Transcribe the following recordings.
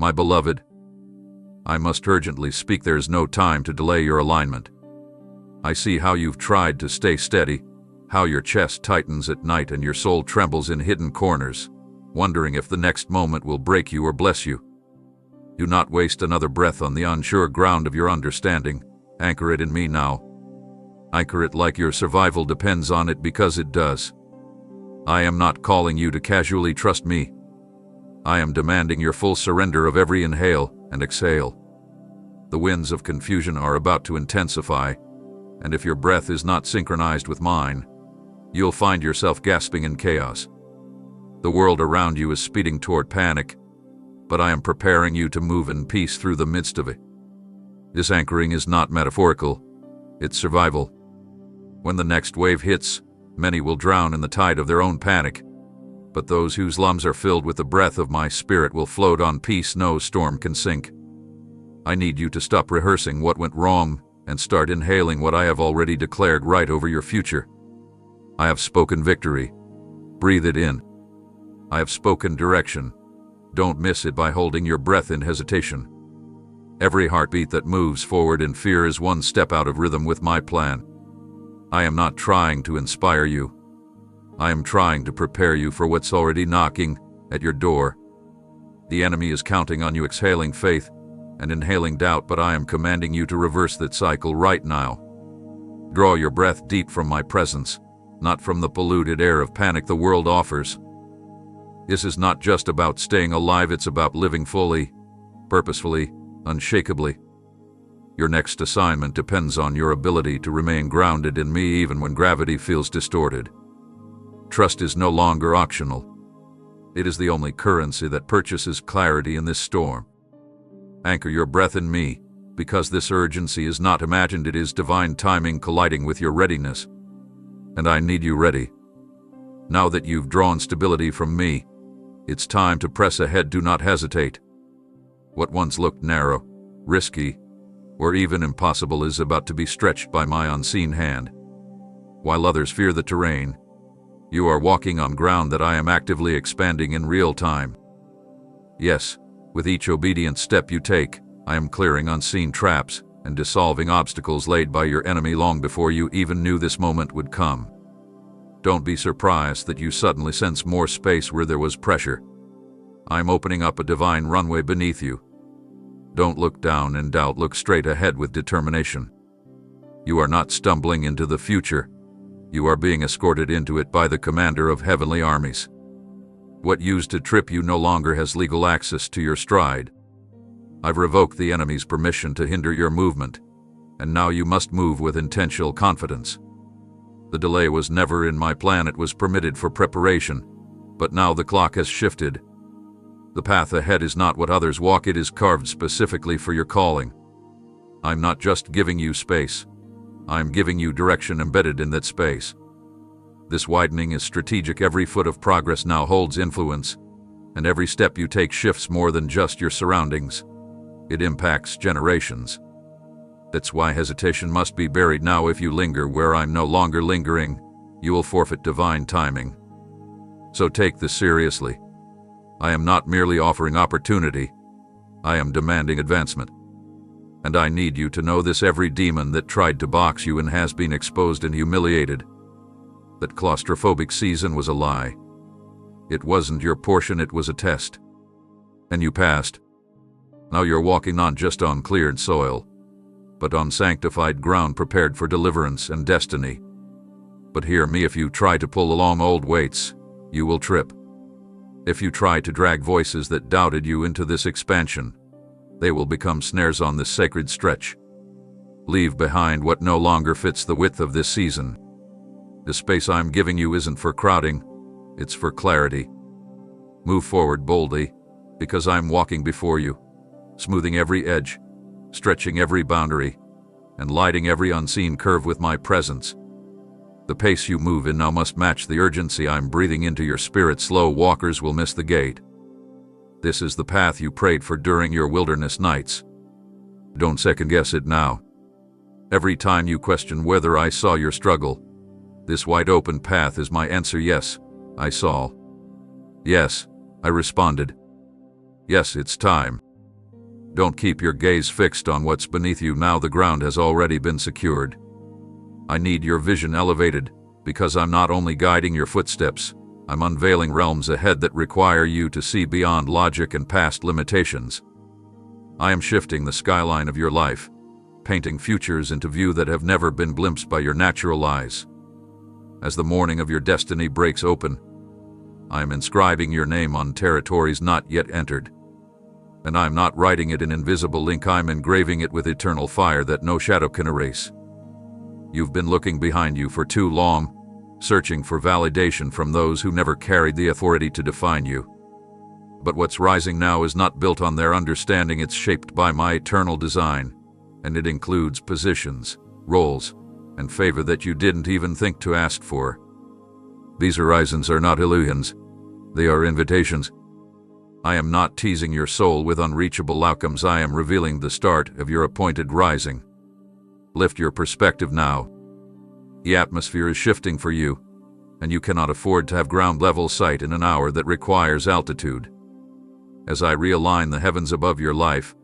My beloved, I must urgently speak. There is no time to delay your alignment. I see how you've tried to stay steady, how your chest tightens at night and your soul trembles in hidden corners, wondering if the next moment will break you or bless you. Do not waste another breath on the unsure ground of your understanding. Anchor it in me now. Anchor it like your survival depends on it, because it does. I am not calling you to casually trust me. I am demanding your full surrender of every inhale and exhale. The winds of confusion are about to intensify, and if your breath is not synchronized with mine, you'll find yourself gasping in chaos. The world around you is speeding toward panic, but I am preparing you to move in peace through the midst of it. This anchoring is not metaphorical, it's survival. When the next wave hits, many will drown in the tide of their own panic, but those whose lungs are filled with the breath of my spirit will float on peace no storm can sink. I need you to stop rehearsing what went wrong and start inhaling what I have already declared right over your future. I have spoken victory. Breathe it in. I have spoken direction. Don't miss it by holding your breath in hesitation. Every heartbeat that moves forward in fear is one step out of rhythm with my plan. I am not trying to inspire you. I am trying to prepare you for what's already knocking at your door. The enemy is counting on you exhaling faith and inhaling doubt, but I am commanding you to reverse that cycle right now. Draw your breath deep from my presence, not from the polluted air of panic the world offers. This is not just about staying alive, it's about living fully, purposefully, unshakably. Your next assignment depends on your ability to remain grounded in me even when gravity feels distorted. Trust is no longer optional. It is the only currency that purchases clarity in this storm. Anchor your breath in me, because this urgency is not imagined, it is divine timing colliding with your readiness. And I need you ready. Now that you've drawn stability from me, it's time to press ahead. Do not hesitate. What once looked narrow, risky, or even impossible is about to be stretched by my unseen hand. While others fear the terrain, you are walking on ground that I am actively expanding in real time. Yes, with each obedient step you take, I am clearing unseen traps and dissolving obstacles laid by your enemy long before you even knew this moment would come. Don't be surprised that you suddenly sense more space where there was pressure. I'm opening up a divine runway beneath you. Don't look down in doubt, look straight ahead with determination. You are not stumbling into the future. You are being escorted into it by the commander of heavenly armies. What used to trip you no longer has legal access to your stride. I've revoked the enemy's permission to hinder your movement, and now you must move with intentional confidence. The delay was never in my plan, it was permitted for preparation, but now the clock has shifted. The path ahead is not what others walk, it is carved specifically for your calling. I'm not just giving you space. I'm giving you direction embedded in that space. This widening is strategic. Every foot of progress now holds influence, and every step you take shifts more than just your surroundings. It impacts generations. That's why hesitation must be buried now. If you linger where I'm no longer lingering, you will forfeit divine timing. So take this seriously. I am not merely offering opportunity. I am demanding advancement. And I need you to know this: every demon that tried to box you in has been exposed and humiliated. That claustrophobic season was a lie. It wasn't your portion, it was a test. And you passed. Now you're walking not just on cleared soil, but on sanctified ground prepared for deliverance and destiny. But hear me, if you try to pull along old weights, you will trip. If you try to drag voices that doubted you into this expansion, they will become snares on this sacred stretch. Leave behind what no longer fits the width of this season. The space I'm giving you isn't for crowding, it's for clarity. Move forward boldly, because I'm walking before you, smoothing every edge, stretching every boundary, and lighting every unseen curve with my presence. The pace you move in now must match the urgency I'm breathing into your spirit. Slow walkers will miss the gate. This is the path you prayed for during your wilderness nights. Don't second-guess it now. Every time you question whether I saw your struggle, this wide-open path is my answer. Yes, I saw. Yes, I responded. Yes, it's time. Don't keep your gaze fixed on what's beneath you now. The ground has already been secured. I need your vision elevated, because I'm not only guiding your footsteps, I'm unveiling realms ahead that require you to see beyond logic and past limitations. I am shifting the skyline of your life, painting futures into view that have never been glimpsed by your natural eyes. As the morning of your destiny breaks open, I am inscribing your name on territories not yet entered. And I'm not writing it in invisible ink, I'm engraving it with eternal fire that no shadow can erase. You've been looking behind you for too long, searching for validation from those who never carried the authority to define you. But what's rising now is not built on their understanding, it's shaped by my eternal design, and it includes positions, roles, and favor that you didn't even think to ask for. These horizons are not illusions, they are invitations. I am not teasing your soul with unreachable outcomes, I am revealing the start of your appointed rising. Lift your perspective now. The atmosphere is shifting for you, and you cannot afford to have ground-level sight in an hour that requires altitude. As I realign the heavens above your life,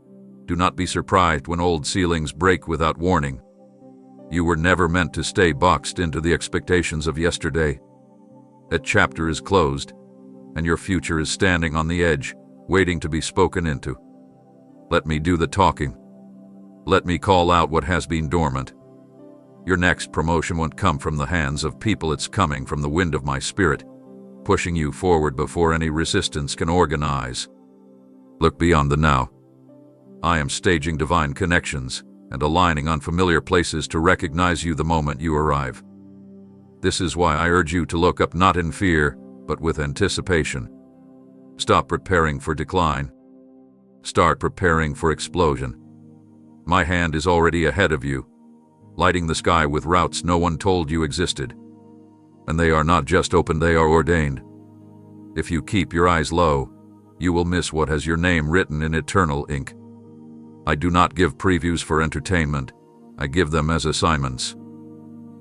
do not be surprised when old ceilings break without warning. You were never meant to stay boxed into the expectations of yesterday. That chapter is closed, and your future is standing on the edge, waiting to be spoken into. Let me do the talking. Let me call out what has been dormant. Your next promotion won't come from the hands of people, it's coming from the wind of my spirit, pushing you forward before any resistance can organize. Look beyond the now. I am staging divine connections and aligning unfamiliar places to recognize you the moment you arrive. This is why I urge you to look up, not in fear, but with anticipation. Stop preparing for decline. Start preparing for explosion. My hand is already ahead of you, lighting the sky with routes no one told you existed. And they are not just open, they are ordained. If you keep your eyes low, you will miss what has your name written in eternal ink. I do not give previews for entertainment, I give them as assignments.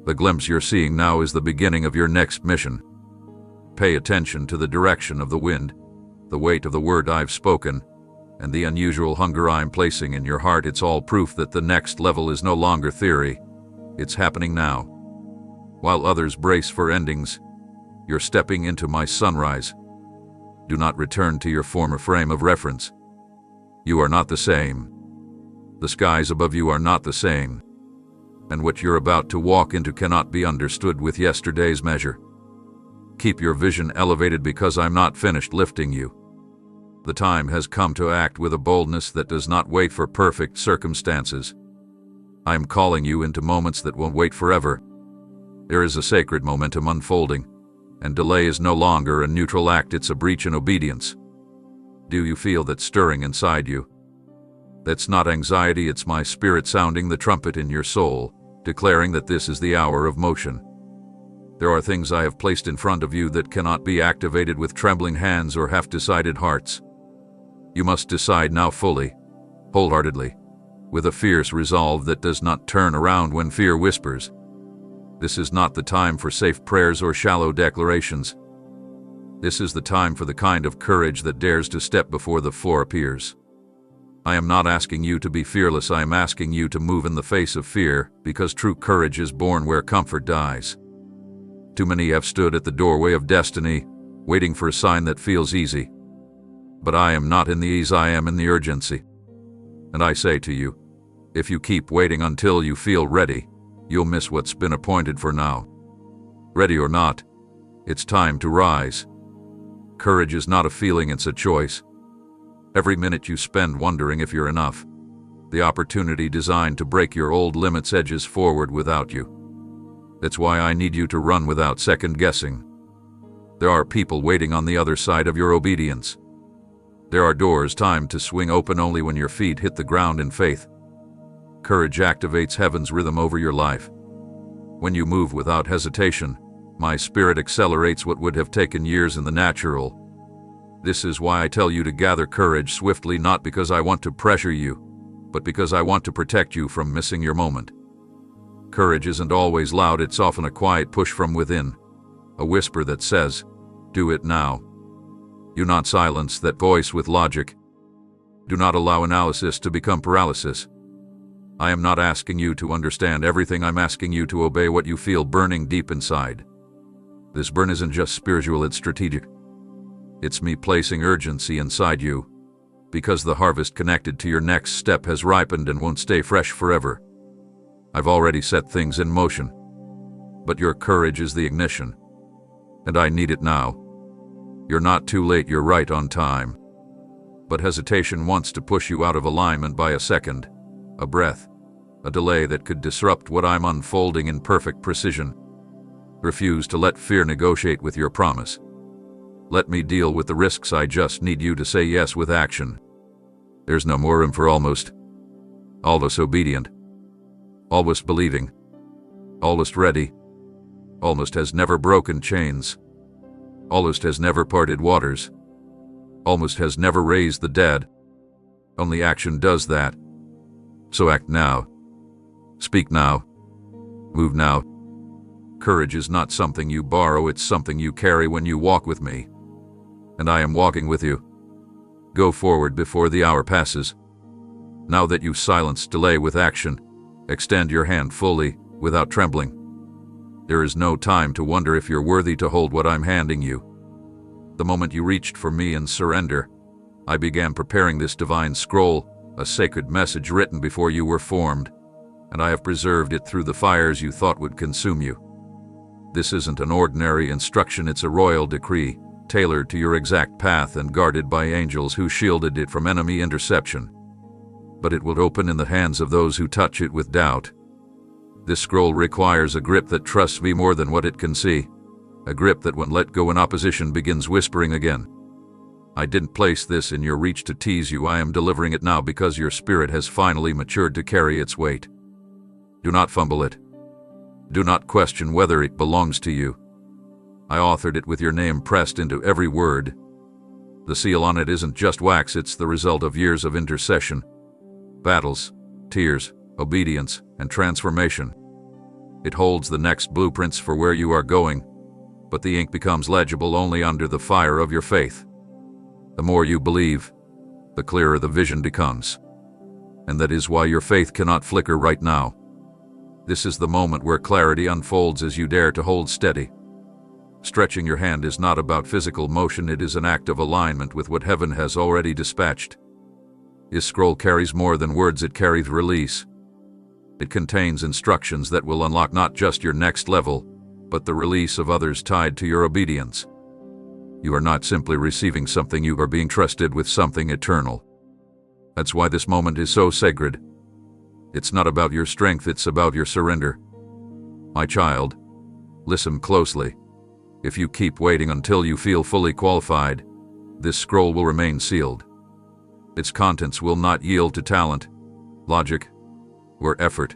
The glimpse you're seeing now is the beginning of your next mission. Pay attention to the direction of the wind, the weight of the word I've spoken, and the unusual hunger I'm placing in your heart. It's all proof that the next level is no longer theory, it's happening now. While others brace for endings, you're stepping into my sunrise. Do not return to your former frame of reference. You are not the same. The skies above you are not the same. And what you're about to walk into cannot be understood with yesterday's measure. Keep your vision elevated, because I'm not finished lifting you. The time has come to act with a boldness that does not wait for perfect circumstances. I am calling you into moments that won't wait forever. There is a sacred momentum unfolding, and delay is no longer a neutral act, it's a breach in obedience. Do you feel that stirring inside you? That's not anxiety, it's my spirit sounding the trumpet in your soul, declaring that this is the hour of motion. There are things I have placed in front of you that cannot be activated with trembling hands or half-decided hearts. You must decide now fully, wholeheartedly, with a fierce resolve that does not turn around when fear whispers. This is not the time for safe prayers or shallow declarations. This is the time for the kind of courage that dares to step before the floor appears. I am not asking you to be fearless, I am asking you to move in the face of fear, because true courage is born where comfort dies. Too many have stood at the doorway of destiny, waiting for a sign that feels easy. But I am not in the ease, I am in the urgency. And I say to you, if you keep waiting until you feel ready, you'll miss what's been appointed for now. Ready or not, it's time to rise. Courage is not a feeling, it's a choice. Every minute you spend wondering if you're enough, the opportunity designed to break your old limits edges forward without you. That's why I need you to run without second guessing. There are people waiting on the other side of your obedience. There are doors timed to swing open only when your feet hit the ground in faith. Courage activates heaven's rhythm over your life. When you move without hesitation, my spirit accelerates what would have taken years in the natural. This is why I tell you to gather courage swiftly, not because I want to pressure you, but because I want to protect you from missing your moment. Courage isn't always loud, it's often a quiet push from within, a whisper that says, "Do it now." You not silence that voice with logic. Do not allow analysis to become paralysis. I am not asking you to understand everything. I'm asking you to obey what you feel burning deep inside. This burn isn't just spiritual, it's strategic. It's me placing urgency inside you, because the harvest connected to your next step has ripened and won't stay fresh forever. I've already set things in motion, but your courage is the ignition, and I need it now. You're not too late, you're right on time. But hesitation wants to push you out of alignment by a second, a breath, a delay that could disrupt what I'm unfolding in perfect precision. Refuse to let fear negotiate with your promise. Let me deal with the risks. I just need you to say yes with action. There's no more room for almost. Almost obedient. Almost believing. Almost ready. Almost has never broken chains. Almost has never parted waters. Almost has never raised the dead. Only action does that. So act now. Speak now. Move now. Courage is not something you borrow, it's something you carry when you walk with me. And I am walking with you. Go forward before the hour passes. Now that you've silenced delay with action, extend your hand fully, without trembling. There is no time to wonder if you're worthy to hold what I'm handing you. The moment you reached for me in surrender, I began preparing this divine scroll, a sacred message written before you were formed, and I have preserved it through the fires you thought would consume you. This isn't an ordinary instruction, it's a royal decree, tailored to your exact path and guarded by angels who shielded it from enemy interception. But it will open in the hands of those who touch it with doubt. This scroll requires a grip that trusts me more than what it can see, a grip that when let go in opposition begins whispering again. I didn't place this in your reach to tease you, I am delivering it now because your spirit has finally matured to carry its weight. Do not fumble it. Do not question whether it belongs to you. I authored it with your name pressed into every word. The seal on it isn't just wax, it's the result of years of intercession, battles, tears, obedience, and transformation. It holds the next blueprints for where you are going, but the ink becomes legible only under the fire of your faith. The more you believe, the clearer the vision becomes. And that is why your faith cannot flicker right now. This is the moment where clarity unfolds as you dare to hold steady. Stretching your hand is not about physical motion, it is an act of alignment with what heaven has already dispatched. This scroll carries more than words, it carries release. It contains instructions that will unlock not just your next level, but the release of others tied to your obedience. You are not simply receiving something, you are being trusted with something eternal. That's why this moment is so sacred. It's not about your strength, it's about your surrender. My child, listen closely. If you keep waiting until you feel fully qualified, this scroll will remain sealed. Its contents will not yield to talent, logic, or effort.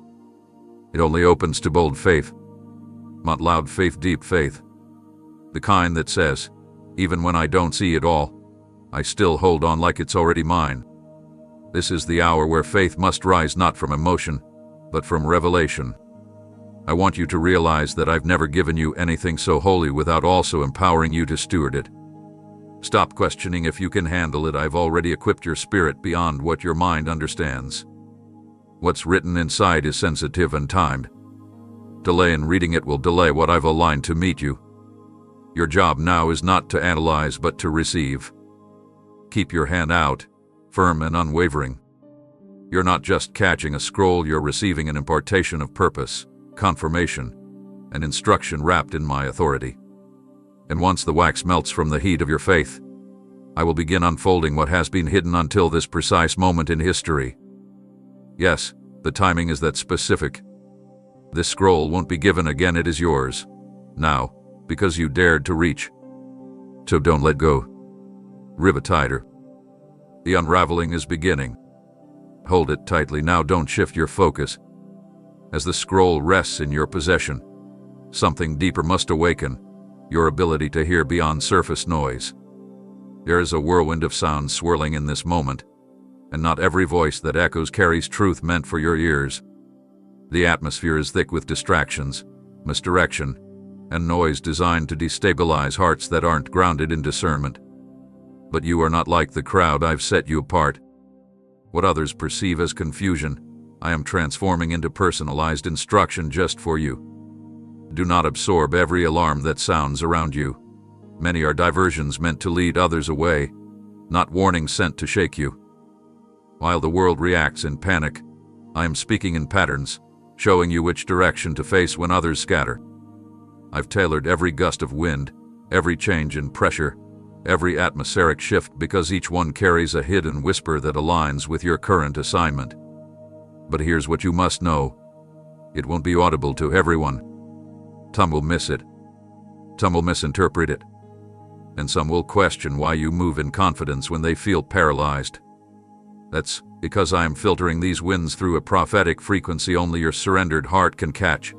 It only opens to bold faith. Not loud faith, deep faith. The kind that says, even when I don't see it all, I still hold on like it's already mine. This is the hour where faith must rise not from emotion, but from revelation. I want you to realize that I've never given you anything so holy without also empowering you to steward it. Stop questioning if you can handle it. I've already equipped your spirit beyond what your mind understands. What's written inside is sensitive and timed. Delay in reading it will delay what I've aligned to meet you. Your job now is not to analyze but to receive. Keep your hand out, firm and unwavering. You're not just catching a scroll, you're receiving an impartation of purpose, confirmation, and instruction wrapped in my authority. And once the wax melts from the heat of your faith, I will begin unfolding what has been hidden until this precise moment in history. Yes, the timing is that specific. This scroll won't be given again, it is yours. Now, because you dared to reach. So don't let go. Rib it tighter. The unraveling is beginning. Hold it tightly now, don't shift your focus. As the scroll rests in your possession, something deeper must awaken, your ability to hear beyond surface noise. There is a whirlwind of sound swirling in this moment, and not every voice that echoes carries truth meant for your ears. The atmosphere is thick with distractions, misdirection, and noise designed to destabilize hearts that aren't grounded in discernment. But you are not like the crowd, I've set you apart. What others perceive as confusion, I am transforming into personalized instruction just for you. Do not absorb every alarm that sounds around you. Many are diversions meant to lead others away, not warnings sent to shake you. While the world reacts in panic, I am speaking in patterns, showing you which direction to face when others scatter. I've tailored every gust of wind, every change in pressure, every atmospheric shift because each one carries a hidden whisper that aligns with your current assignment. But here's what you must know. It won't be audible to everyone. Some will miss it. Some will misinterpret it. And some will question why you move in confidence when they feel paralyzed. That's because I am filtering these winds through a prophetic frequency only your surrendered heart can catch.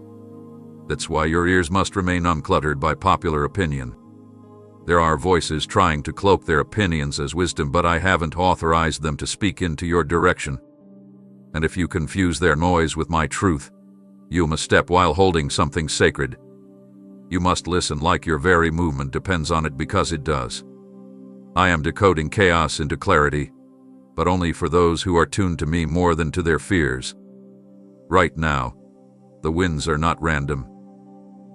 That's why your ears must remain uncluttered by popular opinion. There are voices trying to cloak their opinions as wisdom, but I haven't authorized them to speak into your direction. And if you confuse their noise with my truth, you must step while holding something sacred. You must listen like your very movement depends on it, because it does. I am decoding chaos into clarity, but only for those who are tuned to me more than to their fears. Right now, the winds are not random.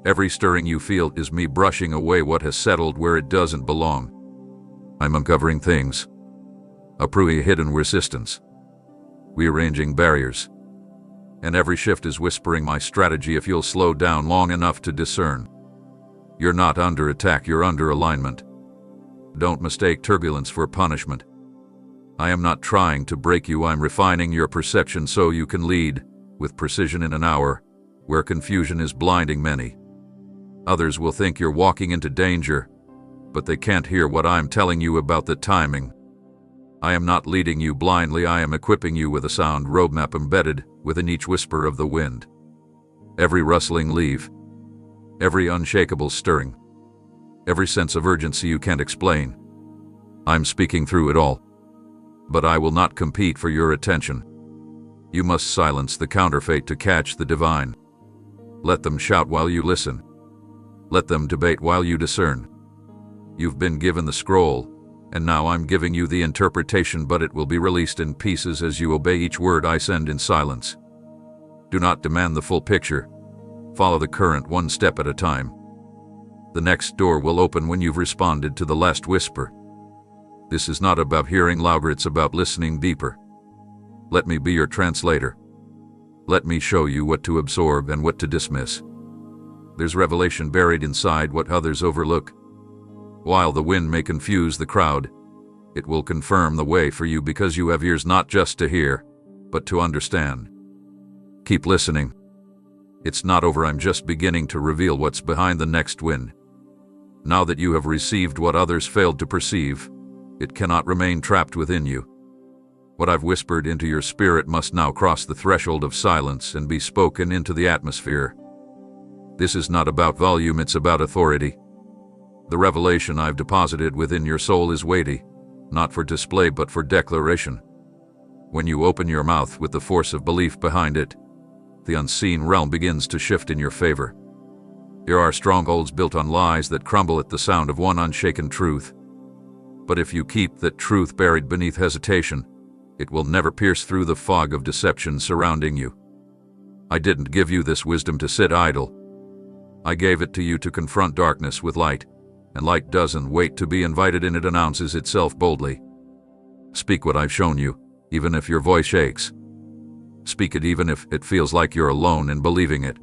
Every stirring you feel is me brushing away what has settled where it doesn't belong. I'm uncovering things, uprooting hidden resistance, rearranging barriers. And every shift is whispering my strategy if you'll slow down long enough to discern. You're not under attack, you're under alignment. Don't mistake turbulence for punishment. I am not trying to break you, I'm refining your perception so you can lead with precision in an hour where confusion is blinding many. Others will think you're walking into danger, but they can't hear what I'm telling you about the timing. I am not leading you blindly, I am equipping you with a sound roadmap embedded within each whisper of the wind. Every rustling leaf, every unshakable stirring, every sense of urgency you can't explain. I'm speaking through it all. But I will not compete for your attention. You must silence the counterfeit to catch the divine. Let them shout while you listen. Let them debate while you discern. You've been given the scroll, and now I'm giving you the interpretation, but it will be released in pieces as you obey each word I send in silence. Do not demand the full picture. Follow the current one step at a time. The next door will open when you've responded to the last whisper. This is not about hearing louder, it's about listening deeper. Let me be your translator. Let me show you what to absorb and what to dismiss. There's revelation buried inside what others overlook. While the wind may confuse the crowd, it will confirm the way for you because you have ears not just to hear, but to understand. Keep listening. It's not over, I'm just beginning to reveal what's behind the next wind. Now that you have received what others failed to perceive, it cannot remain trapped within you. What I've whispered into your spirit must now cross the threshold of silence and be spoken into the atmosphere. This is not about volume, it's about authority. The revelation I've deposited within your soul is weighty, not for display but for declaration. When you open your mouth with the force of belief behind it, the unseen realm begins to shift in your favor. There are strongholds built on lies that crumble at the sound of one unshaken truth. But if you keep that truth buried beneath hesitation, it will never pierce through the fog of deception surrounding you. I didn't give you this wisdom to sit idle. I gave it to you to confront darkness with light, and light doesn't wait to be invited in, it announces itself boldly. Speak what I've shown you, even if your voice shakes. Speak it even if it feels like you're alone in believing it.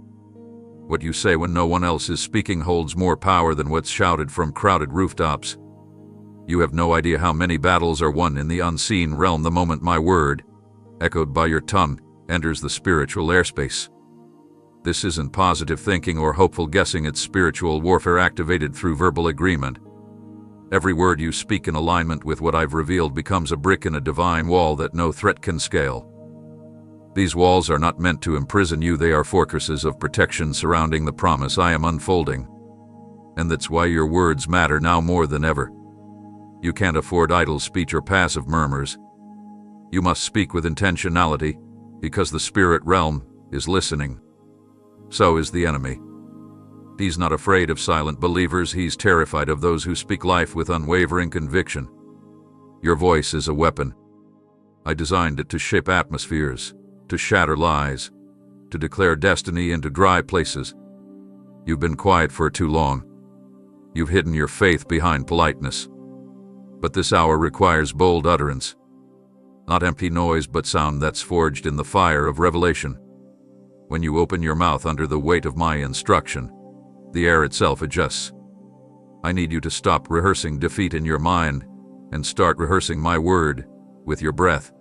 What you say when no one else is speaking holds more power than what's shouted from crowded rooftops. You have no idea how many battles are won in the unseen realm the moment my word, echoed by your tongue, enters the spiritual airspace. This isn't positive thinking or hopeful guessing, it's spiritual warfare activated through verbal agreement. Every word you speak in alignment with what I've revealed becomes a brick in a divine wall that no threat can scale. These walls are not meant to imprison you, they are fortresses of protection surrounding the promise I am unfolding. And that's why your words matter now more than ever. You can't afford idle speech or passive murmurs. You must speak with intentionality, because the spirit realm is listening. So is the enemy. He's not afraid of silent believers, he's terrified of those who speak life with unwavering conviction. Your voice is a weapon. I designed it to shape atmospheres, to shatter lies, to declare destiny into dry places. You've been quiet for too long. You've hidden your faith behind politeness. But this hour requires bold utterance. Not empty noise, but sound that's forged in the fire of revelation. When you open your mouth under the weight of my instruction, the air itself adjusts. I need you to stop rehearsing defeat in your mind and start rehearsing my word with your breath.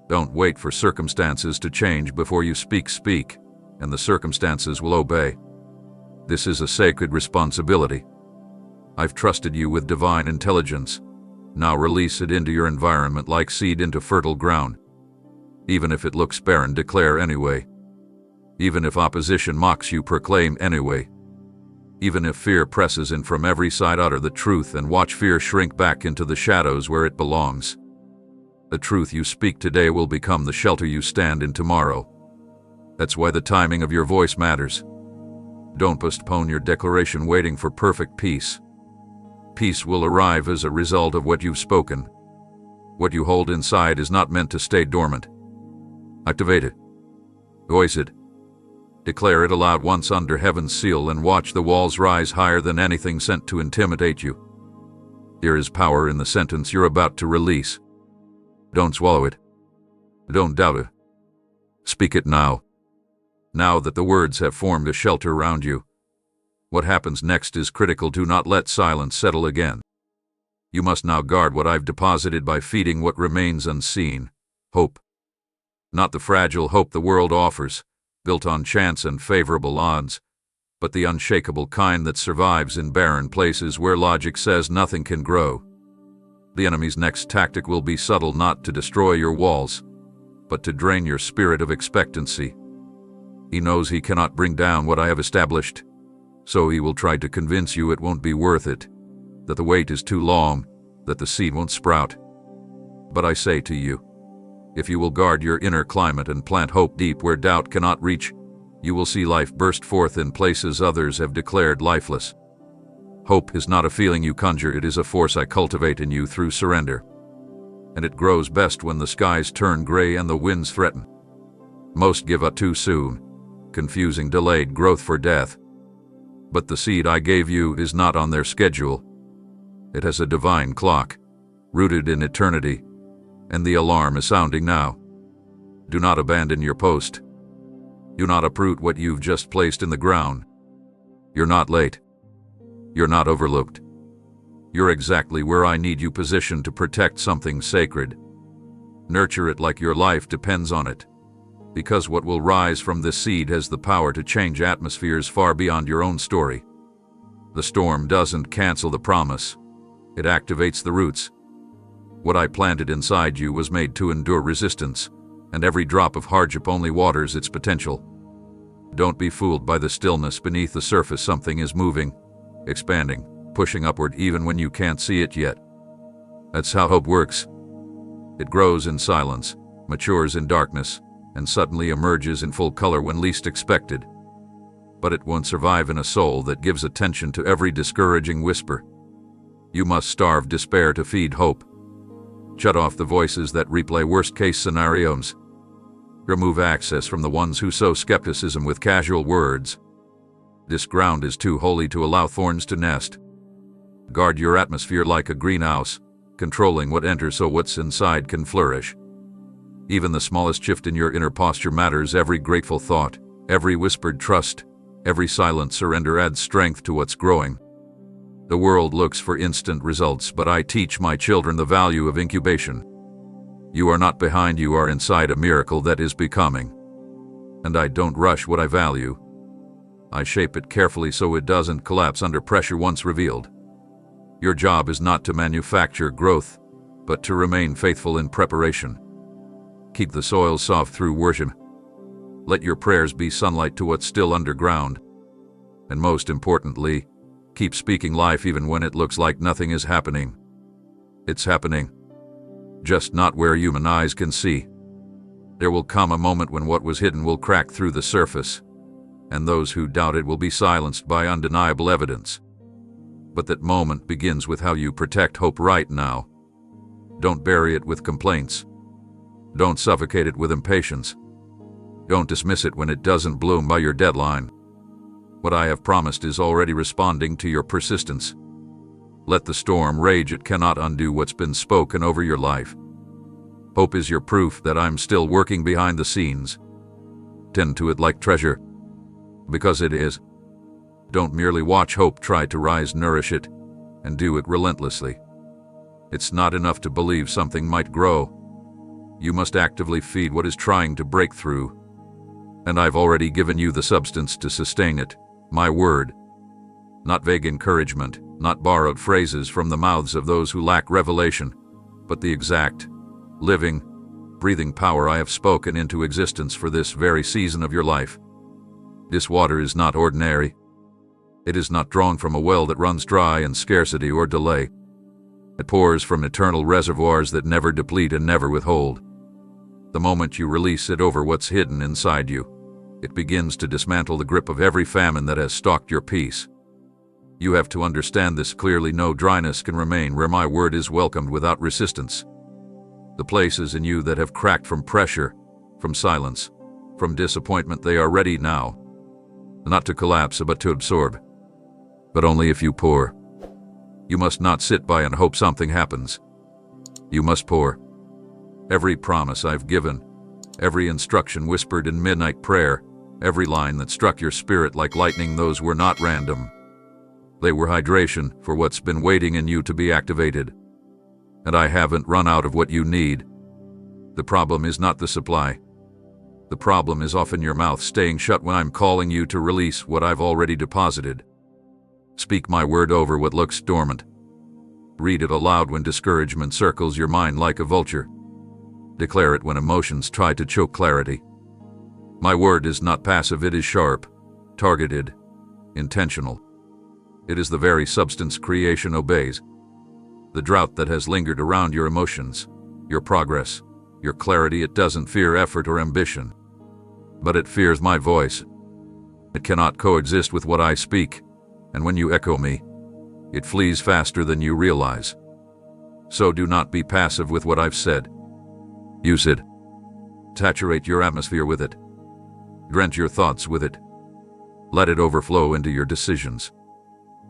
Don't wait for circumstances to change before you speak, and the circumstances will obey. This is a sacred responsibility. I've trusted you with divine intelligence. Now release it into your environment like seed into fertile ground. Even if it looks barren, declare anyway. Even if opposition mocks you, proclaim anyway. Even if fear presses in from every side, utter the truth and watch fear shrink back into the shadows where it belongs. The truth you speak today will become the shelter you stand in tomorrow. That's why the timing of your voice matters. Don't postpone your declaration waiting for perfect peace. Peace will arrive as a result of what you've spoken. What you hold inside is not meant to stay dormant. Activate it. Voice it. Declare it aloud once under heaven's seal and watch the walls rise higher than anything sent to intimidate you. There is power in the sentence you're about to release. Don't swallow it. Don't doubt it. Speak it now. Now that the words have formed a shelter around you. What happens next is critical. Do not let silence settle again. You must now guard what I've deposited by feeding what remains unseen. Hope. Not the fragile hope the world offers, built on chance and favorable odds, but the unshakable kind that survives in barren places where logic says nothing can grow. The enemy's next tactic will be subtle, not to destroy your walls, but to drain your spirit of expectancy. He knows he cannot bring down what I have established, so he will try to convince you it won't be worth it, that the wait is too long, that the seed won't sprout. But I say to you, if you will guard your inner climate and plant hope deep where doubt cannot reach, you will see life burst forth in places others have declared lifeless. Hope is not a feeling you conjure, it is a force I cultivate in you through surrender. And it grows best when the skies turn gray and the winds threaten. Most give up too soon, confusing delayed growth for death. But the seed I gave you is not on their schedule. It has a divine clock, rooted in eternity, and the alarm is sounding now. Do not abandon your post. Do not uproot what you've just placed in the ground. You're not late. You're not overlooked. You're exactly where I need you positioned to protect something sacred. Nurture it like your life depends on it, because what will rise from this seed has the power to change atmospheres far beyond your own story. The storm doesn't cancel the promise. It activates the roots. What I planted inside you was made to endure resistance, and every drop of hardship only waters its potential. Don't be fooled by the stillness beneath the surface. Something is moving, expanding, pushing upward even when you can't see it yet. That's how hope works. It grows in silence, matures in darkness, and suddenly emerges in full color when least expected. But it won't survive in a soul that gives attention to every discouraging whisper. You must starve despair to feed hope. Shut off the voices that replay worst-case scenarios. Remove access from the ones who sow skepticism with casual words. This ground is too holy to allow thorns to nest. Guard your atmosphere like a greenhouse, controlling what enters so what's inside can flourish. Even the smallest shift in your inner posture matters. Every grateful thought, every whispered trust, every silent surrender adds strength to what's growing. The world looks for instant results, but I teach my children the value of incubation. You are not behind, you are inside a miracle that is becoming. And I don't rush what I value. I shape it carefully so it doesn't collapse under pressure once revealed. Your job is not to manufacture growth, but to remain faithful in preparation. Keep the soil soft through worship. Let your prayers be sunlight to what's still underground. And most importantly, keep speaking life even when it looks like nothing is happening. It's happening. Just not where human eyes can see. There will come a moment when what was hidden will crack through the surface, and those who doubt it will be silenced by undeniable evidence. But that moment begins with how you protect hope right now. Don't bury it with complaints. Don't suffocate it with impatience. Don't dismiss it when it doesn't bloom by your deadline. What I have promised is already responding to your persistence. Let the storm rage, it cannot undo what's been spoken over your life. Hope is your proof that I'm still working behind the scenes. Tend to it like treasure, because it is. Don't merely watch hope try to rise, nourish it, and do it relentlessly. It's not enough to believe something might grow. You must actively feed what is trying to break through. And I've already given you the substance to sustain it, my word. Not vague encouragement, not borrowed phrases from the mouths of those who lack revelation, but the exact, living, breathing power I have spoken into existence for this very season of your life. This water is not ordinary. It is not drawn from a well that runs dry in scarcity or delay. It pours from eternal reservoirs that never deplete and never withhold. The moment you release it over what's hidden inside you, it begins to dismantle the grip of every famine that has stalked your peace. You have to understand this clearly. No dryness can remain where my word is welcomed without resistance. The places in you that have cracked from pressure, from silence, from disappointment, they are ready now, not to collapse but to absorb. But only if you pour. You must not sit by and hope something happens. You must pour. Every promise I've given, every instruction whispered in midnight prayer, every line that struck your spirit like lightning, those were not random. They were hydration for what's been waiting in you to be activated. And I haven't run out of what you need. The problem is not the supply. The problem is often your mouth staying shut when I'm calling you to release what I've already deposited. Speak my word over what looks dormant. Read it aloud when discouragement circles your mind like a vulture. Declare it when emotions try to choke clarity. My word is not passive, it is sharp, targeted, intentional. It is the very substance creation obeys. The drought that has lingered around your emotions, your progress, your clarity, it doesn't fear effort or ambition, but it fears my voice. It cannot coexist with what I speak, and when you echo me, it flees faster than you realize. So do not be passive with what I've said. Use it. Saturate your atmosphere with it. Drench your thoughts with it. Let it overflow into your decisions.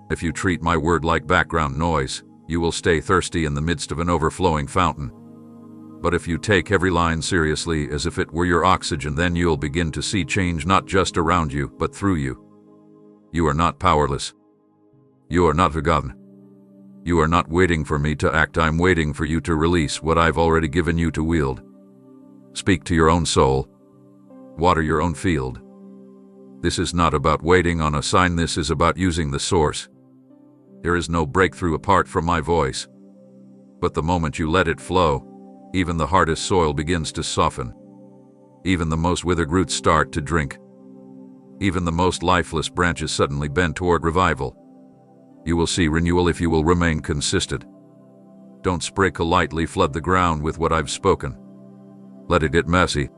If you treat my word like background noise, you will stay thirsty in the midst of an overflowing fountain. But if you take every line seriously as if it were your oxygen, then you'll begin to see change not just around you, but through you. You are not powerless. You are not forgotten. You are not waiting for me to act. I'm waiting for you to release what I've already given you to wield. Speak to your own soul. Water your own field. This is not about waiting on a sign. This is about using the source. There is no breakthrough apart from my voice. But the moment you let it flow, even the hardest soil begins to soften. Even the most withered roots start to drink. Even the most lifeless branches suddenly bend toward revival. You will see renewal if you will remain consistent. Don't sprinkle lightly, flood the ground with what I've spoken. Let it get messy.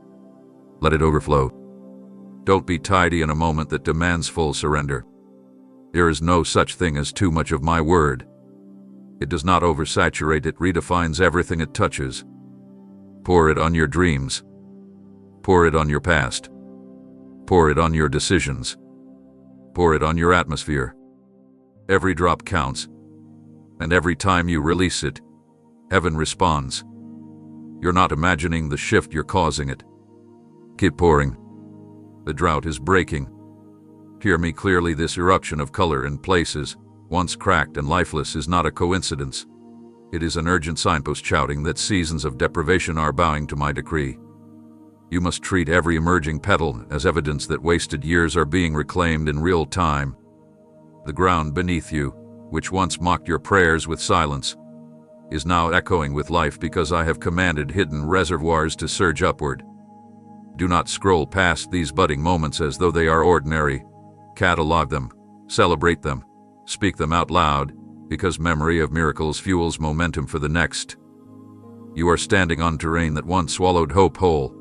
Let it overflow. Don't be tidy in a moment that demands full surrender. There is no such thing as too much of my word. It does not oversaturate, it redefines everything it touches. Pour it on your dreams. Pour it on your past. Pour it on your decisions. Pour it on your atmosphere. Every drop counts, and every time you release it, heaven responds. You're not imagining the shift, you're causing it. Keep pouring. The drought is breaking. Hear me clearly, this eruption of color in places once cracked and lifeless is not a coincidence. It is an urgent signpost shouting that seasons of deprivation are bowing to my decree. You must treat every emerging petal as evidence that wasted years are being reclaimed in real time. The ground beneath you, which once mocked your prayers with silence, is now echoing with life because I have commanded hidden reservoirs to surge upward. Do not scroll past these budding moments as though they are ordinary. Catalog them, celebrate them, speak them out loud, because memory of miracles fuels momentum for the next. You are standing on terrain that once swallowed hope whole,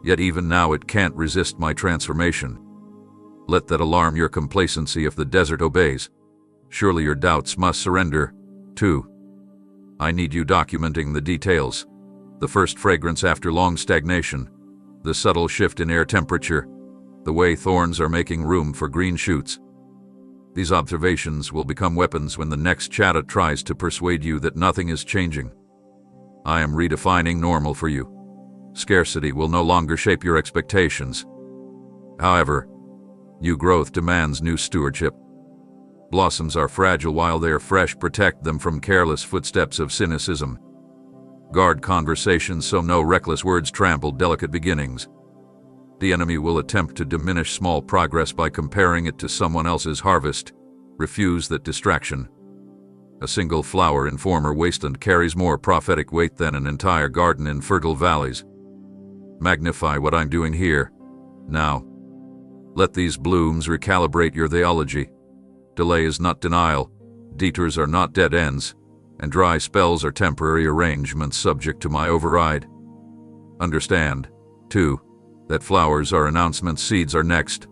yet even now it can't resist my transformation. Let that alarm your complacency if the desert obeys. Surely your doubts must surrender, too. I need you documenting the details, The first fragrance after long stagnation, the subtle shift in air temperature, the way thorns are making room for green shoots. These observations will become weapons when the next chatter tries to persuade you that nothing is changing. I am redefining normal for you. Scarcity will no longer shape your expectations. However, new growth demands new stewardship. Blossoms are fragile while they are fresh. Protect them from careless footsteps of cynicism. Guard conversations so no reckless words trample delicate beginnings. The enemy will attempt to diminish small progress by comparing it to someone else's harvest. Refuse that distraction. A single flower in former wasteland carries more prophetic weight than an entire garden in fertile valleys. Magnify what I'm doing here, now. Let these blooms recalibrate your theology. Delay is not denial, detours are not dead ends, and dry spells are temporary arrangements subject to my override. Understand, too, that flowers are announcements, seeds are next.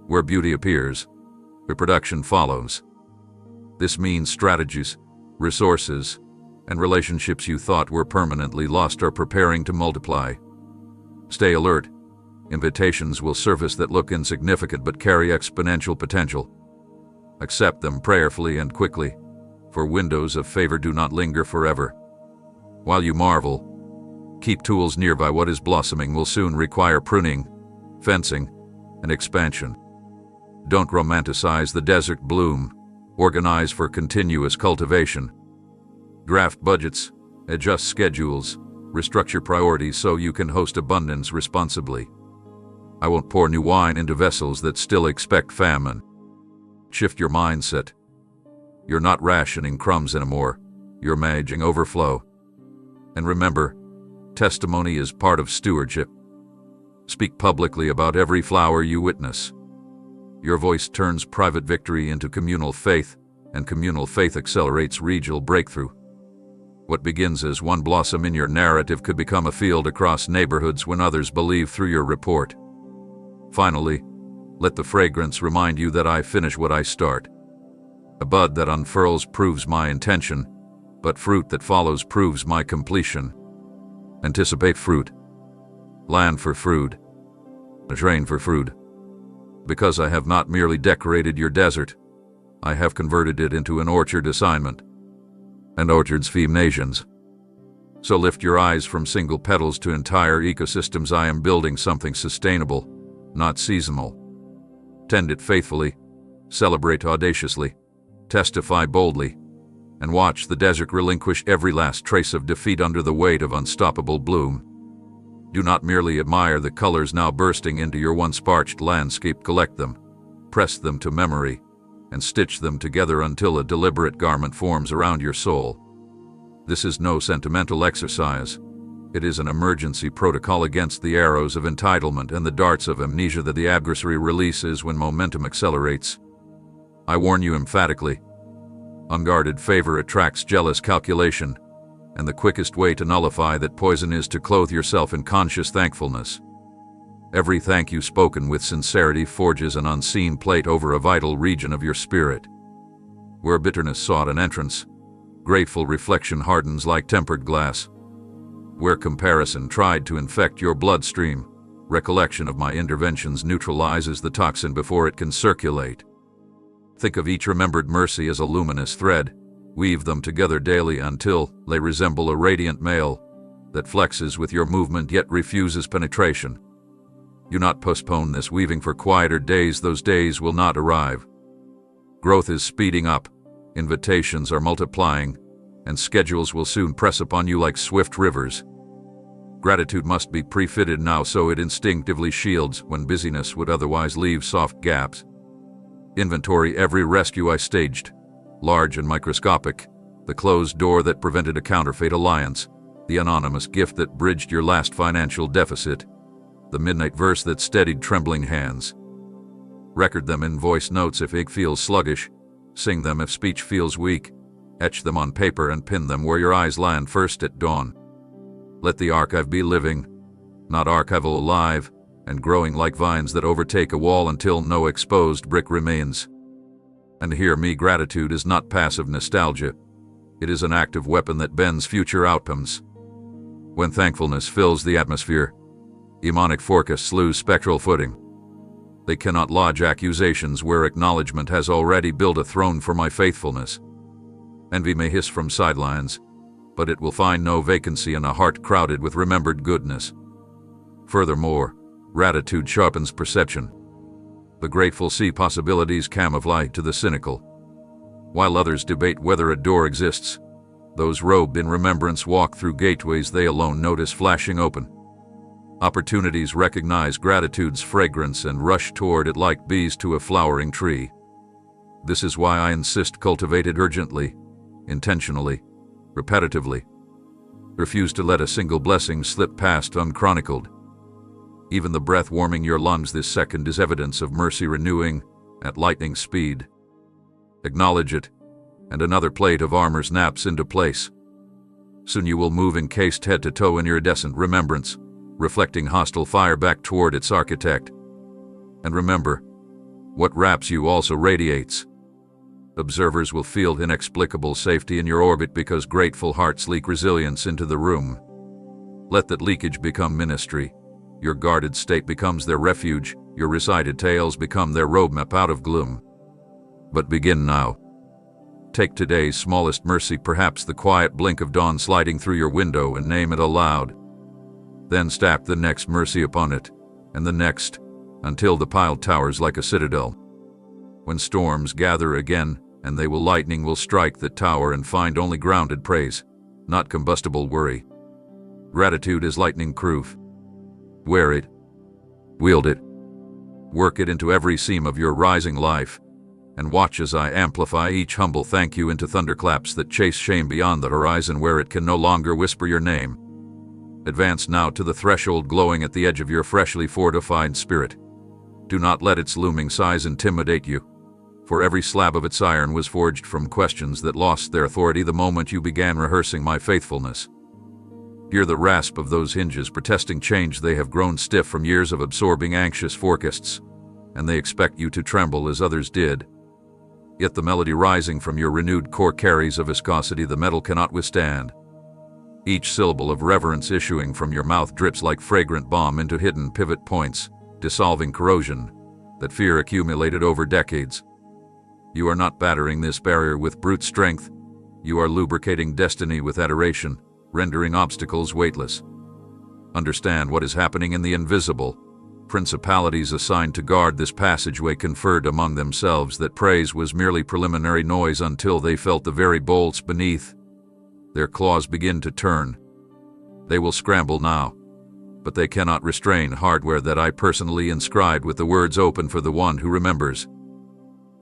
Where beauty appears, reproduction follows. This means strategies, resources, and relationships you thought were permanently lost are preparing to multiply. Stay alert. Invitations will surface that look insignificant but carry exponential potential. Accept them prayerfully and quickly, for windows of favor do not linger forever. While you marvel, keep tools nearby. What is blossoming will soon require pruning, fencing, and expansion. Don't romanticize the desert bloom. Organize for continuous cultivation. Draft budgets, adjust schedules, restructure priorities so you can host abundance responsibly. I won't pour new wine into vessels that still expect famine. Shift your mindset. You're not rationing crumbs anymore. You're managing overflow. And remember, testimony is part of stewardship. Speak publicly about every flower you witness. Your voice turns private victory into communal faith, and communal faith accelerates regional breakthrough. What begins as one blossom in your narrative could become a field across neighborhoods when others believe through your report. Finally, let the fragrance remind you that I finish what I start. A bud that unfurls proves my intention, but fruit that follows proves my completion. Anticipate fruit. Land for fruit. Train for fruit. Because I have not merely decorated your desert, I have converted it into an orchard assignment. And orchards feed nations. So lift your eyes from single petals to entire ecosystems. I am building something sustainable, not seasonal. Tend it faithfully, celebrate audaciously, testify boldly, and watch the desert relinquish every last trace of defeat under the weight of unstoppable bloom. Do not merely admire the colors now bursting into your once parched landscape. Collect them, press them to memory, and stitch them together until a deliberate garment forms around your soul. This is no sentimental exercise. It is an emergency protocol against the arrows of entitlement and the darts of amnesia that the adversary releases when momentum accelerates. I warn you emphatically. Unguarded favor attracts jealous calculation, and the quickest way to nullify that poison is to clothe yourself in conscious thankfulness. Every thank you spoken with sincerity forges an unseen plate over a vital region of your spirit. Where bitterness sought an entrance, grateful reflection hardens like tempered glass. Where comparison tried to infect your bloodstream, recollection of my interventions neutralizes the toxin before it can circulate. Think of each remembered mercy as a luminous thread. Weave them together daily until they resemble a radiant mail that flexes with your movement yet refuses penetration. Do not postpone this weaving for quieter days. Those days will not arrive. Growth is speeding up, invitations are multiplying, and schedules will soon press upon you like swift rivers. Gratitude must be pre-fitted now so it instinctively shields when busyness would otherwise leave soft gaps. Inventory every rescue I staged, large and microscopic, the closed door that prevented a counterfeit alliance, the anonymous gift that bridged your last financial deficit, the midnight verse that steadied trembling hands. Record them in voice notes if ink feels sluggish, sing them if speech feels weak, etch them on paper and pin them where your eyes land first at dawn. Let the archive be living, not archival, alive, and growing like vines that overtake a wall until no exposed brick remains. And hear me, gratitude is not passive nostalgia. It is an active weapon that bends future outcomes. When thankfulness fills the atmosphere, demonic forecasts lose spectral footing. They cannot lodge accusations where acknowledgement has already built a throne for my faithfulness. Envy may hiss from sidelines, but it will find no vacancy in a heart crowded with remembered goodness. Furthermore, gratitude sharpens perception. The grateful see possibilities camouflage to the cynical. While others debate whether a door exists, those robed in remembrance walk through gateways they alone notice flashing open. Opportunities recognize gratitude's fragrance and rush toward it like bees to a flowering tree. This is why I insist cultivate it urgently, intentionally, repetitively. Refuse to let a single blessing slip past unchronicled. Even the breath warming your lungs this second is evidence of mercy renewing at lightning speed. Acknowledge it, and another plate of armor snaps into place. Soon you will move encased head to toe in iridescent remembrance, reflecting hostile fire back toward its architect. And remember, what wraps you also radiates. Observers will feel inexplicable safety in your orbit because grateful hearts leak resilience into the room. Let that leakage become ministry. Your guarded state becomes their refuge, your recited tales become their roadmap out of gloom. But begin now. Take today's smallest mercy, perhaps the quiet blink of dawn sliding through your window, and name it aloud. Then stack the next mercy upon it, and the next, until the pile towers like a citadel. When storms gather again, and lightning will strike that tower and find only grounded praise, not combustible worry. Gratitude is lightning-proof. Wear it. Wield it. Work it into every seam of your rising life, and watch as I amplify each humble thank you into thunderclaps that chase shame beyond the horizon where it can no longer whisper your name. Advance now to the threshold glowing at the edge of your freshly fortified spirit. Do not let its looming size intimidate you, for every slab of its iron was forged from questions that lost their authority the moment you began rehearsing my faithfulness. Hear the rasp of those hinges protesting change. They have grown stiff from years of absorbing anxious forecasts, and they expect you to tremble as others did. Yet the melody rising from your renewed core carries a viscosity the metal cannot withstand. Each syllable of reverence issuing from your mouth drips like fragrant balm into hidden pivot points, dissolving corrosion that fear accumulated over decades. You are not battering this barrier with brute strength. You are lubricating destiny with adoration, rendering obstacles weightless. Understand what is happening in the invisible. Principalities assigned to guard this passageway conferred among themselves that praise was merely preliminary noise until they felt the very bolts beneath. Their claws begin to turn. They will scramble now, but they cannot restrain hardware that I personally inscribed with the words open for the one who remembers.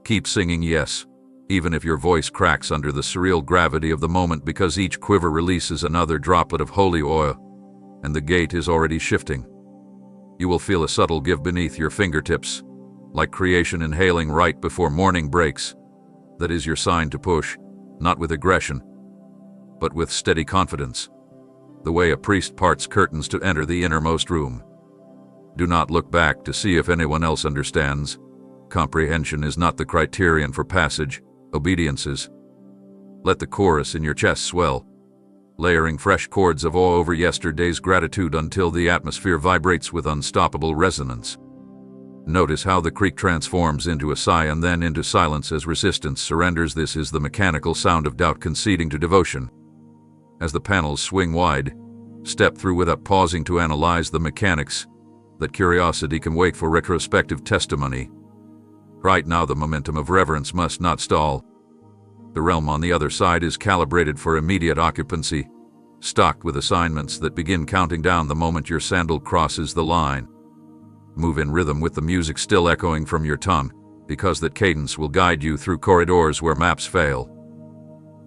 Keep singing yes, even if your voice cracks under the surreal gravity of the moment, because each quiver releases another droplet of holy oil, and the gate is already shifting. You will feel a subtle give beneath your fingertips, like creation inhaling right before morning breaks. That is your sign to push, not with aggression, but with steady confidence, the way a priest parts curtains to enter the innermost room. Do not look back to see if anyone else understands. Comprehension is not the criterion for passage, obedience is. Let the chorus in your chest swell, layering fresh chords of awe over yesterday's gratitude until the atmosphere vibrates with unstoppable resonance. Notice how the creak transforms into a sigh and then into silence as resistance surrenders. This is the mechanical sound of doubt conceding to devotion. As the panels swing wide, step through without pausing to analyze the mechanics. That curiosity can wait for retrospective testimony. Right now the momentum of reverence must not stall. The realm on the other side is calibrated for immediate occupancy, stocked with assignments that begin counting down the moment your sandal crosses the line. Move in rhythm with the music still echoing from your tongue, because that cadence will guide you through corridors where maps fail.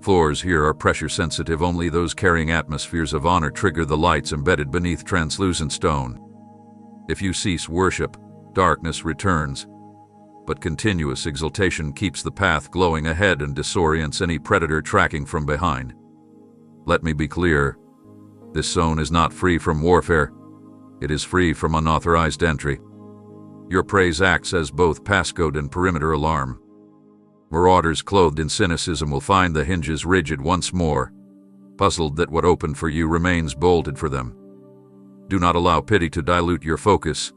Floors here are pressure sensitive. Only those carrying atmospheres of honor trigger the lights embedded beneath translucent stone. If you cease worship, darkness returns. But continuous exaltation keeps the path glowing ahead and disorients any predator tracking from behind. Let me be clear. This zone is not free from warfare. It is free from unauthorized entry. Your praise acts as both passcode and perimeter alarm. Marauders clothed in cynicism will find the hinges rigid once more, puzzled that what opened for you remains bolted for them. Do not allow pity to dilute your focus.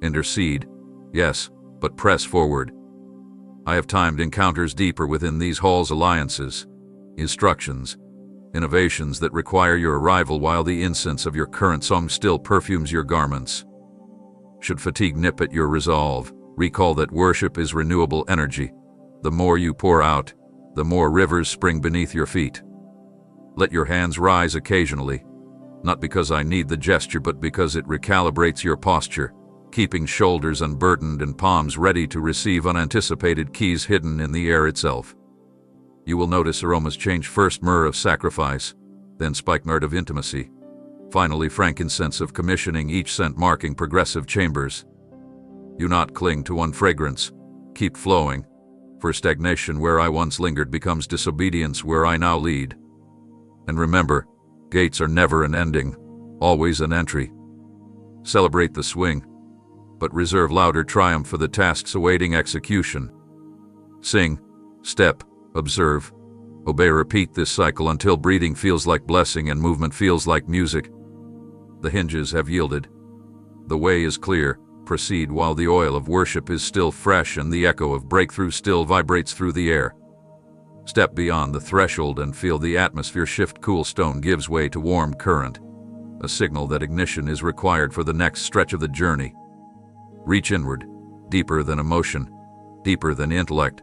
Intercede, yes, but press forward. I have timed encounters deeper within these halls, alliances, instructions, innovations that require your arrival while the incense of your current song still perfumes your garments. Should fatigue nip at your resolve, recall that worship is renewable energy. The more you pour out, the more rivers spring beneath your feet. Let your hands rise occasionally, not because I need the gesture, but because it recalibrates your posture, keeping shoulders unburdened and palms ready to receive unanticipated keys hidden in the air itself. You will notice aromas change, first myrrh of sacrifice, then spikenard of intimacy, finally frankincense of commissioning, each scent marking progressive chambers. Do not cling to one fragrance, keep flowing, for stagnation where I once lingered becomes disobedience where I now lead. And remember, gates are never an ending, always an entry. Celebrate the swing, but reserve louder triumph for the tasks awaiting execution. Sing, step, observe, obey, repeat this cycle until breathing feels like blessing and movement feels like music. The hinges have yielded. The way is clear. Proceed while the oil of worship is still fresh and the echo of breakthrough still vibrates through the air. Step beyond the threshold and feel the atmosphere shift. Cool stone gives way to warm current, a signal that ignition is required for the next stretch of the journey. Reach inward, deeper than emotion, deeper than intellect,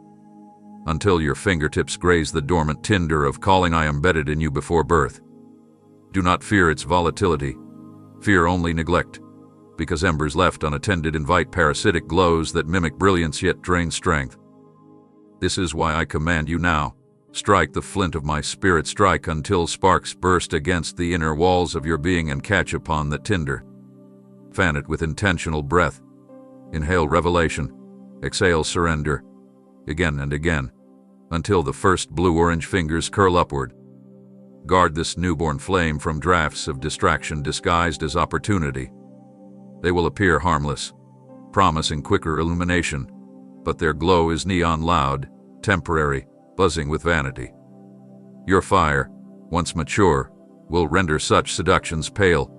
until your fingertips graze the dormant tinder of calling I embedded in you before birth. Do not fear its volatility. Fear only neglect, because embers left unattended invite parasitic glows that mimic brilliance yet drain strength. This is why I command you now, strike the flint of my spirit, strike until sparks burst against the inner walls of your being and catch upon the tinder. Fan it with intentional breath. Inhale revelation, exhale surrender, again and again, until the first blue-orange fingers curl upward. Guard this newborn flame from drafts of distraction disguised as opportunity. They will appear harmless, promising quicker illumination, but their glow is neon loud, temporary, buzzing with vanity. Your fire, once mature, will render such seductions pale,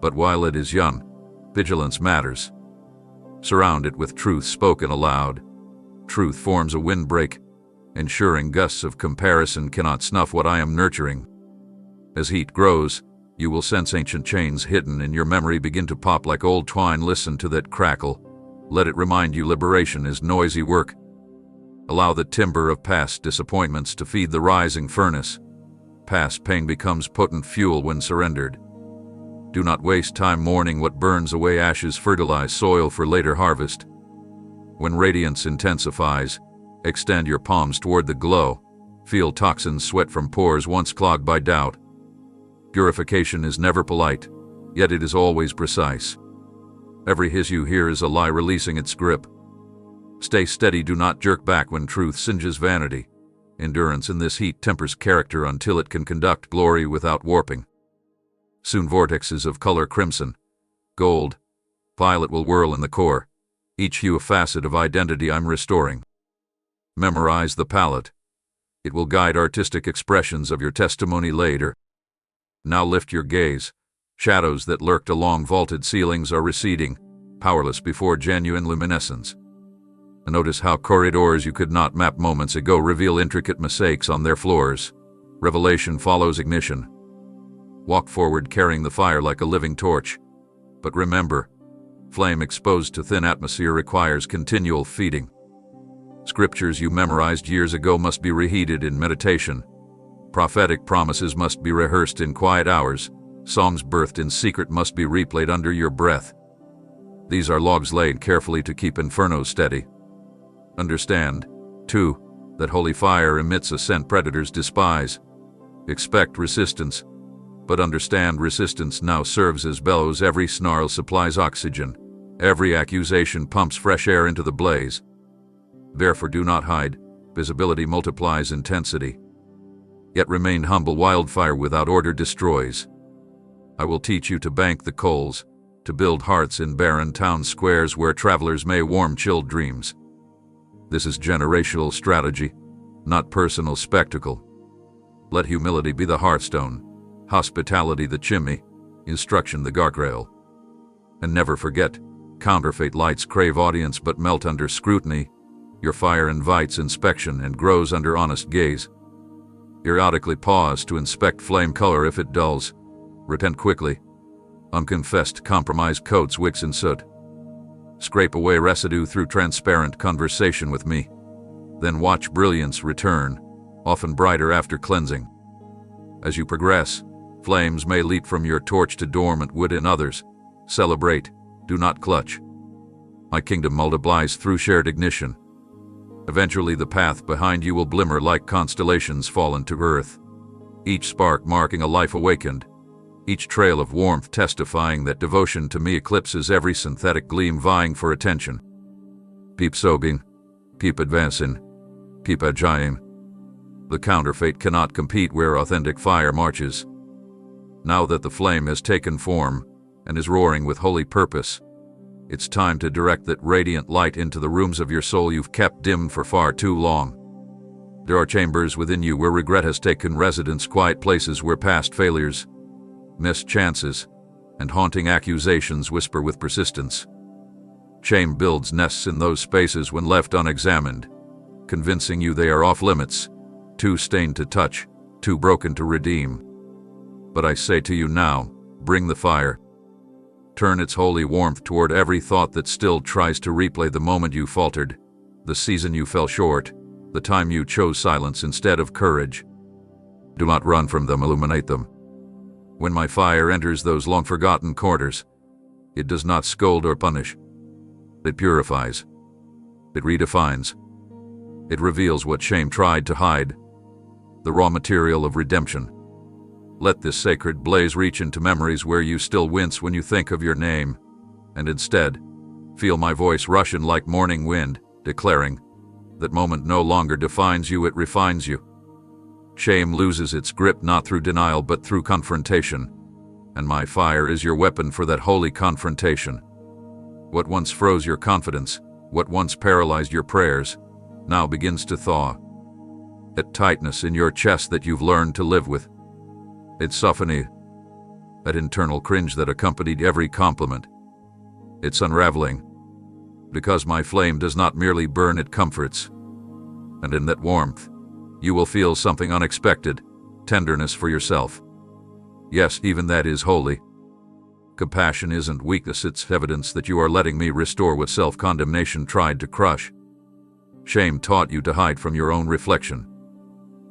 but while it is young, vigilance matters. Surround it with truth spoken aloud. Truth forms a windbreak, ensuring gusts of comparison cannot snuff what I am nurturing. As heat grows, you will sense ancient chains hidden in your memory begin to pop like old twine. Listen to that crackle. Let it remind you liberation is noisy work. Allow the timber of past disappointments to feed the rising furnace. Past pain becomes potent fuel when surrendered. Do not waste time mourning what burns away. Ashes fertilize soil for later harvest. When radiance intensifies, extend your palms toward the glow. Feel toxins sweat from pores once clogged by doubt. Purification is never polite, yet it is always precise. Every hiss you hear is a lie releasing its grip. Stay steady, do not jerk back when truth singes vanity. Endurance in this heat tempers character until it can conduct glory without warping. Soon vortexes of color crimson, gold, violet will whirl in the core, each hue a facet of identity I'm restoring. Memorize the palette. It will guide artistic expressions of your testimony later. Now lift your gaze. Shadows that lurked along vaulted ceilings are receding, powerless before genuine luminescence. Notice how corridors you could not map moments ago reveal intricate mosaics on their floors. Revelation follows ignition. Walk forward carrying the fire like a living torch. But remember, flame exposed to thin atmosphere requires continual feeding. Scriptures you memorized years ago must be reheated in meditation. Prophetic promises must be rehearsed in quiet hours. Songs birthed in secret must be replayed under your breath. These are logs laid carefully to keep infernos steady. Understand, too, that holy fire emits a scent predators despise. Expect resistance, but understand resistance now serves as bellows. Every snarl supplies oxygen. Every accusation pumps fresh air into the blaze. Therefore do not hide. Visibility multiplies intensity. Yet remain humble. Wildfire without order destroys. I will teach you to bank the coals, to build hearts in barren town squares where travelers may warm chilled dreams. This is generational strategy, not personal spectacle. Let humility be the hearthstone. hospitality the chimney, instruction the guardrail. And never forget, counterfeit lights crave audience but melt under scrutiny. Your fire invites inspection and grows under honest gaze. Periodically pause to inspect flame color if it dulls. Repent quickly. Unconfessed compromise coats wicks and soot. Scrape away residue through transparent conversation with me. Then watch brilliance return, often brighter after cleansing. As you progress, flames may leap from your torch to dormant wood in others. Celebrate, do not clutch. My kingdom multiplies through shared ignition. Eventually the path behind you will glimmer like constellations fallen to earth, each spark marking a life awakened, each trail of warmth testifying that devotion to me eclipses every synthetic gleam vying for attention. Keep soaking, keep advancing, keep agile. The counterfeit cannot compete where authentic fire marches. Now that the flame has taken form and is roaring with holy purpose, it's time to direct that radiant light into the rooms of your soul you've kept dimmed for far too long. There are chambers within you where regret has taken residence, quiet places where past failures, missed chances, and haunting accusations whisper with persistence. Shame builds nests in those spaces when left unexamined, convincing you they are off limits, too stained to touch, too broken to redeem. But I say to you now, bring the fire. Turn its holy warmth toward every thought that still tries to replay the moment you faltered, the season you fell short, the time you chose silence instead of courage. Do not run from them, illuminate them. When my fire enters those long-forgotten corners, it does not scold or punish. It purifies. It redefines. It reveals what shame tried to hide, the raw material of redemption. Let this sacred blaze reach into memories where you still wince when you think of your name, and instead, feel my voice rush in like morning wind, declaring, that moment no longer defines you, it refines you. Shame loses its grip not through denial but through confrontation, and my fire is your weapon for that holy confrontation. What once froze your confidence, what once paralyzed your prayers, now begins to thaw. That tightness in your chest that you've learned to live with. It's softening, that internal cringe that accompanied every compliment. It's unraveling, because my flame does not merely burn, it comforts. And in that warmth, you will feel something unexpected, tenderness for yourself. Yes, even that is holy. Compassion isn't weakness, it's evidence that you are letting me restore what self-condemnation tried to crush. Shame taught you to hide from your own reflection.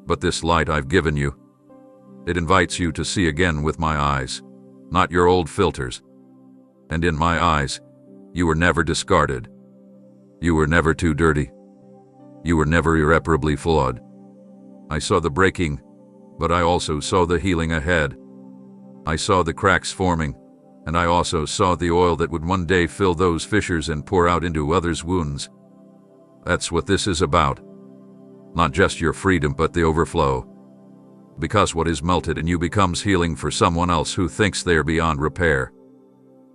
But this light I've given you, it invites you to see again with my eyes, not your old filters. And in my eyes, you were never discarded. You were never too dirty. You were never irreparably flawed. I saw the breaking, but I also saw the healing ahead. I saw the cracks forming, and I also saw the oil that would one day fill those fissures and pour out into others' wounds. That's what this is about. Not just your freedom, but the overflow. Because what is melted in you becomes healing for someone else who thinks they are beyond repair.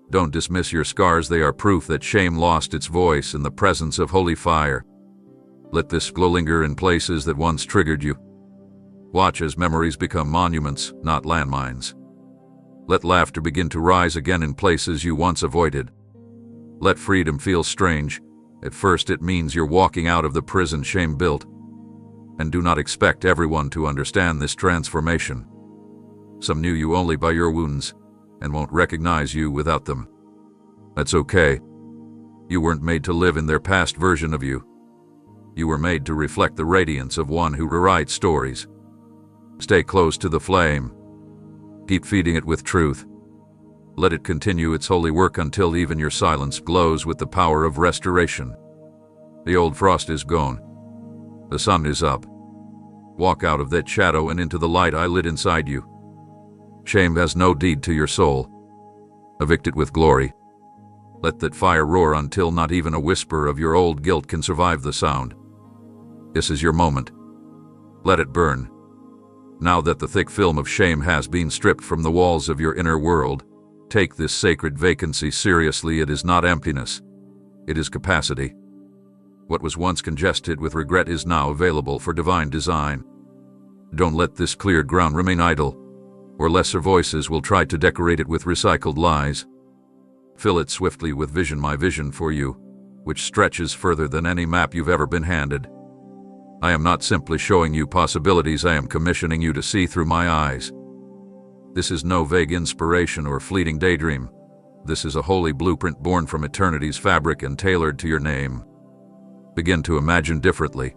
Don't dismiss your scars, they are proof that shame lost its voice in the presence of holy fire. Let this glow linger in places that once triggered you. Watch as memories become monuments, not landmines. Let laughter begin to rise again in places you once avoided. Let freedom feel strange. At first it means you're walking out of the prison shame built. And do not expect everyone to understand this transformation. Some knew you only by your wounds, and won't recognize you without them. That's okay. You weren't made to live in their past version of you. You were made to reflect the radiance of one who rewrites stories. Stay close to the flame. Keep feeding it with truth. Let it continue its holy work until even your silence glows with the power of restoration. The old frost is gone. The sun is up. Walk out of that shadow and into the light I lit inside you. Shame has no deed to your soul. Evict it with glory. Let that fire roar until not even a whisper of your old guilt can survive the sound. This is your moment. Let it burn. Now that the thick film of shame has been stripped from the walls of your inner world, take this sacred vacancy seriously. It is not emptiness. It is capacity. What was once congested with regret is now available for divine design. Don't let this cleared ground remain idle. or lesser voices will try to decorate it with recycled lies. Fill it swiftly with vision, my vision for you, which stretches further than any map you've ever been handed. I am not simply showing you possibilities, I am commissioning you to see through my eyes. This is no vague inspiration or fleeting daydream. This is a holy blueprint born from eternity's fabric and tailored to your name. Begin to imagine differently.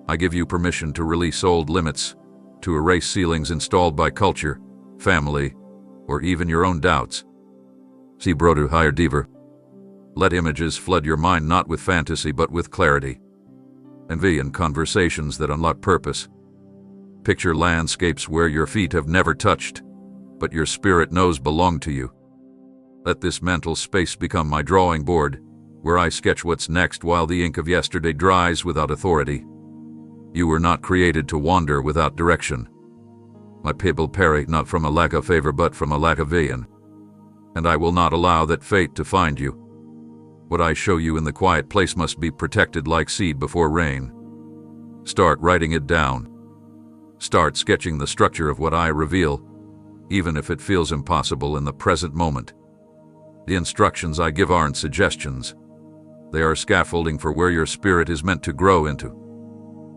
I give you permission to release old limits, to erase ceilings installed by culture, family, or even your own doubts. See Brodu Higher Deeper. Let images flood your mind not with fantasy but with clarity. Envision conversations that unlock purpose. Picture landscapes where your feet have never touched, but your spirit knows belong to you. Let this mental space become my drawing board, where I sketch what's next while the ink of yesterday dries without authority. You were not created to wander without direction. My people perish not from a lack of favor but from a lack of vision. And I will not allow that fate to find you. What I show you in the quiet place must be protected like seed before rain. Start writing it down. Start sketching the structure of what I reveal, even if it feels impossible in the present moment. The instructions I give aren't suggestions. They are scaffolding for where your spirit is meant to grow into.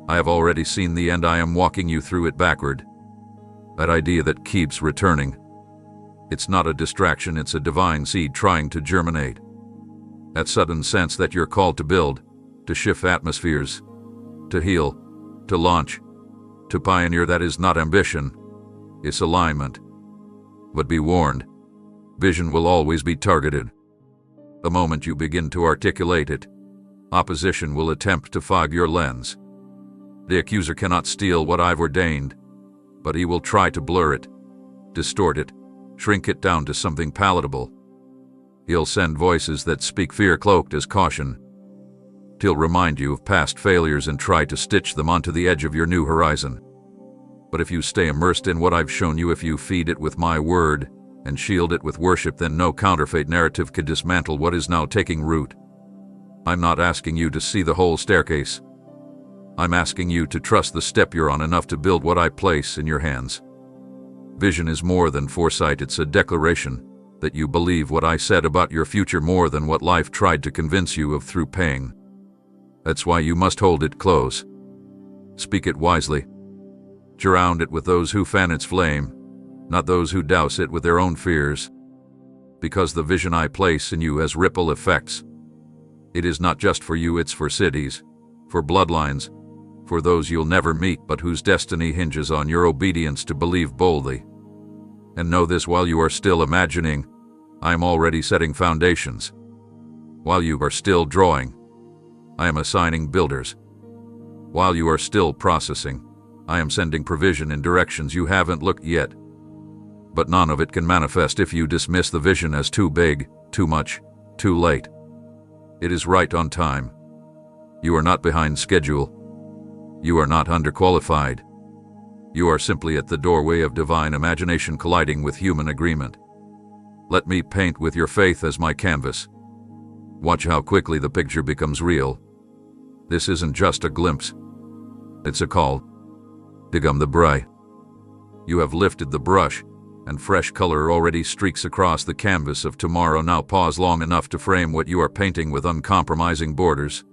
I have already seen the end, I am walking you through it backward. That idea that keeps returning. It's not a distraction, it's a divine seed trying to germinate. That sudden sense that you're called to build, to shift atmospheres, to heal, to launch, to pioneer, that is not ambition, it's alignment. But be warned, vision will always be targeted. The moment you begin to articulate it, opposition will attempt to fog your lens. The accuser cannot steal what I've ordained, but he will try to blur it, distort it, shrink it down to something palatable. He'll send voices that speak fear cloaked as caution. He'll remind you of past failures and try to stitch them onto the edge of your new horizon. But if you stay immersed in what I've shown you, if you feed it with my word and shield it with worship, then no counterfeit narrative could dismantle what is now taking root. I'm not asking you to see the whole staircase. I'm asking you to trust the step you're on enough to build what I place in your hands. Vision is more than foresight, it's a declaration that you believe what I said about your future more than what life tried to convince you of through pain. That's why you must hold it close. Speak it wisely. Surround it with those who fan its flame, not those who douse it with their own fears. Because the vision I place in you has ripple effects. It is not just for you, it's for cities, for bloodlines, for those you'll never meet but whose destiny hinges on your obedience to believe boldly. And know this, while you are still imagining, I am already setting foundations. While you are still drawing, I am assigning builders. While you are still processing, I am sending provision in directions you haven't looked yet. But none of it can manifest if you dismiss the vision as too big, too much, too late. It is right on time. You are not behind schedule. You are not underqualified. You are simply at the doorway of divine imagination colliding with human agreement. Let me paint with your faith as my canvas. Watch how quickly the picture becomes real. This isn't just a glimpse. It's a call. Digum the bray. You have lifted the brush, and fresh color already streaks across the canvas of tomorrow. Now pause long enough to frame what you are painting with uncompromising borders.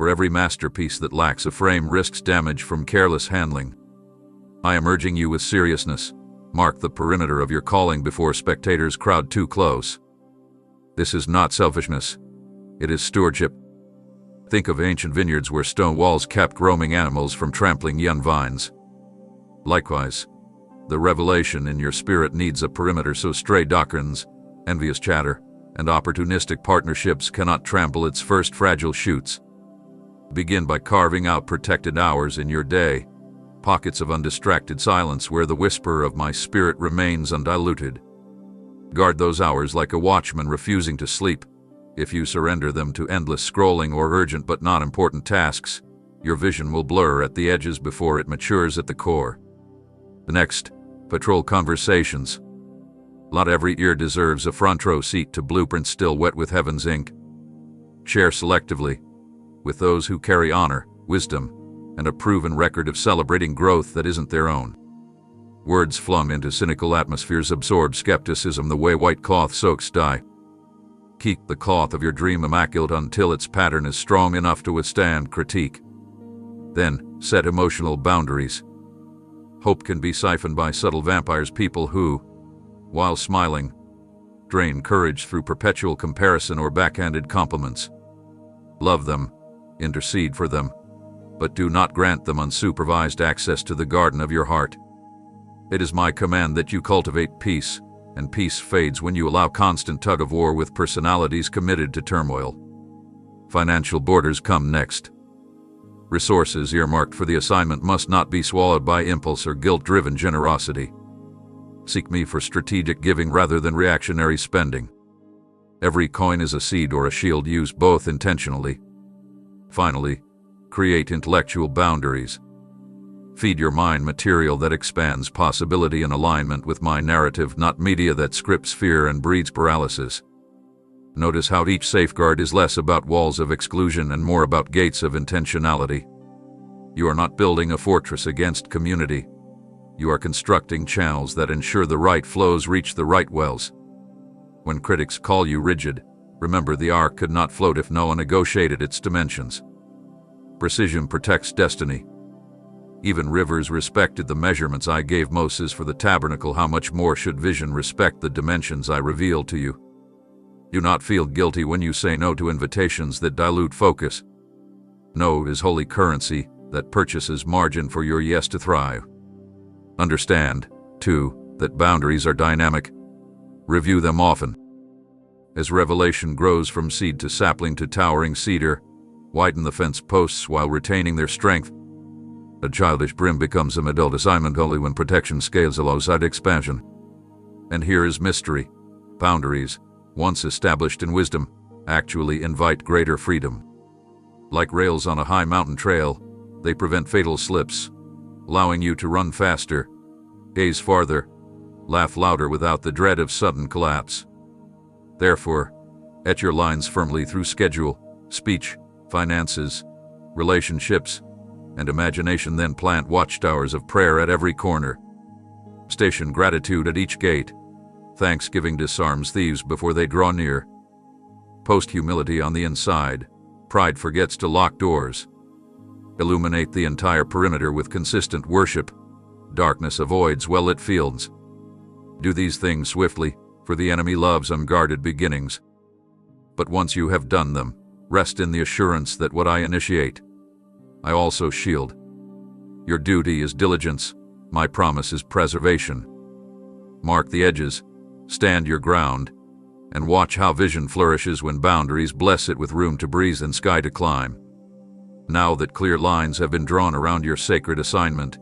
For every masterpiece that lacks a frame risks damage from careless handling. I am urging you with seriousness. Mark the perimeter of your calling before spectators crowd too close. This is not selfishness. It is stewardship. Think of ancient vineyards where stone walls kept roaming animals from trampling young vines. Likewise, the revelation in your spirit needs a perimeter so stray doctrines, envious chatter, and opportunistic partnerships cannot trample its first fragile shoots. Begin by carving out protected hours in your day, pockets of undistracted silence where the whisper of my spirit remains undiluted. Guard those hours like a watchman refusing to sleep. If you surrender them to endless scrolling or urgent but not important tasks, your vision will blur at the edges before it matures at the core. Next, patrol conversations. Not every ear deserves a front row seat to blueprints still wet with heaven's ink. Share selectively with those who carry honor, wisdom, and a proven record of celebrating growth that isn't their own. Words flung into cynical atmospheres absorb skepticism the way white cloth soaks dye. Keep the cloth of your dream immaculate until its pattern is strong enough to withstand critique. Then, set emotional boundaries. Hope can be siphoned by subtle vampires, people who, while smiling, drain courage through perpetual comparison or backhanded compliments. Love them, intercede for them, but do not grant them unsupervised access to the garden of your heart. It is my command that you cultivate peace, and peace fades when you allow constant tug-of-war with personalities committed to turmoil. Financial borders come next. Resources earmarked for the assignment must not be swallowed by impulse or guilt-driven generosity. Seek me for strategic giving rather than reactionary spending. Every coin is a seed or a shield. Use both intentionally. Finally, create intellectual boundaries. Feed your mind material that expands possibility in alignment with my narrative, not media that scripts fear and breeds paralysis. Notice how each safeguard is less about walls of exclusion and more about gates of intentionality. You are not building a fortress against community. You are constructing channels that ensure the right flows reach the right wells. When critics call you rigid, remember the ark could not float if Noah negotiated its dimensions. Precision protects destiny. Even rivers respected the measurements I gave Moses for the tabernacle. How much more should vision respect the dimensions I reveal to you? Do not feel guilty when you say no to invitations that dilute focus. No is holy currency that purchases margin for your yes to thrive. Understand, too, that boundaries are dynamic. Review them often. As revelation grows from seed to sapling to towering cedar, widen the fence posts while retaining their strength. A childish brim becomes an adult assignment only when protection scales alongside expansion. And here is mystery. Boundaries, once established in wisdom, actually invite greater freedom. Like rails on a high mountain trail, they prevent fatal slips, allowing you to run faster, gaze farther, laugh louder without the dread of sudden collapse. Therefore, etch your lines firmly through schedule, speech, finances, relationships, and imagination. Then plant watchtowers of prayer at every corner. Station gratitude at each gate. Thanksgiving disarms thieves before they draw near. Post humility on the inside. Pride forgets to lock doors. Illuminate the entire perimeter with consistent worship. Darkness avoids well-lit fields. Do these things swiftly, for the enemy loves unguarded beginnings. But once you have done them, rest in the assurance that what I initiate, I also shield. Your duty is diligence, my promise is preservation. Mark the edges, stand your ground, and watch how vision flourishes when boundaries bless it with room to breathe and sky to climb. Now that clear lines have been drawn around your sacred assignment,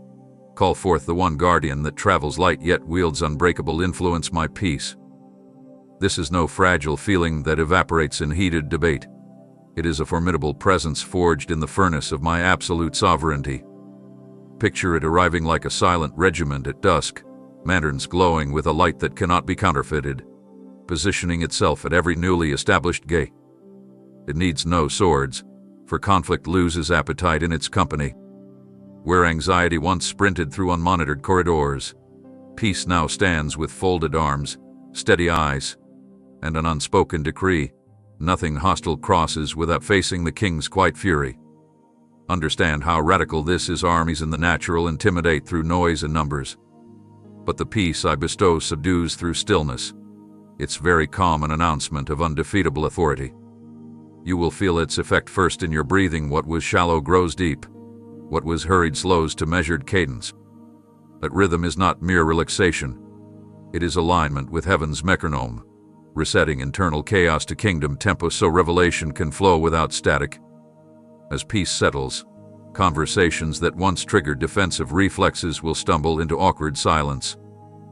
call forth the one guardian that travels light yet wields unbreakable influence, my peace. This is no fragile feeling that evaporates in heated debate. It is a formidable presence forged in the furnace of my absolute sovereignty. Picture it arriving like a silent regiment at dusk, lanterns glowing with a light that cannot be counterfeited, positioning itself at every newly established gate. It needs no swords, for conflict loses appetite in its company. Where anxiety once sprinted through unmonitored corridors, peace now stands with folded arms, steady eyes, and an unspoken decree. Nothing hostile crosses without facing the king's quiet fury. Understand how radical this is. Armies in the natural intimidate through noise and numbers. But the peace I bestow subdues through stillness. Its very calm an announcement of undefeatable authority. You will feel its effect first in your breathing. What was shallow grows deep. What was hurried slows to measured cadence. But rhythm is not mere relaxation. It is alignment with heaven's metronome, resetting internal chaos to kingdom tempo so revelation can flow without static. As peace settles, conversations that once triggered defensive reflexes will stumble into awkward silence,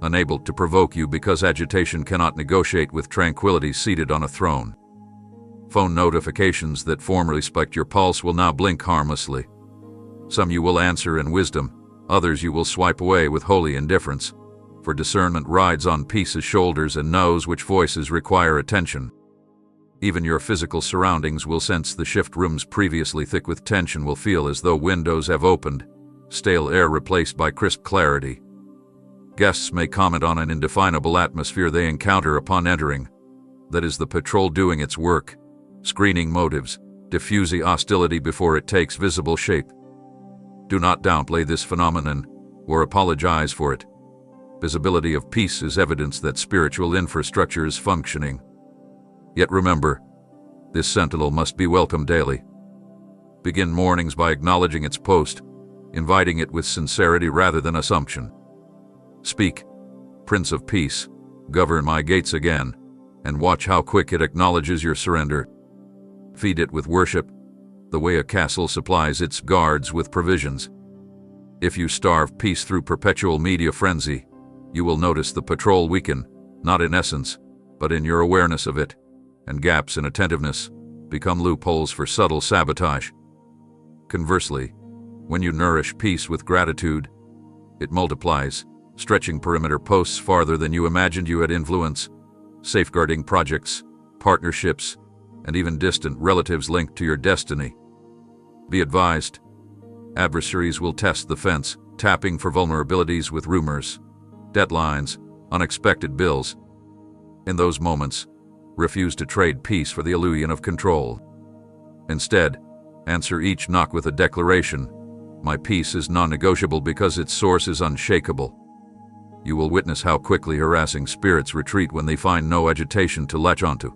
unable to provoke you because agitation cannot negotiate with tranquility seated on a throne. Phone notifications that formerly spiked your pulse will now blink harmlessly. Some you will answer in wisdom, others you will swipe away with holy indifference. For discernment rides on peace's shoulders and knows which voices require attention. Even your physical surroundings will sense the shift. Rooms previously thick with tension will feel as though windows have opened, stale air replaced by crisp clarity. Guests may comment on an indefinable atmosphere they encounter upon entering. That is the patrol doing its work, screening motives, diffusing hostility before it takes visible shape. Do not downplay this phenomenon or apologize for it. Visibility of peace is evidence that spiritual infrastructure is functioning. Yet remember, this sentinel must be welcomed daily. Begin mornings by acknowledging its post, inviting it with sincerity rather than assumption. Speak, Prince of Peace, govern my gates again, and watch how quick it acknowledges your surrender. Feed it with worship, the way a castle supplies its guards with provisions. If you starve peace through perpetual media frenzy, you will notice the patrol weaken, not in essence, but in your awareness of it, and gaps in attentiveness become loopholes for subtle sabotage. Conversely, when you nourish peace with gratitude, it multiplies, stretching perimeter posts farther than you imagined you had influence, safeguarding projects, partnerships, and even distant relatives linked to your destiny. Be advised, adversaries will test the fence, tapping for vulnerabilities with rumors, deadlines, unexpected bills. In those moments, refuse to trade peace for the illusion of control. Instead, answer each knock with a declaration: my peace is non-negotiable because its source is unshakable. You will witness how quickly harassing spirits retreat when they find no agitation to latch onto.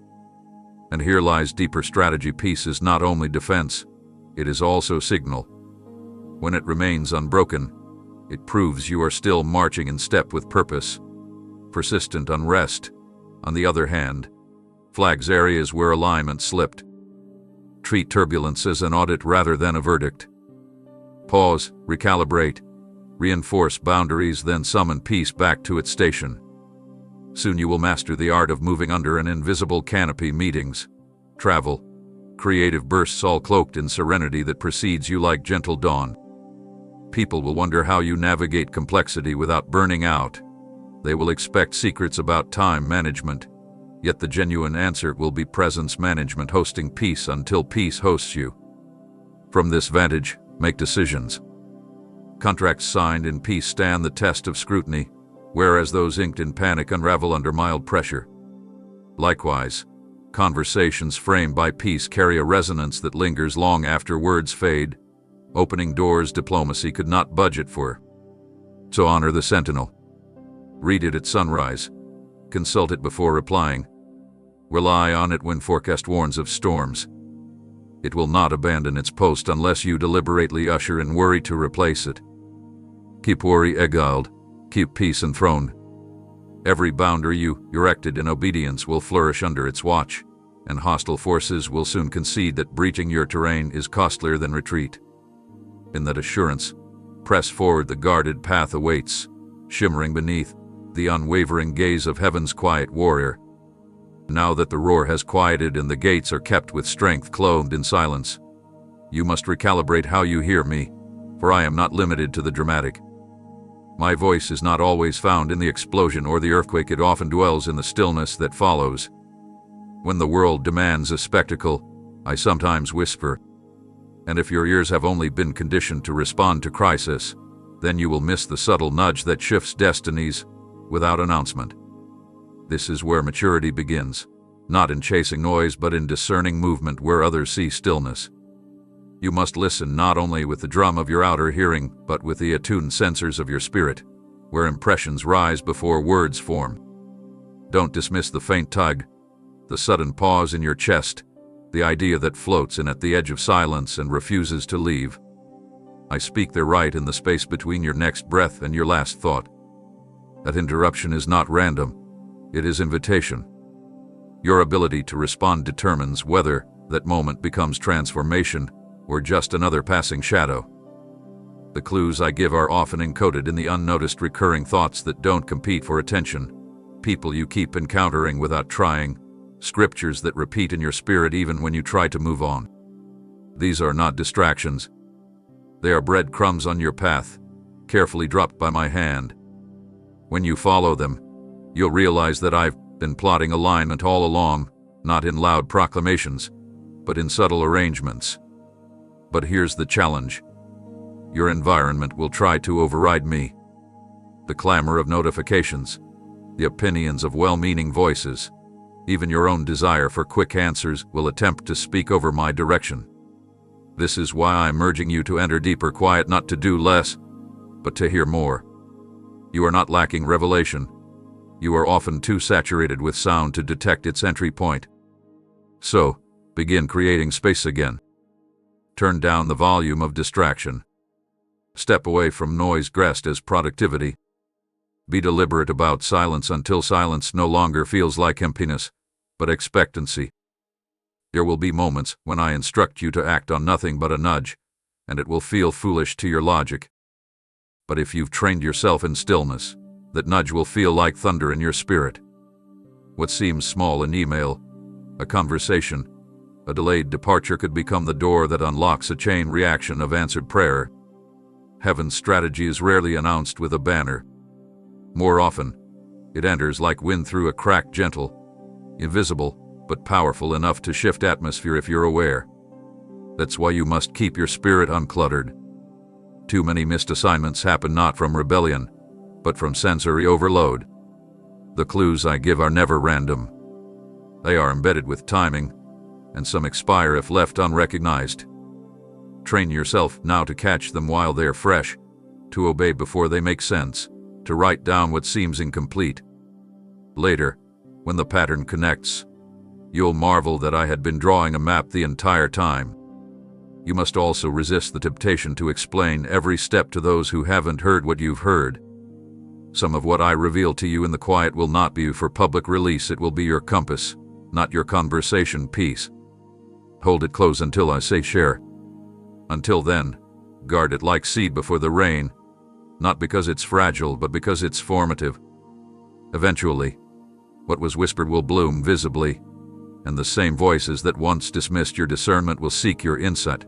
And here lies deeper strategy. Peace is not only defense, it is also signal. When it remains unbroken, it proves you are still marching in step with purpose. Persistent unrest, on the other hand, flags areas where alignment slipped. Treat turbulence as an audit rather than a verdict. Pause, recalibrate, reinforce boundaries, then summon peace back to its station. Soon you will master the art of moving under an invisible canopy. Meetings, travel, creative bursts, all cloaked in serenity that precedes you like gentle dawn. People will wonder how you navigate complexity without burning out. They will expect secrets about time management, yet the genuine answer will be presence management, hosting peace until peace hosts you. From this vantage, make decisions. Contracts signed in peace stand the test of scrutiny, whereas those inked in panic unravel under mild pressure. Likewise, conversations framed by peace carry a resonance that lingers long after words fade, opening doors diplomacy could not budget for. So honor the sentinel. Read it at sunrise. Consult it before replying. Rely on it when forecast warns of storms. It will not abandon its post unless you deliberately usher in worry to replace it. Keep worry exiled. Keep peace enthroned. Every boundary you erected in obedience will flourish under its watch, and hostile forces will soon concede that breaching your terrain is costlier than retreat. In that assurance, press forward. The guarded path awaits, shimmering beneath the unwavering gaze of heaven's quiet warrior. Now that the roar has quieted and the gates are kept with strength clothed in silence, you must recalibrate how you hear me, for I am not limited to the dramatic. My voice is not always found in the explosion or the earthquake. It often dwells in the stillness that follows. When the world demands a spectacle, I sometimes whisper. And if your ears have only been conditioned to respond to crisis, then you will miss the subtle nudge that shifts destinies without announcement. This is where maturity begins, not in chasing noise but in discerning movement where others see stillness. You must listen not only with the drum of your outer hearing but with the attuned sensors of your spirit, where impressions rise before words form. Don't dismiss the faint tug, the sudden pause in your chest, the idea that floats in at the edge of silence and refuses to leave. I speak there right in the space between your next breath and your last thought. That interruption is not random, it is invitation. Your ability to respond determines whether that moment becomes transformation or just another passing shadow. The clues I give are often encoded in the unnoticed recurring thoughts that don't compete for attention, people you keep encountering without trying, scriptures that repeat in your spirit even when you try to move on. These are not distractions. They are breadcrumbs on your path, carefully dropped by my hand. When you follow them, you'll realize that I've been plotting alignment all along, not in loud proclamations, but in subtle arrangements. But here's the challenge. Your environment will try to override me. the clamor of notifications, the opinions of well-meaning voices, even your own desire for quick answers will attempt to speak over my direction. This is why I'm urging you to enter deeper quiet, not to do less, but to hear more. You are not lacking revelation. You are often too saturated with sound to detect its entry point. So, begin creating space again. Turn down the volume of distraction. Step away from noise dressed as productivity. Be deliberate about silence until silence no longer feels like emptiness, but expectancy. There will be moments when I instruct you to act on nothing but a nudge, and it will feel foolish to your logic. But if you've trained yourself in stillness, that nudge will feel like thunder in your spirit. What seems small in email, a conversation, a delayed departure could become the door that unlocks a chain reaction of answered prayer. Heaven's strategy is rarely announced with a banner. More often, it enters like wind through a crack, gentle, invisible, but powerful enough to shift atmosphere if you're aware. That's why you must keep your spirit uncluttered. Too many missed assignments happen not from rebellion, but from sensory overload. The clues I give are never random. They are embedded with timing, and some expire if left unrecognized. Train yourself now to catch them while they're fresh, to obey before they make sense, to write down what seems incomplete. Later, when the pattern connects, you'll marvel that I had been drawing a map the entire time. You must also resist the temptation to explain every step to those who haven't heard what you've heard. Some of what I reveal to you in the quiet will not be for public release. It will be your compass, not your conversation piece. Hold it close until I say share. Until then, guard it like seed before the rain, not because it's fragile, but because it's formative. Eventually, what was whispered will bloom visibly, and the same voices that once dismissed your discernment will seek your insight.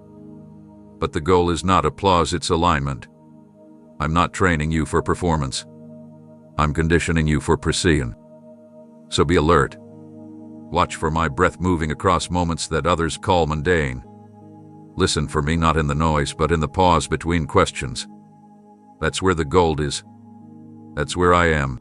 But the goal is not applause, it's alignment. I'm not training you for performance. I'm conditioning you for precision. So be alert. Watch for my breath moving across moments that others call mundane. Listen for me not in the noise, but in the pause between questions. That's where the gold is. That's where I am.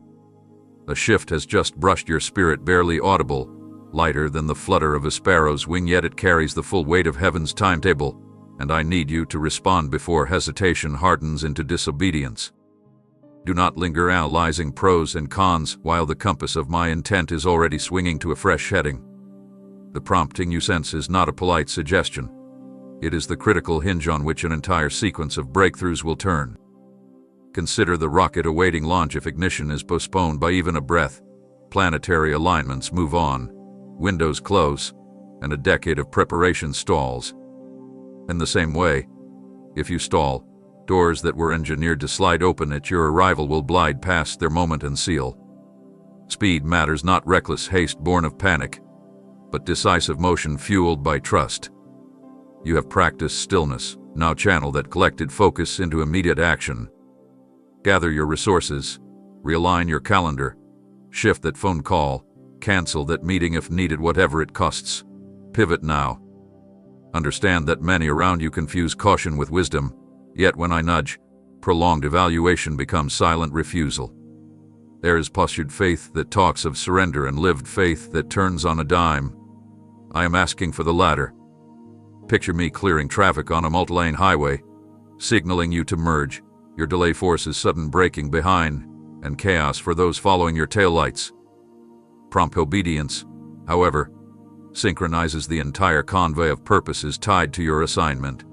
A shift has just brushed your spirit, barely audible, lighter than the flutter of a sparrow's wing, yet it carries the full weight of heaven's timetable, and I need you to respond before hesitation hardens into disobedience. Do not linger analyzing pros and cons while the compass of my intent is already swinging to a fresh heading. The prompting you sense is not a polite suggestion. It is the critical hinge on which an entire sequence of breakthroughs will turn. Consider the rocket awaiting launch if ignition is postponed by even a breath. Planetary alignments move on, windows close, and a decade of preparation stalls. In the same way, if you stall, doors that were engineered to slide open at your arrival will glide past their moment and seal. Speed matters, not reckless haste born of panic, but decisive motion fueled by trust. You have practiced stillness, now channel that collected focus into immediate action. Gather your resources, realign your calendar, shift that phone call, cancel that meeting if needed, whatever it costs. Pivot now. Understand that many around you confuse caution with wisdom, yet when I nudge, prolonged evaluation becomes silent refusal. There is postured faith that talks of surrender and lived faith that turns on a dime. I am asking for the latter. Picture me clearing traffic on a multi-lane highway, signaling you to merge, your delay forces sudden braking behind, and chaos for those following your taillights. Prompt obedience, however, synchronizes the entire convoy of purposes tied to your assignment.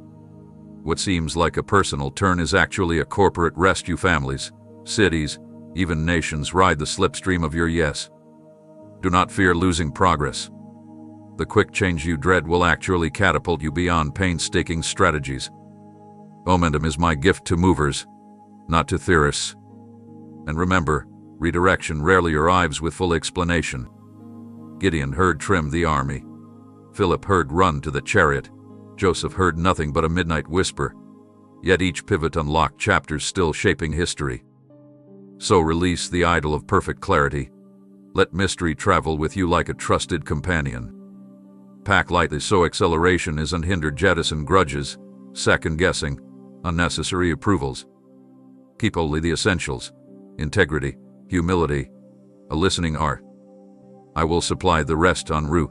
What seems like a personal turn is actually a corporate rescue. Families, cities, even nations ride the slipstream of your yes. Do not fear losing progress. The quick change you dread will actually catapult you beyond painstaking strategies. Momentum is my gift to movers, not to theorists. And remember, redirection rarely arrives with full explanation. Gideon heard trim the army. Philip heard run to the chariot. Joseph heard nothing but a midnight whisper. Yet each pivot unlocked chapters still shaping history. So release the idol of perfect clarity. Let mystery travel with you like a trusted companion. Pack lightly so acceleration is unhindered. Jettison grudges, second-guessing, unnecessary approvals. Keep only the essentials. integrity, humility, a listening art. I will supply the rest en route.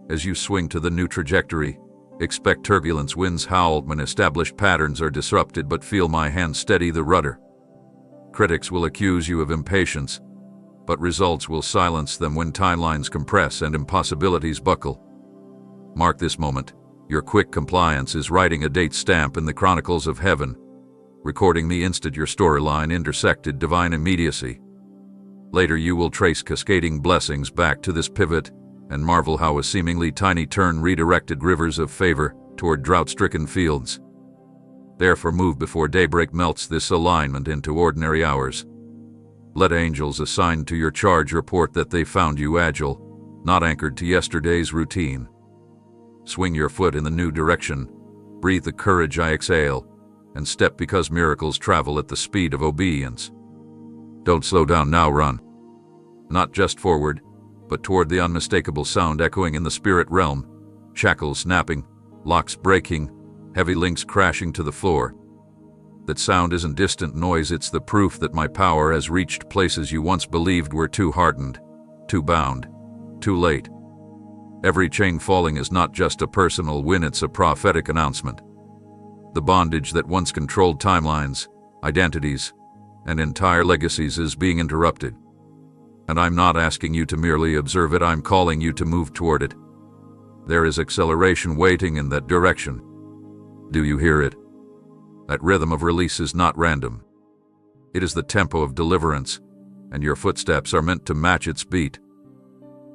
As you swing to the new trajectory, expect turbulence, winds howl when established patterns are disrupted, but feel my hand steady the rudder. Critics will accuse you of impatience, but results will silence them when timelines compress and impossibilities buckle. Mark this moment. Your quick compliance is writing a date stamp in the chronicles of heaven, recording the instant your storyline intersected divine immediacy. Later you will trace cascading blessings back to this pivot and marvel how a seemingly tiny turn redirected rivers of favor toward drought-stricken fields. Therefore move before daybreak melts this alignment into ordinary hours. Let angels assigned to your charge report that they found you agile, not anchored to yesterday's routine. Swing your foot in the new direction, breathe the courage I exhale, and step because miracles travel at the speed of obedience. Don't slow down now, run. Not just forward, but toward the unmistakable sound echoing in the spirit realm, shackles snapping, locks breaking, heavy links crashing to the floor. That sound isn't distant noise, it's the proof that my power has reached places you once believed were too hardened, too bound, too late. Every chain falling is not just a personal win, it's a prophetic announcement. The bondage that once controlled timelines, identities, and entire legacies is being interrupted. And I'm not asking you to merely observe it, I'm calling you to move toward it. There is acceleration waiting in that direction. Do you hear it? That rhythm of release is not random. It is the tempo of deliverance, and your footsteps are meant to match its beat.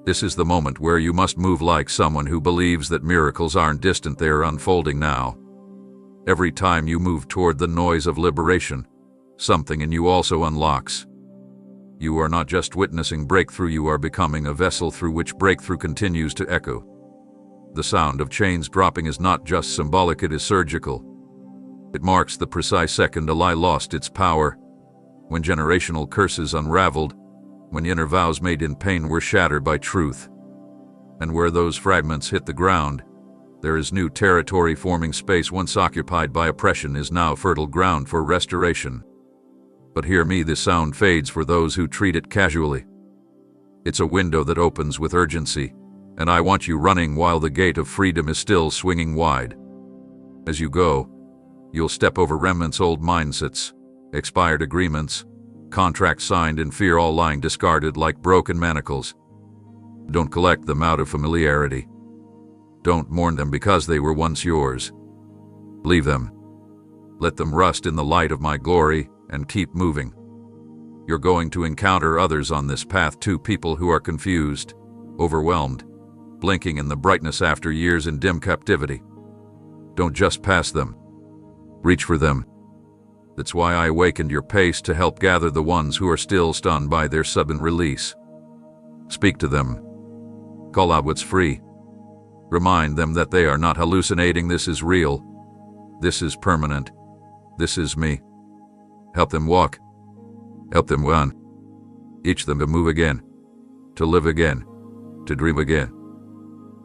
This is the moment where you must move like someone who believes that miracles aren't distant, they are unfolding now. Every time you move toward the noise of liberation, something in you also unlocks. You are not just witnessing breakthrough, you are becoming a vessel through which breakthrough continues to echo. The sound of chains dropping is not just symbolic, it is surgical. It marks the precise second a lie lost its power, when generational curses unraveled, when inner vows made in pain were shattered by truth. And where those fragments hit the ground, there is new territory forming. Space once occupied by oppression is now fertile ground for restoration. But hear me, this sound fades for those who treat it casually. It's a window that opens with urgency, and I want you running while the gate of freedom is still swinging wide. As you go, you'll step over remnants, old mindsets, expired agreements, contracts signed in fear, all lying discarded like broken manacles. Don't collect them out of familiarity. Don't mourn them because they were once yours. Leave them. Let them rust in the light of my glory and keep moving. You're going to encounter others on this path too, people who are confused, overwhelmed, blinking in the brightness after years in dim captivity. Don't just pass them. Reach for them. That's why I awakened your pace, to help gather the ones who are still stunned by their sudden release. Speak to them. Call out what's free. Remind them that they are not hallucinating. This is real. This is permanent. This is me. Help them walk. Help them run. Teach them to move again. To live again. To dream again.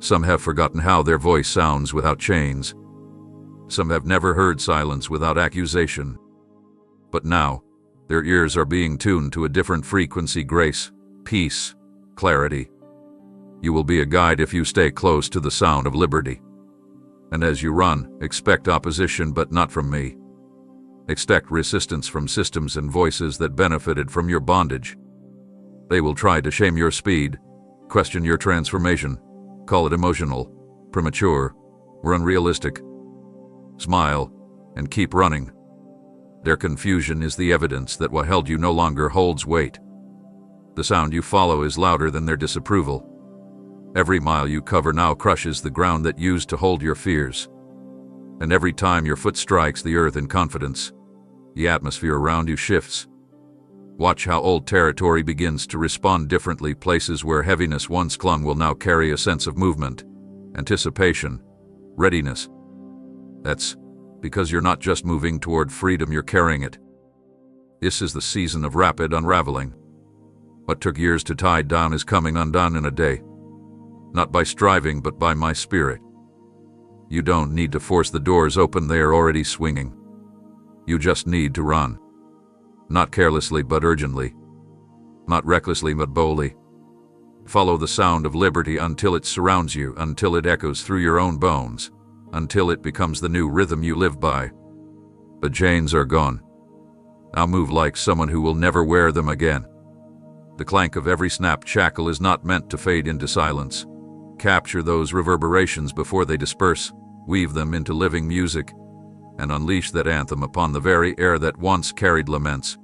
Some have forgotten how their voice sounds without chains. Some have never heard silence without accusation. But now, their ears are being tuned to a different frequency: grace, peace, clarity. You will be a guide if you stay close to the sound of liberty. And as you run, expect opposition, but not from me. Expect resistance from systems and voices that benefited from your bondage. They will try to shame your speed, question your transformation, call it emotional, premature, or unrealistic. Smile and keep running. Their confusion is the evidence that what held you no longer holds weight. The sound you follow is louder than their disapproval. Every mile you cover now crushes the ground that used to hold your fears. And every time your foot strikes the earth in confidence, the atmosphere around you shifts. Watch how old territory begins to respond differently. Places where heaviness once clung will now carry a sense of movement, anticipation, readiness. That's because you're not just moving toward freedom, you're carrying it. This is the season of rapid unraveling. What took years to tie down is coming undone in a day. Not by striving, but by my spirit. You don't need to force the doors open, they are already swinging. You just need to run. Not carelessly but urgently. Not recklessly but boldly. Follow the sound of liberty until it surrounds you, until it echoes through your own bones, until it becomes the new rhythm you live by. The chains are gone. Now move like someone who will never wear them again. The clank of every snapped shackle is not meant to fade into silence. Capture those reverberations before they disperse, weave them into living music, and unleash that anthem upon the very air that once carried laments.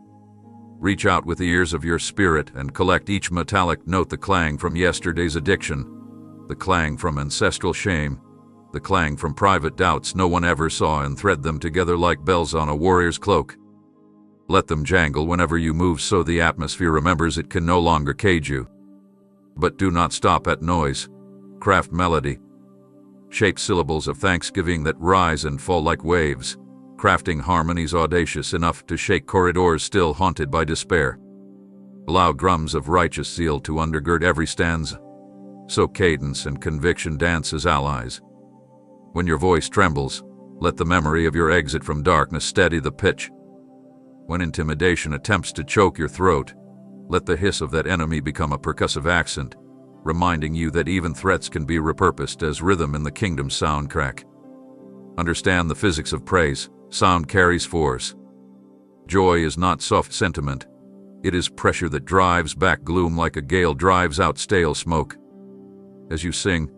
Reach out with the ears of your spirit and collect each metallic note, the clang from yesterday's addiction, the clang from ancestral shame, the clang from private doubts no one ever saw, and thread them together like bells on a warrior's cloak. Let them jangle whenever you move so the atmosphere remembers it can no longer cage you. But do not stop at noise. Craft melody. Shape syllables of thanksgiving that rise and fall like waves, crafting harmonies audacious enough to shake corridors still haunted by despair. Allow drums of righteous zeal to undergird every stanza, so cadence and conviction dance as allies. When your voice trembles, let the memory of your exit from darkness steady the pitch. When intimidation attempts to choke your throat, let the hiss of that enemy become a percussive accent, reminding you that even threats can be repurposed as rhythm in the kingdom's soundtrack. Understand the physics of praise. Sound carries force. Joy is not soft sentiment. It is pressure that drives back gloom like a gale drives out stale smoke. As you sing,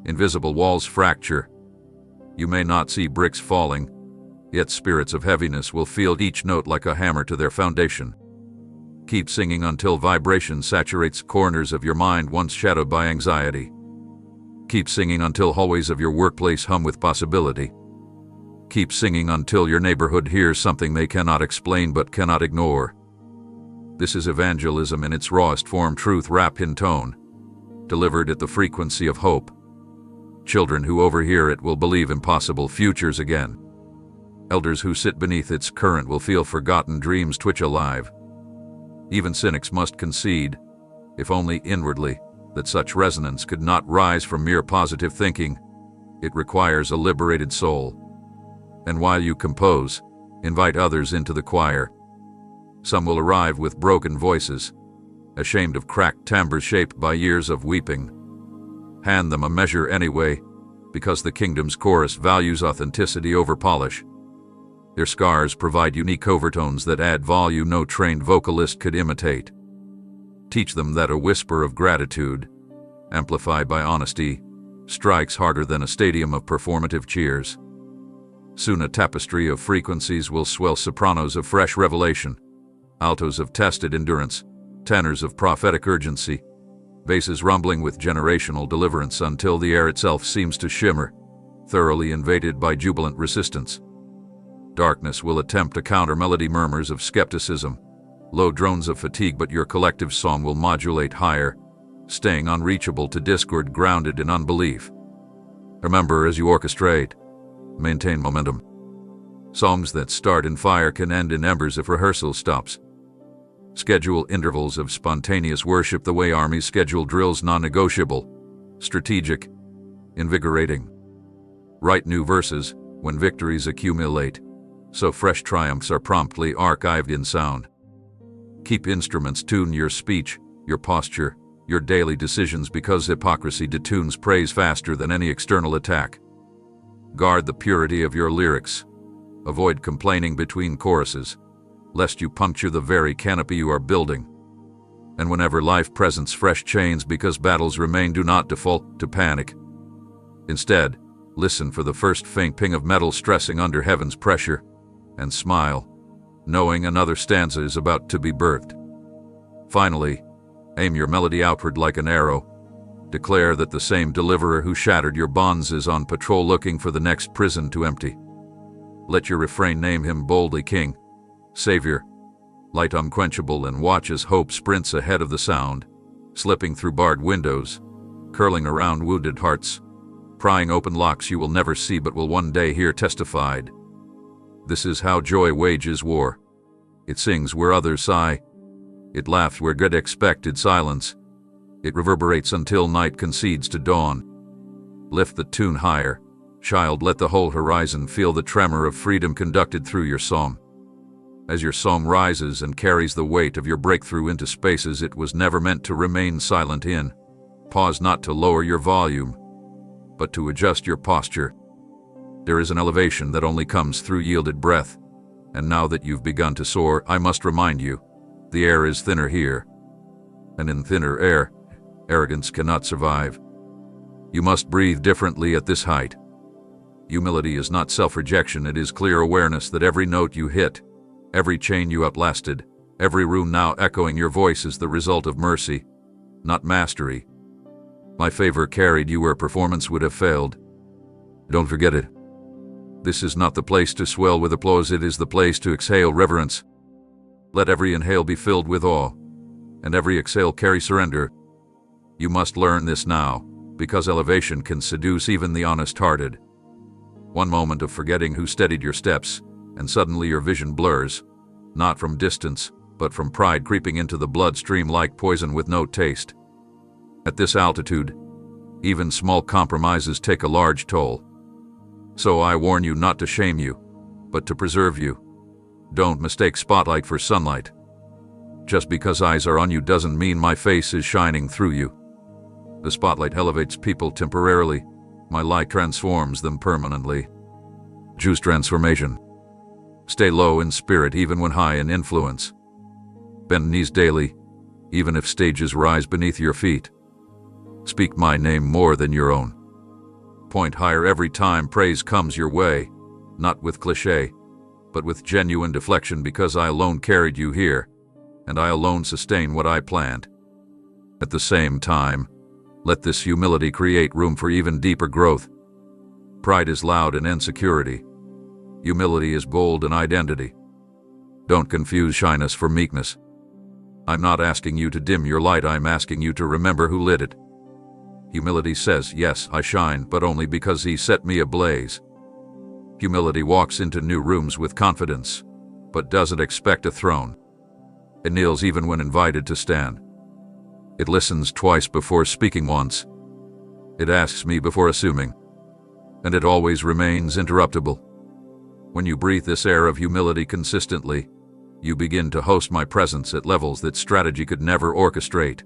invisible walls fracture. You may not see bricks falling, yet spirits of heaviness will feel each note like a hammer to their foundation. Keep singing until vibration saturates corners of your mind once shadowed by anxiety. Keep singing until hallways of your workplace hum with possibility. Keep singing until your neighborhood hears something they cannot explain but cannot ignore. This is evangelism in its rawest form, truth wrapped in tone, delivered at the frequency of hope. Children who overhear it will believe impossible futures again. Elders who sit beneath its current will feel forgotten dreams twitch alive. Even cynics must concede, if only inwardly, that such resonance could not rise from mere positive thinking. It requires a liberated soul. And while you compose, invite others into the choir. Some will arrive with broken voices, ashamed of cracked timbres shaped by years of weeping. Hand them a measure anyway, because the kingdom's chorus values authenticity over polish. Their scars provide unique overtones that add volume no trained vocalist could imitate. Teach them that a whisper of gratitude, amplified by honesty, strikes harder than a stadium of performative cheers. Soon a tapestry of frequencies will swell, sopranos of fresh revelation, altos of tested endurance, tenors of prophetic urgency, basses rumbling with generational deliverance until the air itself seems to shimmer, thoroughly invaded by jubilant resistance. Darkness will attempt to counter melody murmurs of skepticism, low drones of fatigue, but your collective song will modulate higher, staying unreachable to discord grounded in unbelief. Remember, as you orchestrate, maintain momentum. Songs that start in fire can end in embers if rehearsal stops. Schedule intervals of spontaneous worship the way armies schedule drills, non-negotiable, strategic, invigorating. Write new verses when victories accumulate, so fresh triumphs are promptly archived in sound. Keep instruments, tune your speech, your posture, your daily decisions, because hypocrisy detunes praise faster than any external attack. Guard the purity of your lyrics. Avoid complaining between choruses, lest you puncture the very canopy you are building. And whenever life presents fresh chains because battles remain, do not default to panic. Instead, listen for the first faint ping of metal stressing under heaven's pressure, and smile, knowing another stanza is about to be birthed. Finally, aim your melody outward like an arrow. Declare that the same deliverer who shattered your bonds is on patrol looking for the next prison to empty. Let your refrain name him boldly King, Savior, light unquenchable, and watch as hope sprints ahead of the sound, slipping through barred windows, curling around wounded hearts, prying open locks you will never see but will one day hear testified. This is how joy wages war. It sings where others sigh. It laughs where good expected silence. It reverberates until night concedes to dawn. Lift the tune higher, child, let the whole horizon feel the tremor of freedom conducted through your song. As your song rises and carries the weight of your breakthrough into spaces it was never meant to remain silent in, pause not to lower your volume, but to adjust your posture. There is an elevation that only comes through yielded breath, and now that you've begun to soar, I must remind you, the air is thinner here, and in thinner air, arrogance cannot survive. You must breathe differently at this height. Humility is not self-rejection, it is clear awareness that every note you hit, every chain you uplasted, every room now echoing your voice is the result of mercy, not mastery. My favor carried you where performance would have failed. Don't forget it. This is not the place to swell with applause, it is the place to exhale reverence. Let every inhale be filled with awe, and every exhale carry surrender. You must learn this now, because elevation can seduce even the honest-hearted. One moment of forgetting who steadied your steps, and suddenly your vision blurs, not from distance, but from pride creeping into the bloodstream like poison with no taste. At this altitude, even small compromises take a large toll. So I warn you not to shame you, but to preserve you. Don't mistake spotlight for sunlight. Just because eyes are on you doesn't mean my face is shining through you. The spotlight elevates people temporarily. My light transforms them permanently. Choose transformation. Stay low in spirit even when high in influence. Bend knees daily, even if stages rise beneath your feet. Speak my name more than your own. Point higher every time praise comes your way, not with cliché, but with genuine deflection, because I alone carried you here, and I alone sustain what I planned. At the same time, let this humility create room for even deeper growth. Pride is loud and insecurity. Humility is bold and identity. Don't confuse shyness for meekness. I'm not asking you to dim your light, I'm asking you to remember who lit it. Humility says, yes, I shine, but only because he set me ablaze. Humility walks into new rooms with confidence, but doesn't expect a throne. It kneels even when invited to stand. It listens twice before speaking once. It asks me before assuming. And it always remains interruptible. When you breathe this air of humility consistently, you begin to host my presence at levels that strategy could never orchestrate.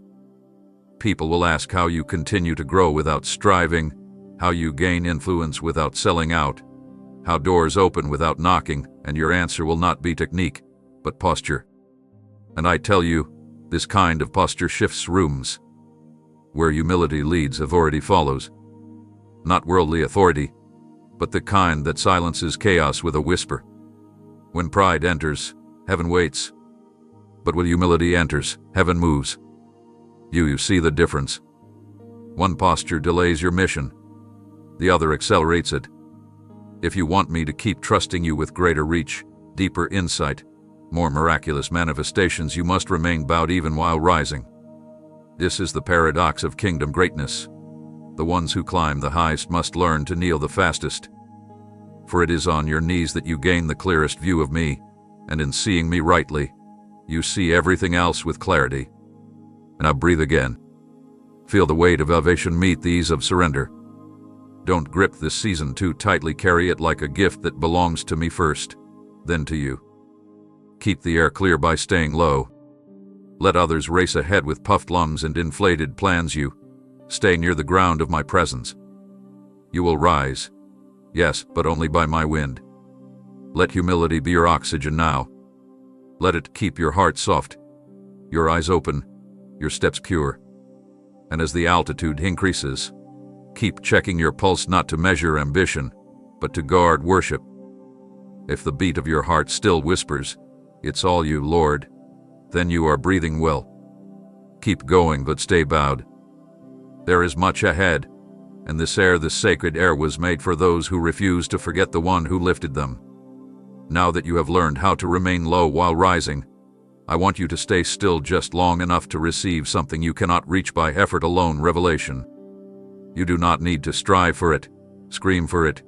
People will ask how you continue to grow without striving, how you gain influence without selling out, how doors open without knocking, and your answer will not be technique, but posture. And I tell you, this kind of posture shifts rooms. Where humility leads, authority follows. Not worldly authority, but the kind that silences chaos with a whisper. When pride enters, heaven waits. But when humility enters, heaven moves. You see the difference. One posture delays your mission. The other accelerates it. If you want me to keep trusting you with greater reach, deeper insight, more miraculous manifestations, you must remain bowed even while rising. This is the paradox of kingdom greatness. The ones who climb the highest must learn to kneel the fastest. For it is on your knees that you gain the clearest view of me, and in seeing me rightly, you see everything else with clarity. And now breathe again. Feel the weight of elevation meet the ease of surrender. Don't grip this season too tightly, carry it like a gift that belongs to me first, then to you. Keep the air clear by staying low. Let others race ahead with puffed lungs and inflated plans. You stay near the ground of my presence. You will rise, yes, but only by my wind. Let humility be your oxygen now. Let it keep your heart soft, your eyes open, your steps pure. And as the altitude increases, keep checking your pulse, not to measure ambition, but to guard worship. If the beat of your heart still whispers, "It's all you, Lord," then you are breathing well. Keep going, but stay bowed. There is much ahead, and this air, this sacred air, was made for those who refuse to forget the one who lifted them. Now that you have learned how to remain low while rising, I want you to stay still just long enough to receive something you cannot reach by effort alone: revelation. You do not need to strive for it, scream for it,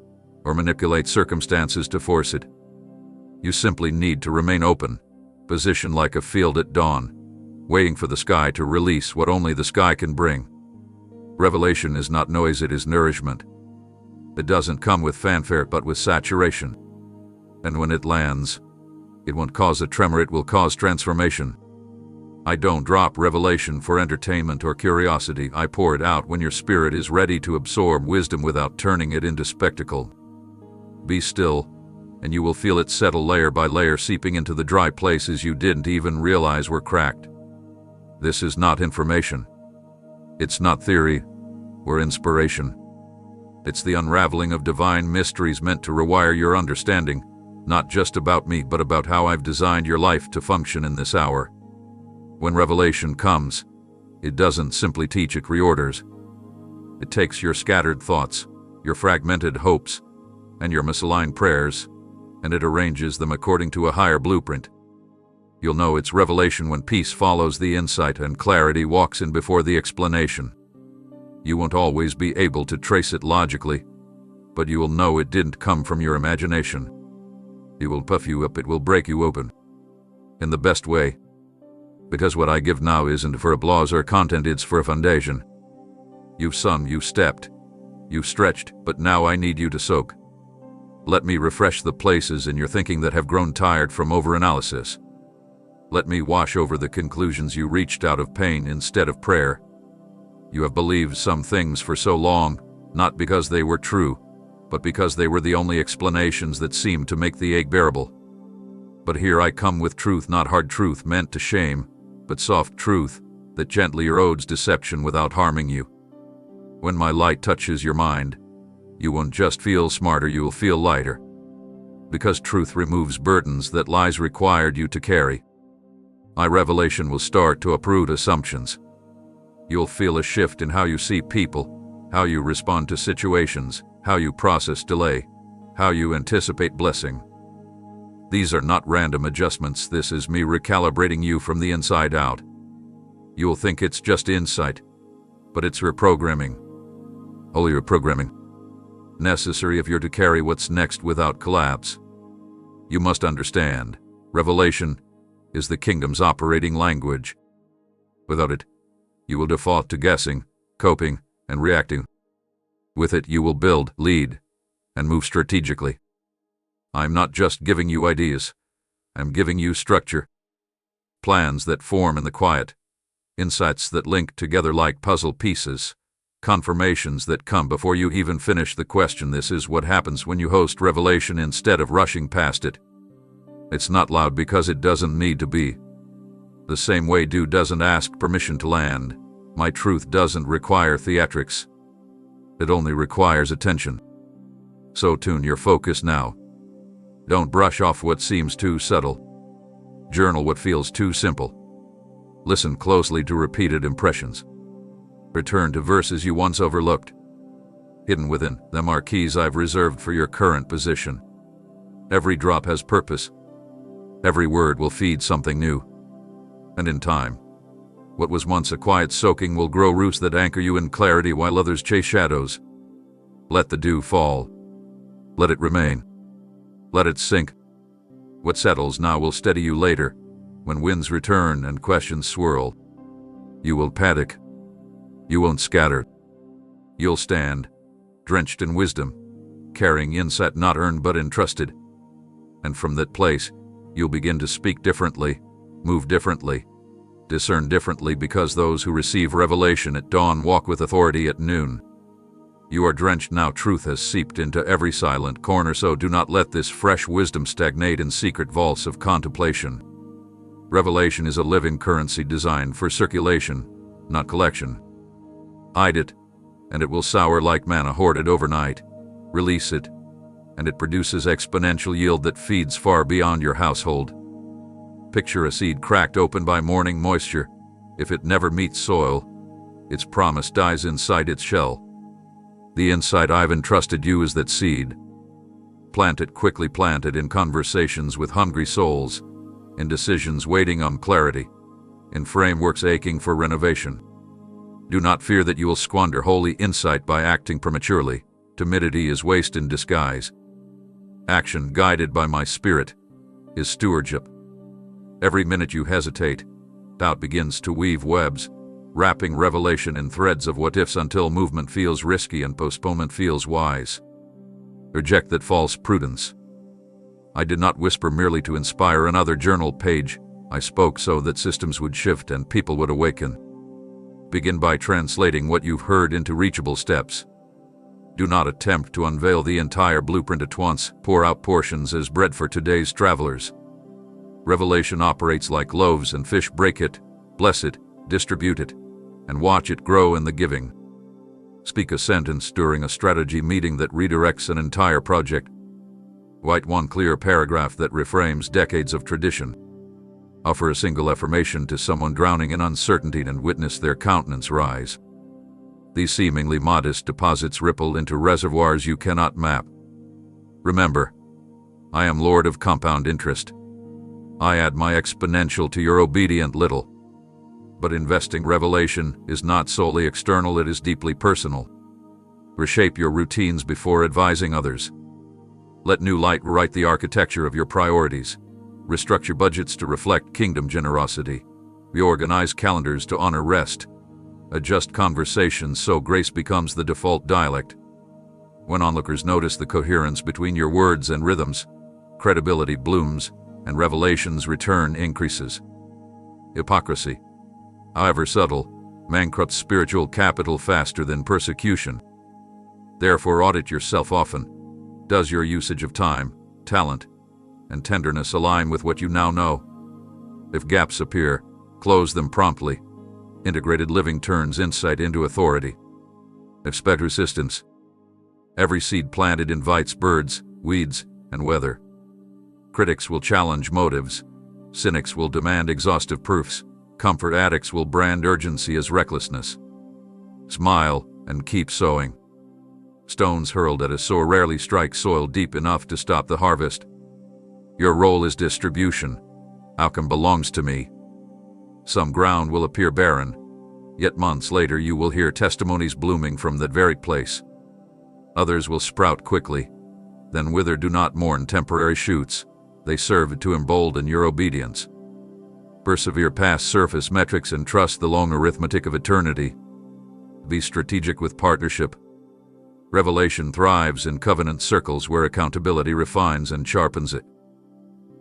or manipulate circumstances to force it. You simply need to remain open, positioned like a field at dawn, waiting for the sky to release what only the sky can bring. Revelation is not noise, it is nourishment. It doesn't come with fanfare, but with saturation. And when it lands, It won't cause a tremor, it will cause transformation. I don't drop revelation for entertainment or curiosity. I pour it out when your spirit is ready to absorb wisdom without turning it into spectacle. Be still, and you will feel it settle layer by layer, seeping into the dry places you didn't even realize were cracked. This is not information. It's not theory or inspiration. It's the unraveling of divine mysteries meant to rewire your understanding, not just about me, but about how I've designed your life to function in this hour. When revelation comes, it doesn't simply teach, it reorders. It takes your scattered thoughts, your fragmented hopes, and your misaligned prayers, and it arranges them according to a higher blueprint. You'll know it's revelation when peace follows the insight and clarity walks in before the explanation. You won't always be able to trace it logically, but you will know it didn't come from your imagination. It will puff you up, it will break you open. In the best way. Because what I give now isn't for applause or content, it's for a foundation. You've sung, you've stepped, you've stretched, but now I need you to soak. Let me refresh the places in your thinking that have grown tired from overanalysis. Let me wash over the conclusions you reached out of pain instead of prayer. You have believed some things for so long, not because they were true, but because they were the only explanations that seemed to make the ache bearable. But here I come with truth, not hard truth meant to shame, but soft truth that gently erodes deception without harming you. When my light touches your mind, you won't just feel smarter, you will feel lighter. Because truth removes burdens that lies required you to carry. My revelation will start to uproot assumptions. You'll feel a shift in how you see people, how you respond to situations, how you process delay, how you anticipate blessing. These are not random adjustments, this is me recalibrating you from the inside out. You'll think it's just insight, but it's reprogramming. Holy reprogramming. Necessary if you're to carry what's next without collapse. You must understand, revelation is the kingdom's operating language. Without it, you will default to guessing, coping, and reacting. With it, you will build, lead, and move strategically. I'm not just giving you ideas, I'm giving you structure. Plans that form in the quiet, insights that link together like puzzle pieces, confirmations that come before you even finish the question. This is what happens when you host revelation instead of rushing past it. It's not loud because it doesn't need to be. The same way dew doesn't ask permission to land, my truth doesn't require theatrics. It only requires attention. So tune your focus now. Don't brush off what seems too subtle. Journal what feels too simple. Listen closely to repeated impressions. Return to verses you once overlooked. Hidden within them are keys I've reserved for your current position. Every drop has purpose. Every word will feed something new. And in time, what was once a quiet soaking will grow roots that anchor you in clarity while others chase shadows. Let the dew fall. Let it remain. Let it sink. What settles now will steady you later, when winds return and questions swirl. You will panic. You won't scatter. You'll stand, drenched in wisdom, carrying insight not earned but entrusted. And from that place, you'll begin to speak differently, move differently, discern differently, because those who receive revelation at dawn walk with authority at noon. You are drenched now, truth has seeped into every silent corner, so do not let this fresh wisdom stagnate in secret vaults of contemplation. Revelation is a living currency designed for circulation, not collection. Hide it, and it will sour like manna hoarded overnight. Release it, and it produces exponential yield that feeds far beyond your household. Picture a seed cracked open by morning moisture. If it never meets soil, its promise dies inside its shell. The insight I've entrusted you is that seed. Plant it quickly, plant it in conversations with hungry souls, in decisions waiting on clarity, in frameworks aching for renovation. Do not fear that you will squander holy insight by acting prematurely. Timidity is waste in disguise. Action guided by my spirit is stewardship. Every minute you hesitate, doubt begins to weave webs, wrapping revelation in threads of what-ifs until movement feels risky and postponement feels wise. Reject that false prudence. I did not whisper merely to inspire another journal page. I spoke so that systems would shift and people would awaken. Begin by translating what you've heard into reachable steps. Do not attempt to unveil the entire blueprint at once. Pour out portions as bread for today's travelers. Revelation operates like loaves and fish. Break it, bless it, distribute it, and watch it grow in the giving. Speak a sentence during a strategy meeting that redirects an entire project. Write one clear paragraph that reframes decades of tradition. Offer a single affirmation to someone drowning in uncertainty and witness their countenance rise. These seemingly modest deposits ripple into reservoirs you cannot map. Remember, I am Lord of compound interest. I add my exponential to your obedient little. But investing revelation is not solely external, it is deeply personal. Reshape your routines before advising others. Let new light write the architecture of your priorities. Restructure budgets to reflect kingdom generosity. Reorganize calendars to honor rest. Adjust conversations so grace becomes the default dialect. When onlookers notice the coherence between your words and rhythms, credibility blooms and revelation's return increases. Hypocrisy, however subtle, bankrupts spiritual capital faster than persecution. Therefore, audit yourself often. Does your usage of time, talent, and tenderness align with what you now know? If gaps appear, close them promptly. Integrated living turns insight into authority. Expect resistance. Every seed planted invites birds, weeds, and weather. Critics will challenge motives. Cynics will demand exhaustive proofs. Comfort addicts will brand urgency as recklessness. Smile and keep sowing. Stones hurled at a sower rarely strike soil deep enough to stop the harvest. Your role is distribution. Outcome belongs to me. Some ground will appear barren, yet months later you will hear testimonies blooming from that very place. Others will sprout quickly, then wither. Do not mourn temporary shoots. They serve to embolden your obedience. Persevere past surface metrics and trust the long arithmetic of eternity. Be strategic with partnership. Revelation thrives in covenant circles where accountability refines and sharpens it.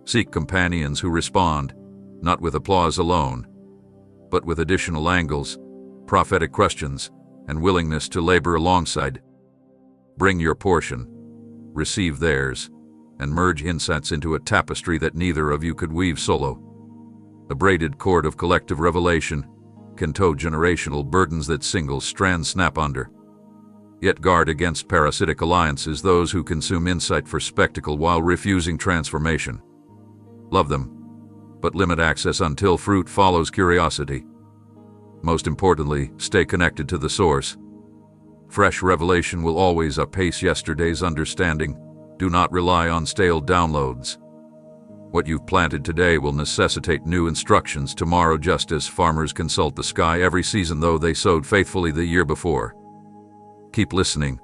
Seek companions who respond, not with applause alone, but with additional angles, prophetic questions, and willingness to labor alongside. Bring your portion, receive theirs, and merge insights into a tapestry that neither of you could weave solo. A braided cord of collective revelation can tow generational burdens that single strands snap under. Yet guard against parasitic alliances, those who consume insight for spectacle while refusing transformation. Love them, but limit access until fruit follows curiosity. Most importantly, stay connected to the source. Fresh revelation will always outpace yesterday's understanding. Do not rely on stale downloads. What you've planted today will necessitate new instructions tomorrow, just as farmers consult the sky every season, though they sowed faithfully the year before. Keep listening,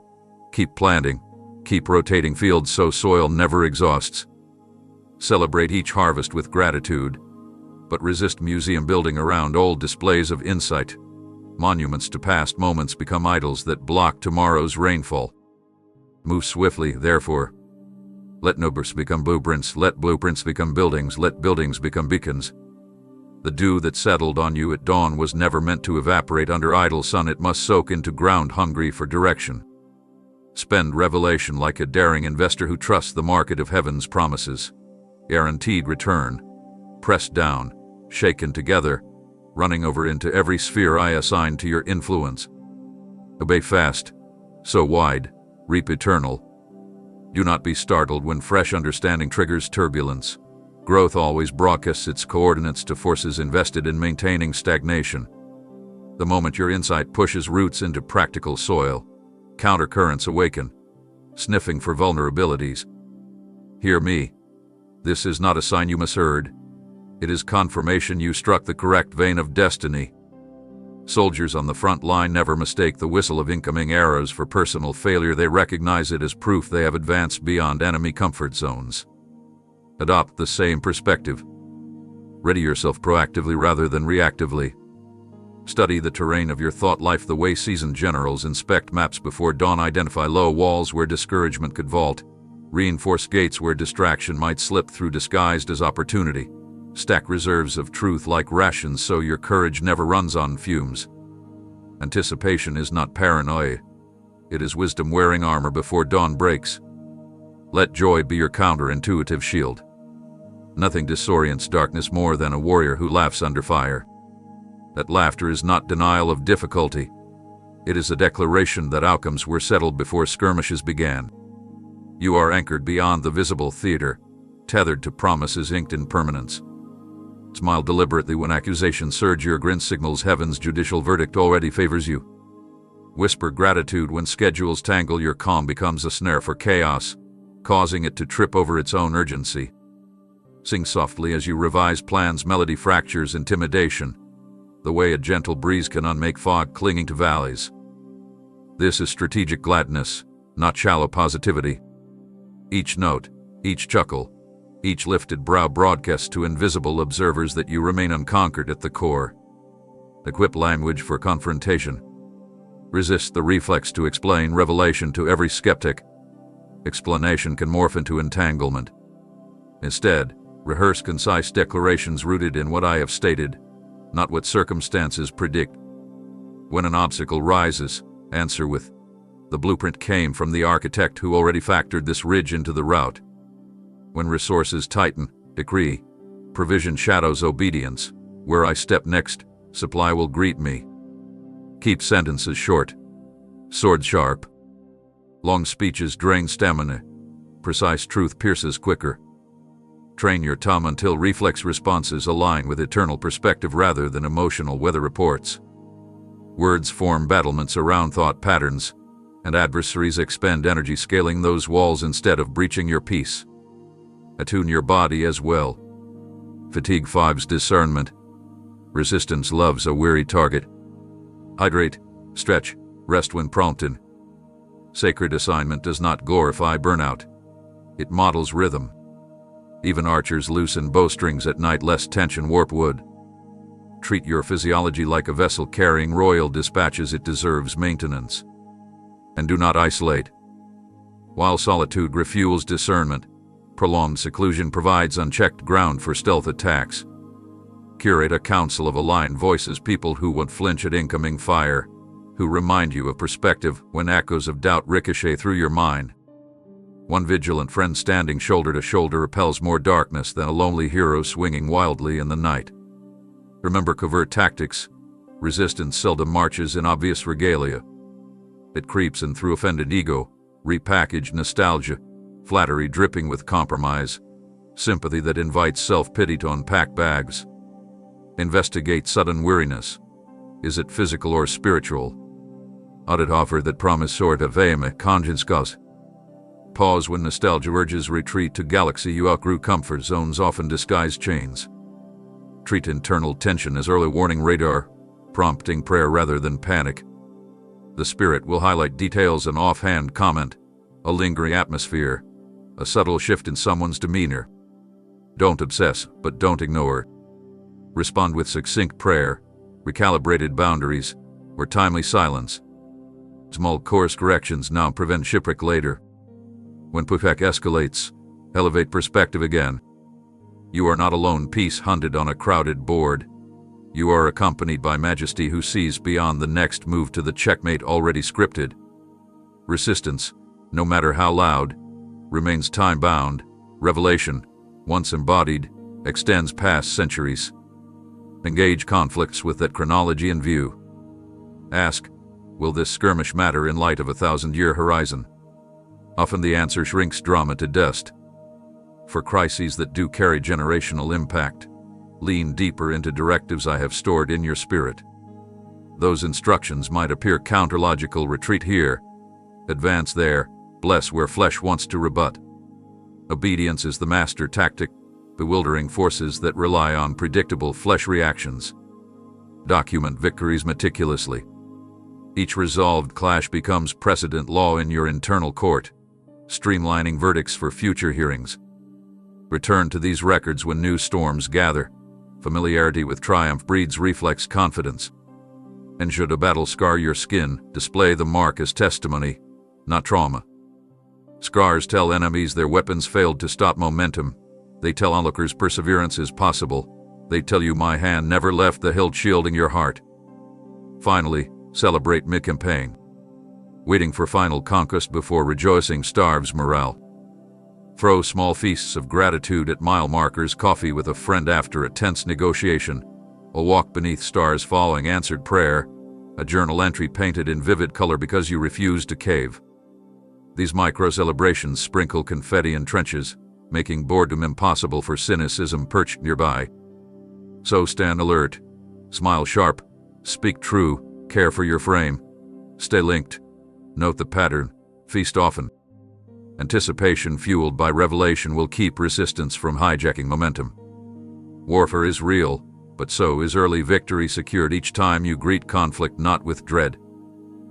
keep planting, keep rotating fields so soil never exhausts. Celebrate each harvest with gratitude, but resist museum building around old displays of insight. Monuments to past moments become idols that block tomorrow's rainfall. Move swiftly, therefore. Let numbers become blueprints, let blueprints become buildings, let buildings become beacons. The dew that settled on you at dawn was never meant to evaporate under idle sun. It must soak into ground hungry for direction. Spend revelation like a daring investor who trusts the market of heaven's promises. Guaranteed return. Pressed down, shaken together, running over into every sphere I assign to your influence. Obey fast, sow wide, reap eternal. Do not be startled when fresh understanding triggers turbulence. Growth always broadcasts its coordinates to forces invested in maintaining stagnation. The moment your insight pushes roots into practical soil, countercurrents awaken, sniffing for vulnerabilities. Hear me. This is not a sign you misheard. It is confirmation you struck the correct vein of destiny. Soldiers on the front line never mistake the whistle of incoming arrows for personal failure. They recognize it as proof they have advanced beyond enemy comfort zones. Adopt the same perspective. Ready yourself proactively rather than reactively. Study the terrain of your thought life the way seasoned generals inspect maps before dawn. Identify low walls where discouragement could vault. Reinforce gates where distraction might slip through disguised as opportunity. Stack reserves of truth like rations so your courage never runs on fumes. Anticipation is not paranoia. It is wisdom wearing armor before dawn breaks. Let joy be your counterintuitive shield. Nothing disorients darkness more than a warrior who laughs under fire. That laughter is not denial of difficulty. It is a declaration that outcomes were settled before skirmishes began. You are anchored beyond the visible theater, tethered to promises inked in permanence. Smile deliberately when accusations surge. Your grin signals heaven's judicial verdict already favors you. Whisper gratitude when schedules tangle. Your calm becomes a snare for chaos, causing it to trip over its own urgency. Sing softly as you revise plans. Melody fractures intimidation, the way a gentle breeze can unmake fog clinging to valleys. This is strategic gladness, not shallow positivity. Each note, each chuckle, each lifted brow broadcasts to invisible observers that you remain unconquered at the core. Equip language for confrontation. Resist the reflex to explain revelation to every skeptic. Explanation can morph into entanglement. Instead, rehearse concise declarations rooted in what I have stated, not what circumstances predict. When an obstacle rises, answer with, "The blueprint came from the architect who already factored this ridge into the route." When resources tighten, decree, "Provision shadows obedience. Where I step next, supply will greet me." Keep sentences short, sword sharp. Long speeches drain stamina. Precise truth pierces quicker. Train your tongue until reflex responses align with eternal perspective rather than emotional weather reports. Words form battlements around thought patterns, and adversaries expend energy scaling those walls instead of breaching your peace. Attune your body as well. Fatigue fives discernment. Resistance loves a weary target. Hydrate, stretch, rest when prompted. Sacred assignment does not glorify burnout. It models rhythm. Even archers loosen bowstrings at night lest tension warp wood. Treat your physiology like a vessel carrying royal dispatches. It deserves maintenance. And do not isolate. While solitude refuels discernment, prolonged seclusion provides unchecked ground for stealth attacks. Curate a council of aligned voices, people who won't flinch at incoming fire, who remind you of perspective when echoes of doubt ricochet through your mind. One vigilant friend standing shoulder to shoulder repels more darkness than a lonely hero swinging wildly in the night. Remember covert tactics. Resistance seldom marches in obvious regalia. It creeps in through offended ego, repackaged nostalgia, flattery dripping with compromise, sympathy that invites self-pity to unpack bags. Investigate sudden weariness. Is it physical or spiritual? Audit offer that promise sort of aim conscience cause. Pause when nostalgia urges retreat to galaxy you outgrew. Comfort zones often disguise chains. Treat internal tension as early warning radar, prompting prayer rather than panic. The Spirit will highlight details, an offhand comment, a lingering atmosphere, a subtle shift in someone's demeanor. Don't obsess, but don't ignore. Respond with succinct prayer, recalibrated boundaries, or timely silence. Small course corrections now prevent shipwreck later. When pushback escalates, elevate perspective again. You are not alone, peace hunted on a crowded board. You are accompanied by majesty who sees beyond the next move to the checkmate already scripted. Resistance, no matter how loud, remains time-bound. Revelation, once embodied, extends past centuries. Engage conflicts with that chronology in view. Ask, will this skirmish matter in light of a 1,000-year horizon? Often the answer shrinks drama to dust. For crises that do carry generational impact, lean deeper into directives I have stored in your spirit. Those instructions might appear counterlogical. Retreat here, advance there, bless where flesh wants to rebut. Obedience is the master tactic, bewildering forces that rely on predictable flesh reactions. Document victories meticulously. Each resolved clash becomes precedent law in your internal court, streamlining verdicts for future hearings. Return to these records when new storms gather. Familiarity with triumph breeds reflex confidence. And should a battle scar your skin, display the mark as testimony, not trauma. Scars tell enemies their weapons failed to stop momentum. They tell onlookers perseverance is possible. They tell you my hand never left the hilt shielding your heart. Finally, celebrate mid-campaign. Waiting for final conquest before rejoicing starves morale. Throw small feasts of gratitude at mile markers, coffee with a friend after a tense negotiation, a walk beneath stars following answered prayer, a journal entry painted in vivid color because you refused to cave. These micro-celebrations sprinkle confetti in trenches, making boredom impossible for cynicism perched nearby. So stand alert, smile sharp, speak true, care for your frame. Stay linked. Note the pattern. Feast often. Anticipation fueled by revelation will keep resistance from hijacking momentum. Warfare is real, but so is early victory secured each time you greet conflict not with dread,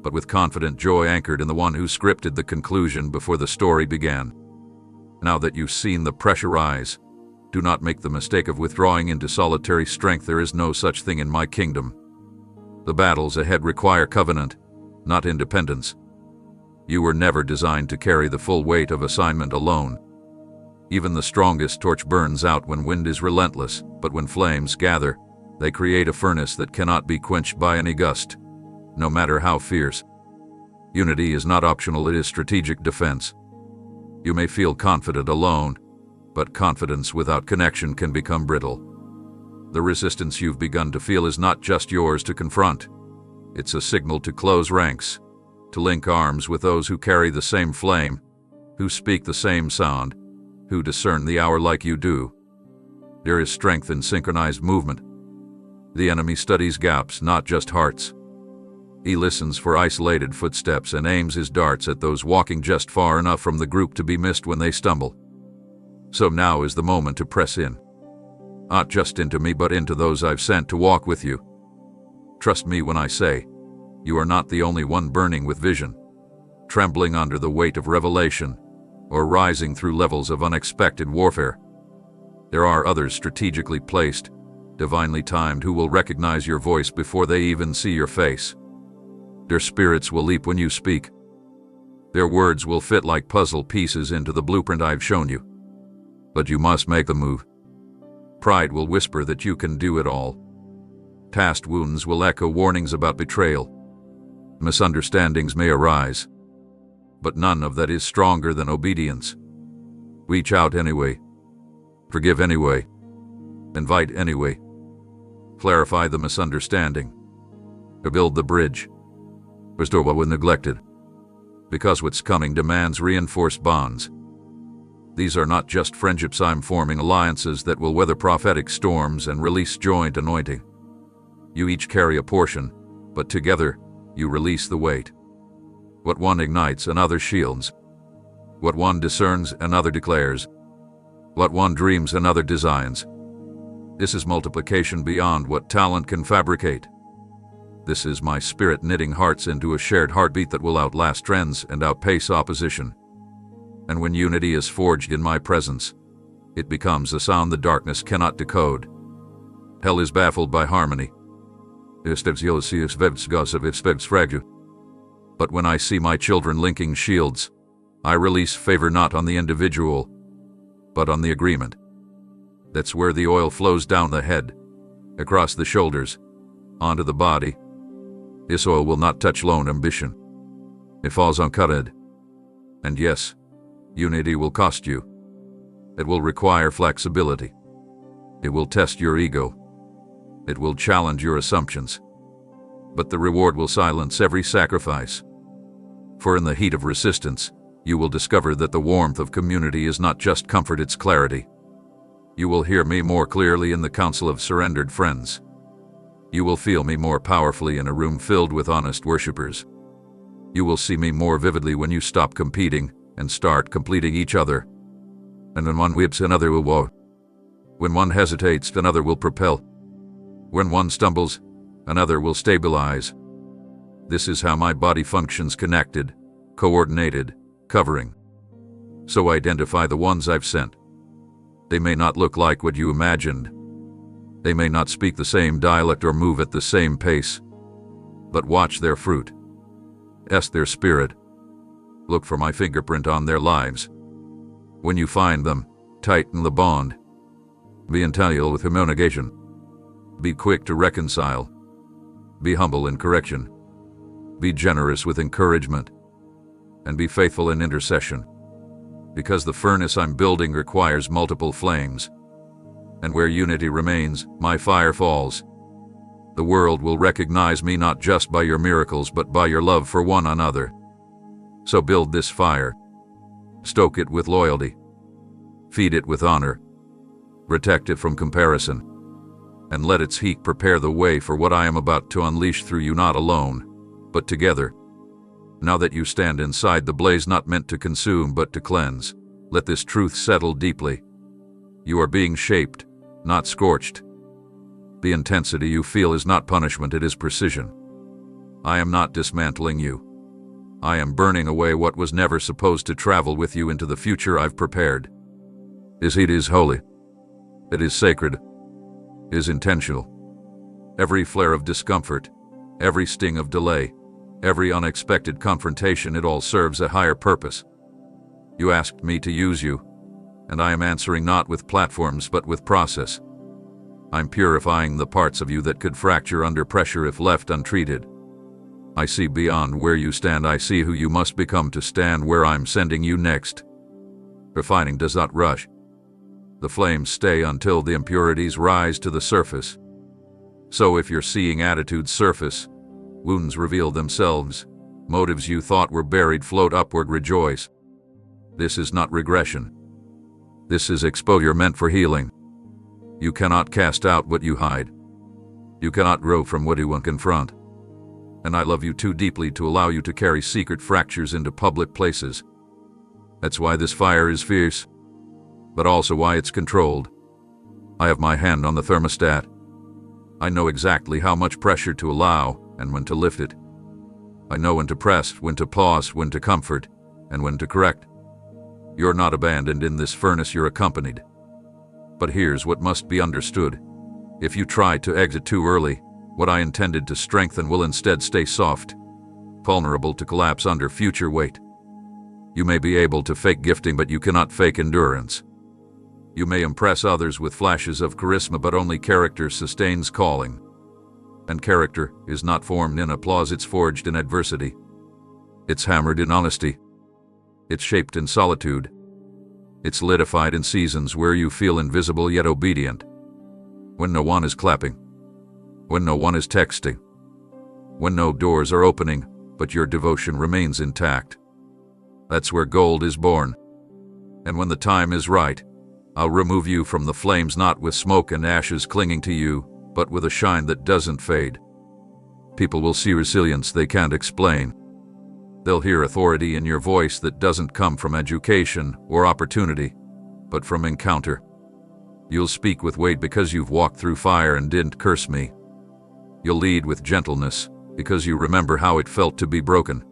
but with confident joy anchored in the one who scripted the conclusion before the story began. Now that you've seen the pressure rise, do not make the mistake of withdrawing into solitary strength. There is no such thing in my kingdom. The battles ahead require covenant, not independence. You were never designed to carry the full weight of assignment alone. Even the strongest torch burns out when wind is relentless, but when flames gather, they create a furnace that cannot be quenched by any gust, no matter how fierce. Unity is not optional, it is strategic defense. You may feel confident alone, but confidence without connection can become brittle. The resistance you've begun to feel is not just yours to confront. It's a signal to close ranks, to link arms with those who carry the same flame, who speak the same sound, who discern the hour like you do. There is strength in synchronized movement. The enemy studies gaps, not just hearts. He listens for isolated footsteps and aims his darts at those walking just far enough from the group to be missed when they stumble. So now is the moment to press in. Not just into me, but into those I've sent to walk with you. Trust me when I say, you are not the only one burning with vision, trembling under the weight of revelation, or rising through levels of unexpected warfare. There are others strategically placed, divinely timed, who will recognize your voice before they even see your face. Their spirits will leap when you speak. Their words will fit like puzzle pieces into the blueprint I've shown you. But you must make the move. Pride will whisper that you can do it all. Past wounds will echo warnings about betrayal. Misunderstandings may arise, but none of that is stronger than obedience. Reach out anyway. Forgive anyway. Invite anyway. Clarify the misunderstanding. Build the bridge. Restore what was neglected. Because what's coming demands reinforced bonds. These are not just friendships, I'm forming alliances that will weather prophetic storms and release joint anointing. You each carry a portion, but together, you release the weight. What one ignites, another shields. What one discerns, another declares. What one dreams, another designs. This is multiplication beyond what talent can fabricate. This is my spirit knitting hearts into a shared heartbeat that will outlast trends and outpace opposition. And when unity is forged in my presence, it becomes a sound the darkness cannot decode. Hell is baffled by harmony. But when I see my children linking shields, I release favor not on the individual, but on the agreement. That's where the oil flows down the head, across the shoulders, onto the body. This oil will not touch lone ambition. It falls uncovered. And yes, unity will cost you. It will require flexibility. It will test your ego. It will challenge your assumptions. But the reward will silence every sacrifice. For in the heat of resistance, you will discover that the warmth of community is not just comfort, it's clarity. You will hear me more clearly in the council of surrendered friends. You will feel me more powerfully in a room filled with honest worshipers. You will see me more vividly when you stop competing and start completing each other. And when one weeps, another will walk. When one hesitates, another will propel. When one stumbles, another will stabilize. This is how my body functions: connected, coordinated, covering. So identify the ones I've sent. They may not look like what you imagined. They may not speak the same dialect or move at the same pace. But watch their fruit. Test their spirit. Look for my fingerprint on their lives. When you find them, tighten the bond. Be intentional with communication. Be quick to reconcile. Be humble in correction. Be generous with encouragement. And be faithful in intercession. Because the furnace I'm building requires multiple flames. And where unity remains, my fire falls. The world will recognize me not just by your miracles but by your love for one another. So build this fire. Stoke it with loyalty. Feed it with honor. Protect it from comparison. And let its heat prepare the way for what I am about to unleash through you, not alone, but together. Now that you stand inside the blaze not meant to consume but to cleanse, let this truth settle deeply. You are being shaped, not scorched. The intensity you feel is not punishment, it is precision. I am not dismantling you. I am burning away what was never supposed to travel with you into the future I've prepared. This heat is holy. It is sacred. It is intentional. Every flare of discomfort, every sting of delay, every unexpected confrontation, it all serves a higher purpose. You asked me to use you, and I am answering not with platforms but with process. I'm purifying the parts of you that could fracture under pressure if left untreated. I see beyond where you stand. I see who you must become to stand where I'm sending you next. Refining does not rush. The flames stay until the impurities rise to the surface. So if you're seeing attitudes surface, wounds reveal themselves, motives you thought were buried float upward, rejoice. This is not regression. This is exposure meant for healing. You cannot cast out what you hide. You cannot grow from what you won't confront. And I love you too deeply to allow you to carry secret fractures into public places. That's why this fire is fierce, but also why it's controlled. I have my hand on the thermostat. I know exactly how much pressure to allow and when to lift it. I know when to press, when to pause, when to comfort, and when to correct. You're not abandoned in this furnace, you're accompanied. But here's what must be understood. If you try to exit too early, what I intended to strengthen will instead stay soft, vulnerable to collapse under future weight. You may be able to fake gifting, but you cannot fake endurance. You may impress others with flashes of charisma, but only character sustains calling. And character is not formed in applause, it's forged in adversity. It's hammered in honesty. It's shaped in solitude. It's solidified in seasons where you feel invisible yet obedient. When no one is clapping. When no one is texting. When no doors are opening, but your devotion remains intact. That's where gold is born. And when the time is right, I'll remove you from the flames, not with smoke and ashes clinging to you, but with a shine that doesn't fade. People will see resilience they can't explain. They'll hear authority in your voice that doesn't come from education or opportunity, but from encounter. You'll speak with weight because you've walked through fire and didn't curse me. You'll lead with gentleness because you remember how it felt to be broken.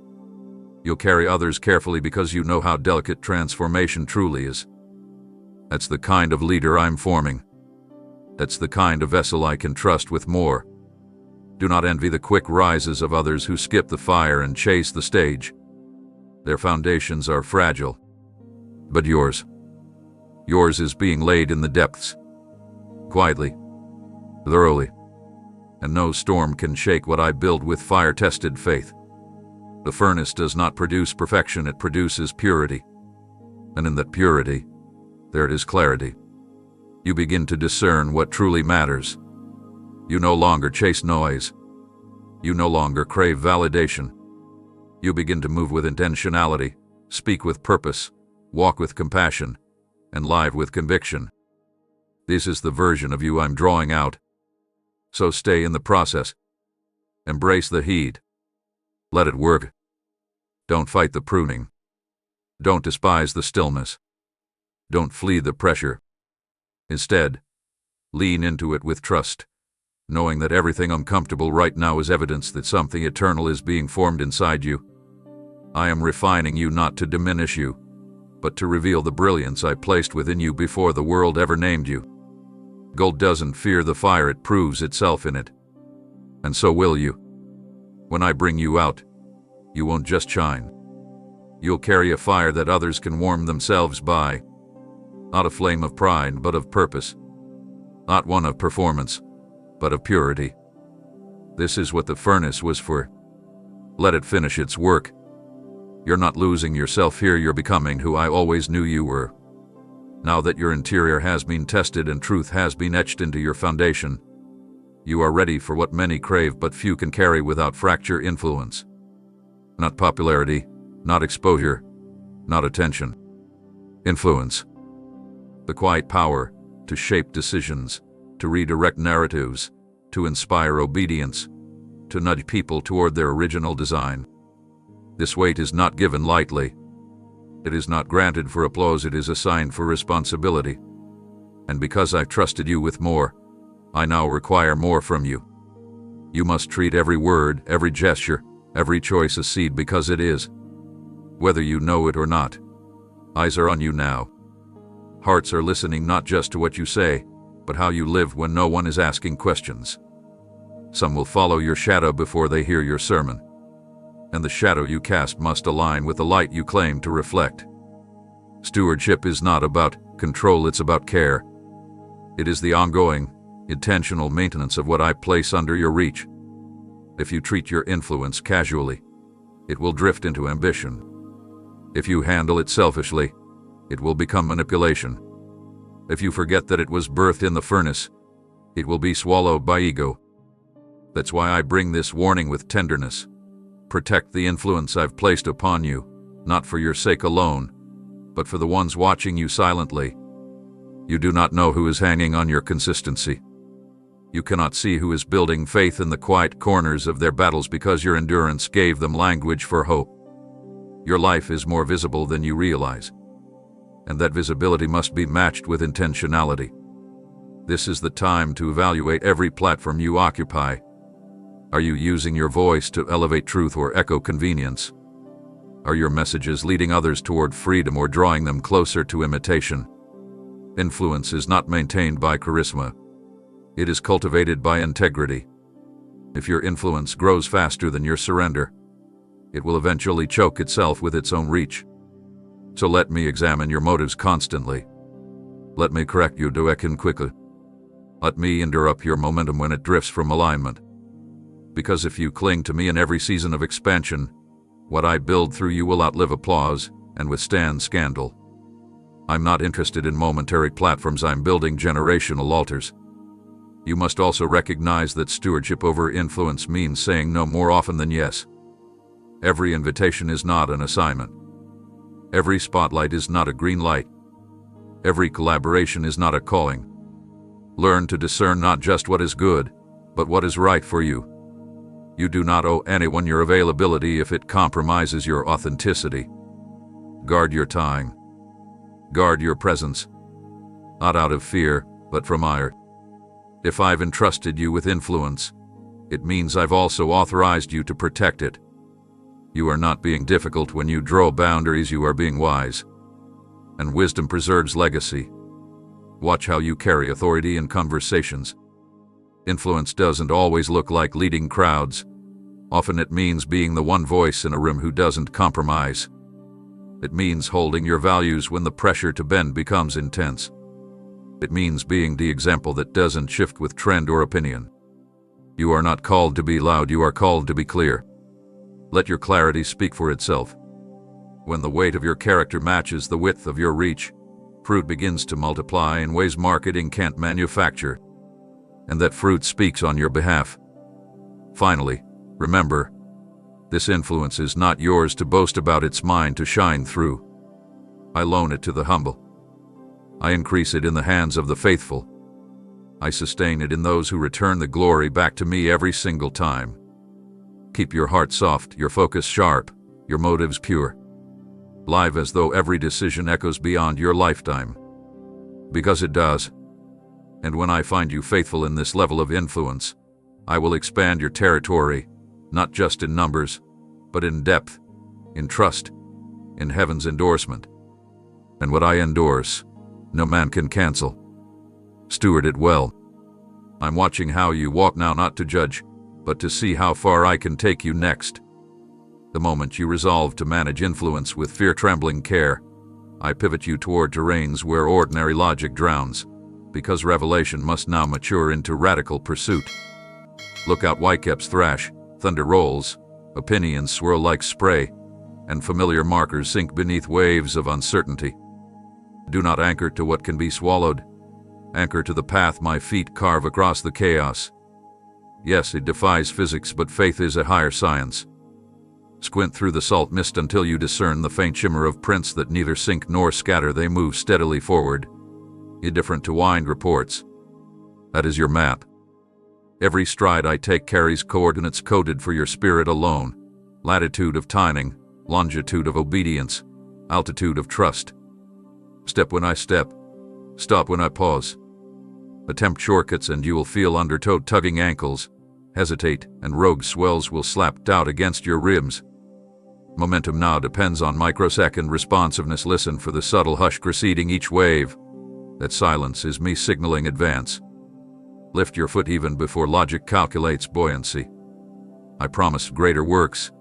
You'll carry others carefully because you know how delicate transformation truly is. That's the kind of leader I'm forming. That's the kind of vessel I can trust with more. Do not envy the quick rises of others who skip the fire and chase the stage. Their foundations are fragile. But yours is being laid in the depths. Quietly, thoroughly. And no storm can shake what I build with fire-tested faith. The furnace does not produce perfection, it produces purity. And in that purity, there is clarity. You begin to discern what truly matters. You no longer chase noise. You no longer crave validation. You begin to move with intentionality, speak with purpose, walk with compassion, and live with conviction. This is the version of you I'm drawing out. So stay in the process. Embrace the heat. Let it work. Don't fight the pruning. Don't despise the stillness. Don't flee the pressure. Instead, lean into it with trust, knowing that everything uncomfortable right now is evidence that something eternal is being formed inside you. I am refining you not to diminish you, but to reveal the brilliance I placed within you before the world ever named you. Gold doesn't fear the fire, it proves itself in it. And so will you. When I bring you out, you won't just shine. You'll carry a fire that others can warm themselves by. Not a flame of pride, but of purpose. Not one of performance, but of purity. This is what the furnace was for. Let it finish its work. You're not losing yourself here, you're becoming who I always knew you were. Now that your interior has been tested and truth has been etched into your foundation, you are ready for what many crave but few can carry without fracture: influence. Not popularity, not exposure, not attention. Influence. The quiet power to shape decisions, to redirect narratives, to inspire obedience, to nudge people toward their original design. This weight is not given lightly. It is not granted for applause, it is assigned for responsibility. And because I've trusted you with more, I now require more from you. You must treat every word, every gesture, every choice a seed, because it is. Whether you know it or not, eyes are on you now. Hearts are listening not just to what you say, but how you live when no one is asking questions. Some will follow your shadow before they hear your sermon. And the shadow you cast must align with the light you claim to reflect. Stewardship is not about control, it's about care. It is the ongoing, intentional maintenance of what I place under your reach. If you treat your influence casually, it will drift into ambition. If you handle it selfishly, it will become manipulation. If you forget that it was birthed in the furnace, it will be swallowed by ego. That's why I bring this warning with tenderness. Protect the influence I've placed upon you, not for your sake alone, but for the ones watching you silently. You do not know who is hanging on your consistency. You cannot see who is building faith in the quiet corners of their battles because your endurance gave them language for hope. Your life is more visible than you realize, and that visibility must be matched with intentionality. This is the time to evaluate every platform you occupy. Are you using your voice to elevate truth or echo convenience? Are your messages leading others toward freedom or drawing them closer to imitation? Influence is not maintained by charisma. It is cultivated by integrity. If your influence grows faster than your surrender, it will eventually choke itself with its own reach. So let me examine your motives constantly. Let me correct you quickly. Let me interrupt your momentum when it drifts from alignment. Because if you cling to me in every season of expansion, what I build through you will outlive applause and withstand scandal. I'm not interested in momentary platforms, I'm building generational altars. You must also recognize that stewardship over influence means saying no more often than yes. Every invitation is not an assignment. Every spotlight is not a green light. Every collaboration is not a calling. Learn to discern not just what is good, but what is right for you. You do not owe anyone your availability if it compromises your authenticity. Guard your time. Guard your presence. Not out of fear, but from ire. If I've entrusted you with influence, it means I've also authorized you to protect it. You are not being difficult when you draw boundaries, you are being wise. And wisdom preserves legacy. Watch how you carry authority in conversations. Influence doesn't always look like leading crowds. Often it means being the one voice in a room who doesn't compromise. It means holding your values when the pressure to bend becomes intense. It means being the example that doesn't shift with trend or opinion. You are not called to be loud, you are called to be clear. Let your clarity speak for itself. When the weight of your character matches the width of your reach, fruit begins to multiply in ways marketing can't manufacture. And that fruit speaks on your behalf. Finally, remember, this influence is not yours to boast about, it's mine to shine through. I loan it to the humble. I increase it in the hands of the faithful. I sustain it in those who return the glory back to me every single time. Keep your heart soft, your focus sharp, your motives pure. Live as though every decision echoes beyond your lifetime. Because it does. And when I find you faithful in this level of influence, I will expand your territory, not just in numbers, but in depth, in trust, in heaven's endorsement. And what I endorse, no man can cancel. Steward it well. I'm watching how you walk now, not to judge, but to see how far I can take you next. The moment you resolve to manage influence with fear-trembling care, I pivot you toward terrains where ordinary logic drowns, because revelation must now mature into radical pursuit. Look out, whitecaps thrash, thunder rolls, opinions swirl like spray, and familiar markers sink beneath waves of uncertainty. Do not anchor to what can be swallowed. Anchor to the path my feet carve across the chaos. Yes, it defies physics, but faith is a higher science. Squint through the salt mist until you discern the faint shimmer of prints that neither sink nor scatter. They move steadily forward, indifferent to wind reports. That is your map. Every stride I take carries coordinates coded for your spirit alone. Latitude of timing, longitude of obedience, altitude of trust. Step when I step, stop when I pause. Attempt shortcuts and you will feel undertow tugging ankles. Hesitate and rogue swells will slap doubt against your ribs. Momentum now depends on microsecond responsiveness. Listen for the subtle hush preceding each wave. That silence is me signaling advance. Lift your foot even before logic calculates buoyancy. I promise greater works,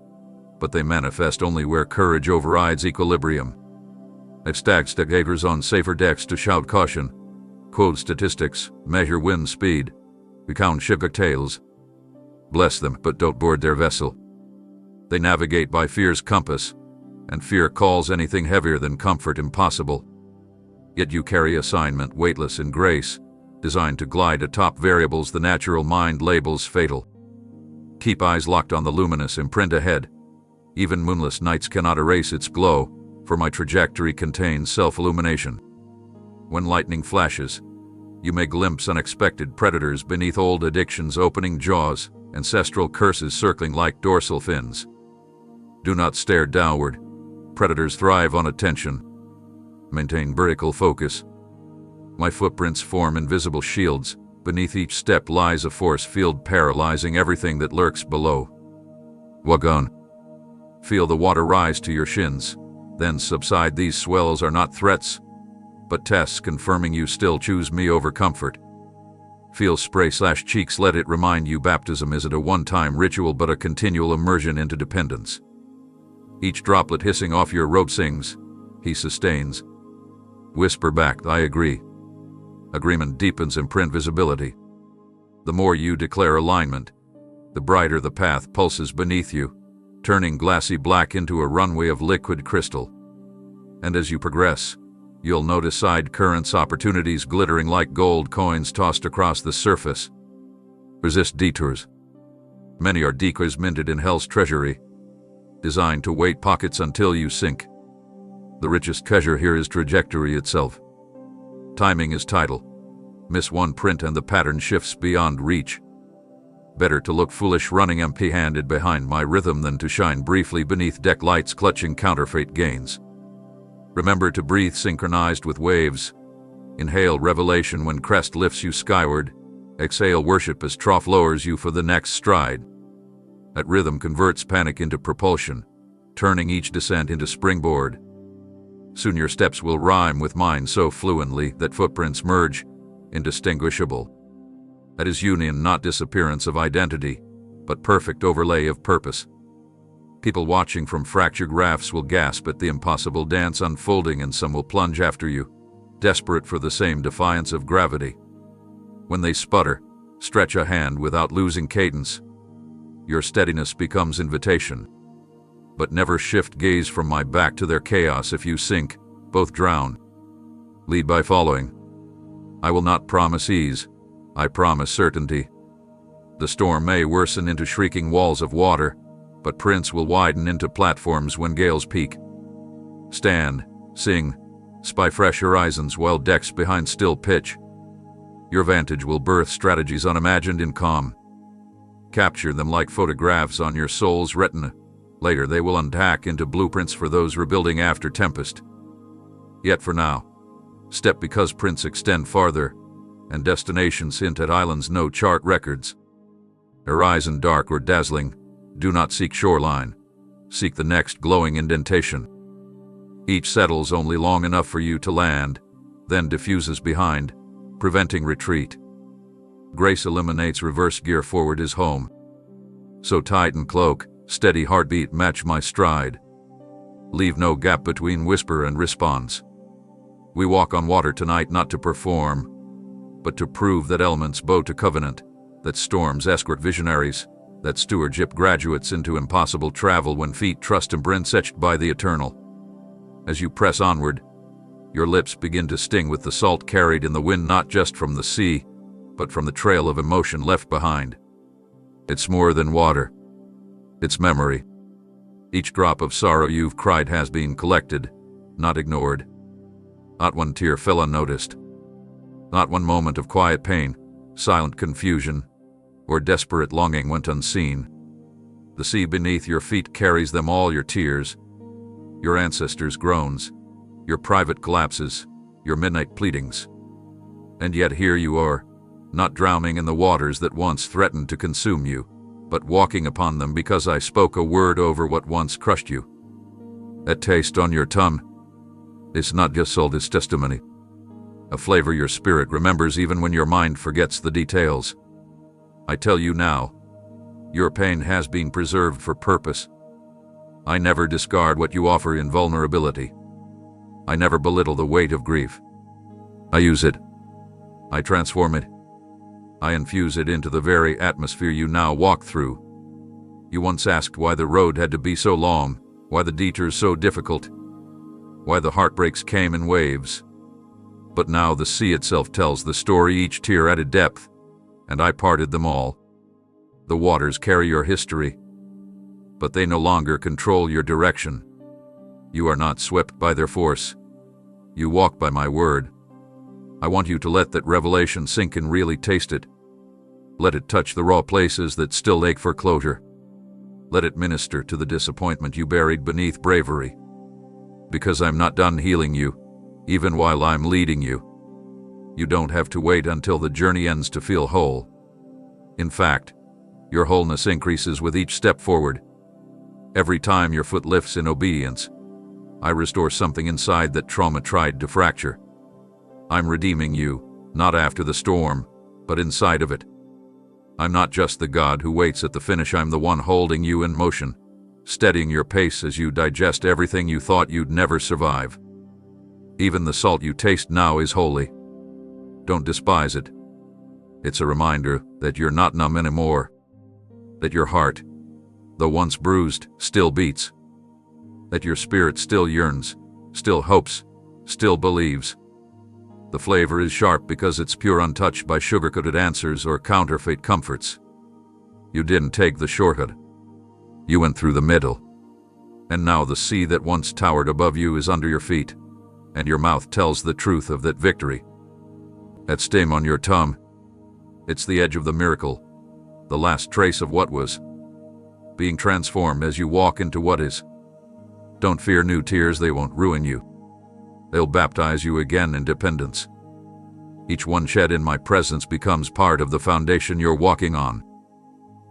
but they manifest only where courage overrides equilibrium. I've stacked spectators on safer decks to shout caution, quote statistics, measure wind speed, recount shipwreck tales. Bless them, but don't board their vessel. They navigate by fear's compass, and fear calls anything heavier than comfort impossible. Yet you carry assignment weightless in grace, designed to glide atop variables the natural mind labels fatal. Keep eyes locked on the luminous imprint ahead. Even moonless nights cannot erase its glow, for my trajectory contains self-illumination. When lightning flashes, you may glimpse unexpected predators beneath old addictions' opening jaws, ancestral curses circling like dorsal fins. Do not stare downward. Predators thrive on attention. Maintain vertical focus. My footprints form invisible shields. Beneath each step lies a force field paralyzing everything that lurks below. Wagon. Feel the water rise to your shins, then subside. These swells are not threats, but tests confirming you still choose me over comfort. Feel spray/cheeks. Let it remind you baptism isn't a one-time ritual but a continual immersion into dependence. Each droplet hissing off your robe sings, he sustains. Whisper back, I agree. Agreement deepens imprint visibility. The more you declare alignment, the brighter the path pulses beneath you, turning glassy black into a runway of liquid crystal. And as you progress, you'll notice side currents, opportunities glittering like gold coins tossed across the surface. Resist detours. Many are decoys minted in hell's treasury, designed to weight pockets until you sink. The richest treasure here is trajectory itself. Timing is tidal. Miss one print and the pattern shifts beyond reach. Better to look foolish running empty-handed behind my rhythm than to shine briefly beneath deck lights clutching counterfeit gains. Remember to breathe synchronized with waves. Inhale revelation when crest lifts you skyward. Exhale worship as trough lowers you for the next stride. That rhythm converts panic into propulsion, turning each descent into springboard. Soon your steps will rhyme with mine so fluently that footprints merge, indistinguishable. That is union, not disappearance of identity, but perfect overlay of purpose. People watching from fractured rafts will gasp at the impossible dance unfolding, and some will plunge after you, desperate for the same defiance of gravity. When they sputter, stretch a hand without losing cadence. Your steadiness becomes invitation. But never shift gaze from my back to their chaos. If you sink, both drown. Lead by following. I will not promise ease, I promise certainty. The storm may worsen into shrieking walls of water, but prints will widen into platforms when gales peak. Stand, sing, spy fresh horizons while decks behind still pitch. Your vantage will birth strategies unimagined in calm. Capture them like photographs on your soul's retina. Later they will unpack into blueprints for those rebuilding after tempest. Yet for now, step because prints extend farther, and destinations hint at islands no chart records. Horizon dark or dazzling, do not seek shoreline. Seek the next glowing indentation. Each settles only long enough for you to land, then diffuses behind, preventing retreat. Grace eliminates reverse gear, forward is home. So tighten cloak, Steady heartbeat match my stride. Leave no gap between whisper and response. We walk on water tonight not to perform, but to prove that elements bow to covenant, that storms escort visionaries, that stewardship graduates into impossible travel when feet trust imprints etched by the eternal. As you press onward, your lips begin to sting with the salt carried in the wind, not just from the sea, but from the trail of emotion left behind. It's more than water. It's memory. Each drop of sorrow you've cried has been collected, not ignored. Not one tear fell unnoticed. Not one moment of quiet pain, silent confusion, or desperate longing went unseen. The sea beneath your feet carries them all, your tears, your ancestors' groans, your private collapses, your midnight pleadings. And yet here you are, not drowning in the waters that once threatened to consume you, but walking upon them because I spoke a word over what once crushed you. That taste on your tongue, it's not just salt, it's testimony. A flavor your spirit remembers even when your mind forgets the details. I tell you now, your pain has been preserved for purpose. I never discard what you offer in vulnerability. I never belittle the weight of grief. I use it. I transform it. I infuse it into the very atmosphere you now walk through. You once asked why the road had to be so long, why the detours so difficult, why the heartbreaks came in waves. But now the sea itself tells the story, each tear added depth, and I parted them all. The waters carry your history, but they no longer control your direction. You are not swept by their force. You walk by my word. I want you to let that revelation sink and really taste it. Let it touch the raw places that still ache for closure. Let it minister to the disappointment you buried beneath bravery. Because I'm not done healing you, even while I'm leading you. You don't have to wait until the journey ends to feel whole. In fact, your wholeness increases with each step forward. Every time your foot lifts in obedience, I restore something inside that trauma tried to fracture. I'm redeeming you, not after the storm, but inside of it. I'm not just the God who waits at the finish, I'm the one holding you in motion, steadying your pace as you digest everything you thought you'd never survive. Even the salt you taste now is holy. Don't despise it. It's a reminder that you're not numb anymore, that your heart, though once bruised, still beats, that your spirit still yearns, still hopes, still believes. The flavor is sharp because it's pure, untouched by sugar-coated answers or counterfeit comforts. You didn't take the shortcut. You went through the middle. And now the sea that once towered above you is under your feet, and your mouth tells the truth of that victory. That sting on your tongue, it's the edge of the miracle, the last trace of what was, being transformed as you walk into what is. Don't fear new tears, they won't ruin you. They'll baptize you again in dependence. Each one shed in my presence becomes part of the foundation you're walking on.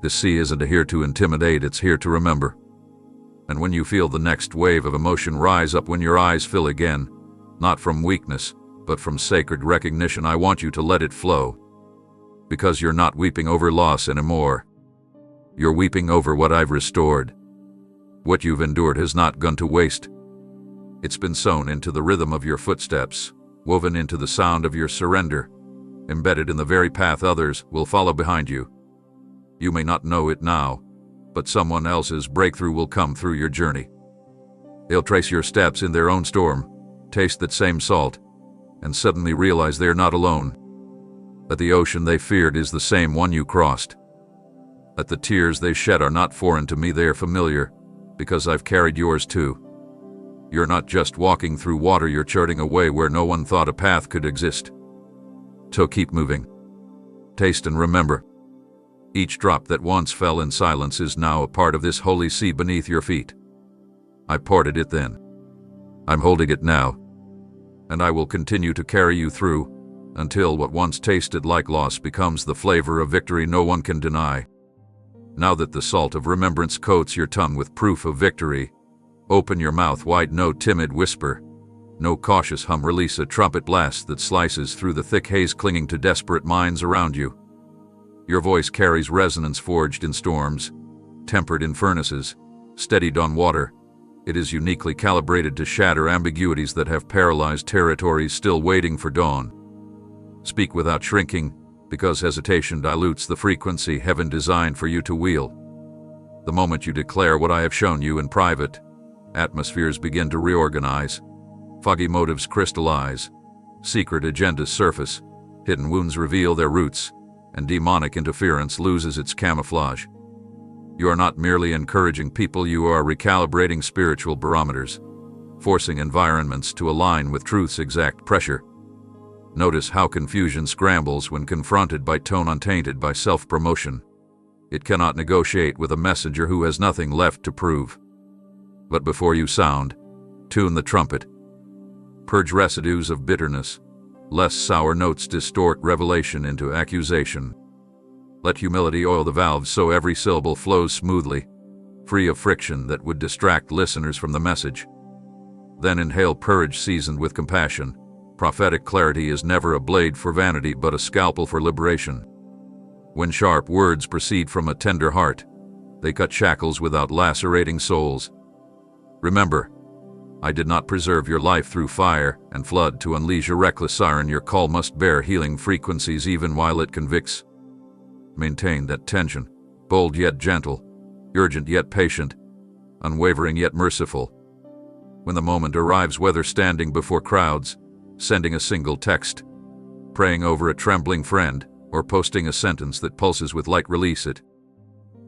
This sea isn't here to intimidate, it's here to remember. And when you feel the next wave of emotion rise up, when your eyes fill again, not from weakness, but from sacred recognition, I want you to let it flow. Because you're not weeping over loss anymore. You're weeping over what I've restored. What you've endured has not gone to waste. It's been sown into the rhythm of your footsteps, woven into the sound of your surrender, embedded in the very path others will follow behind you. You may not know it now, but someone else's breakthrough will come through your journey. They'll trace your steps in their own storm, taste that same salt, and suddenly realize they're not alone. That the ocean they feared is the same one you crossed. That the tears they shed are not foreign to me, they are familiar, because I've carried yours too. You're not just walking through water, you're charting a way where no one thought a path could exist. So keep moving. Taste and remember. Each drop that once fell in silence is now a part of this holy sea beneath your feet. I parted it then. I'm holding it now. And I will continue to carry you through, until what once tasted like loss becomes the flavor of victory no one can deny. Now that the salt of remembrance coats your tongue with proof of victory, open your mouth wide, no timid whisper, no cautious hum, release a trumpet blast that slices through the thick haze clinging to desperate minds around you. Your voice carries resonance forged in storms, tempered in furnaces, steadied on water. It is uniquely calibrated to shatter ambiguities that have paralyzed territories still waiting for dawn. Speak without shrinking, because hesitation dilutes the frequency heaven designed for you to wield. The moment you declare what I have shown you in private, atmospheres begin to reorganize, foggy motives crystallize, secret agendas surface, hidden wounds reveal their roots, and demonic interference loses its camouflage. You are not merely encouraging people, you are recalibrating spiritual barometers, forcing environments to align with truth's exact pressure. Notice how confusion scrambles when confronted by tone untainted by self-promotion. It cannot negotiate with a messenger who has nothing left to prove. But before you sound, tune the trumpet. Purge residues of bitterness. Less sour notes distort revelation into accusation. Let humility oil the valves so every syllable flows smoothly, free of friction that would distract listeners from the message. Then inhale courage seasoned with compassion. Prophetic clarity is never a blade for vanity but a scalpel for liberation. When sharp words proceed from a tender heart, they cut shackles without lacerating souls. Remember, I did not preserve your life through fire and flood to unleash a reckless siren. Your call must bear healing frequencies even while it convicts. Maintain that tension, bold yet gentle, urgent yet patient, unwavering yet merciful. When the moment arrives, whether standing before crowds, sending a single text, praying over a trembling friend, or posting a sentence that pulses with light, release it.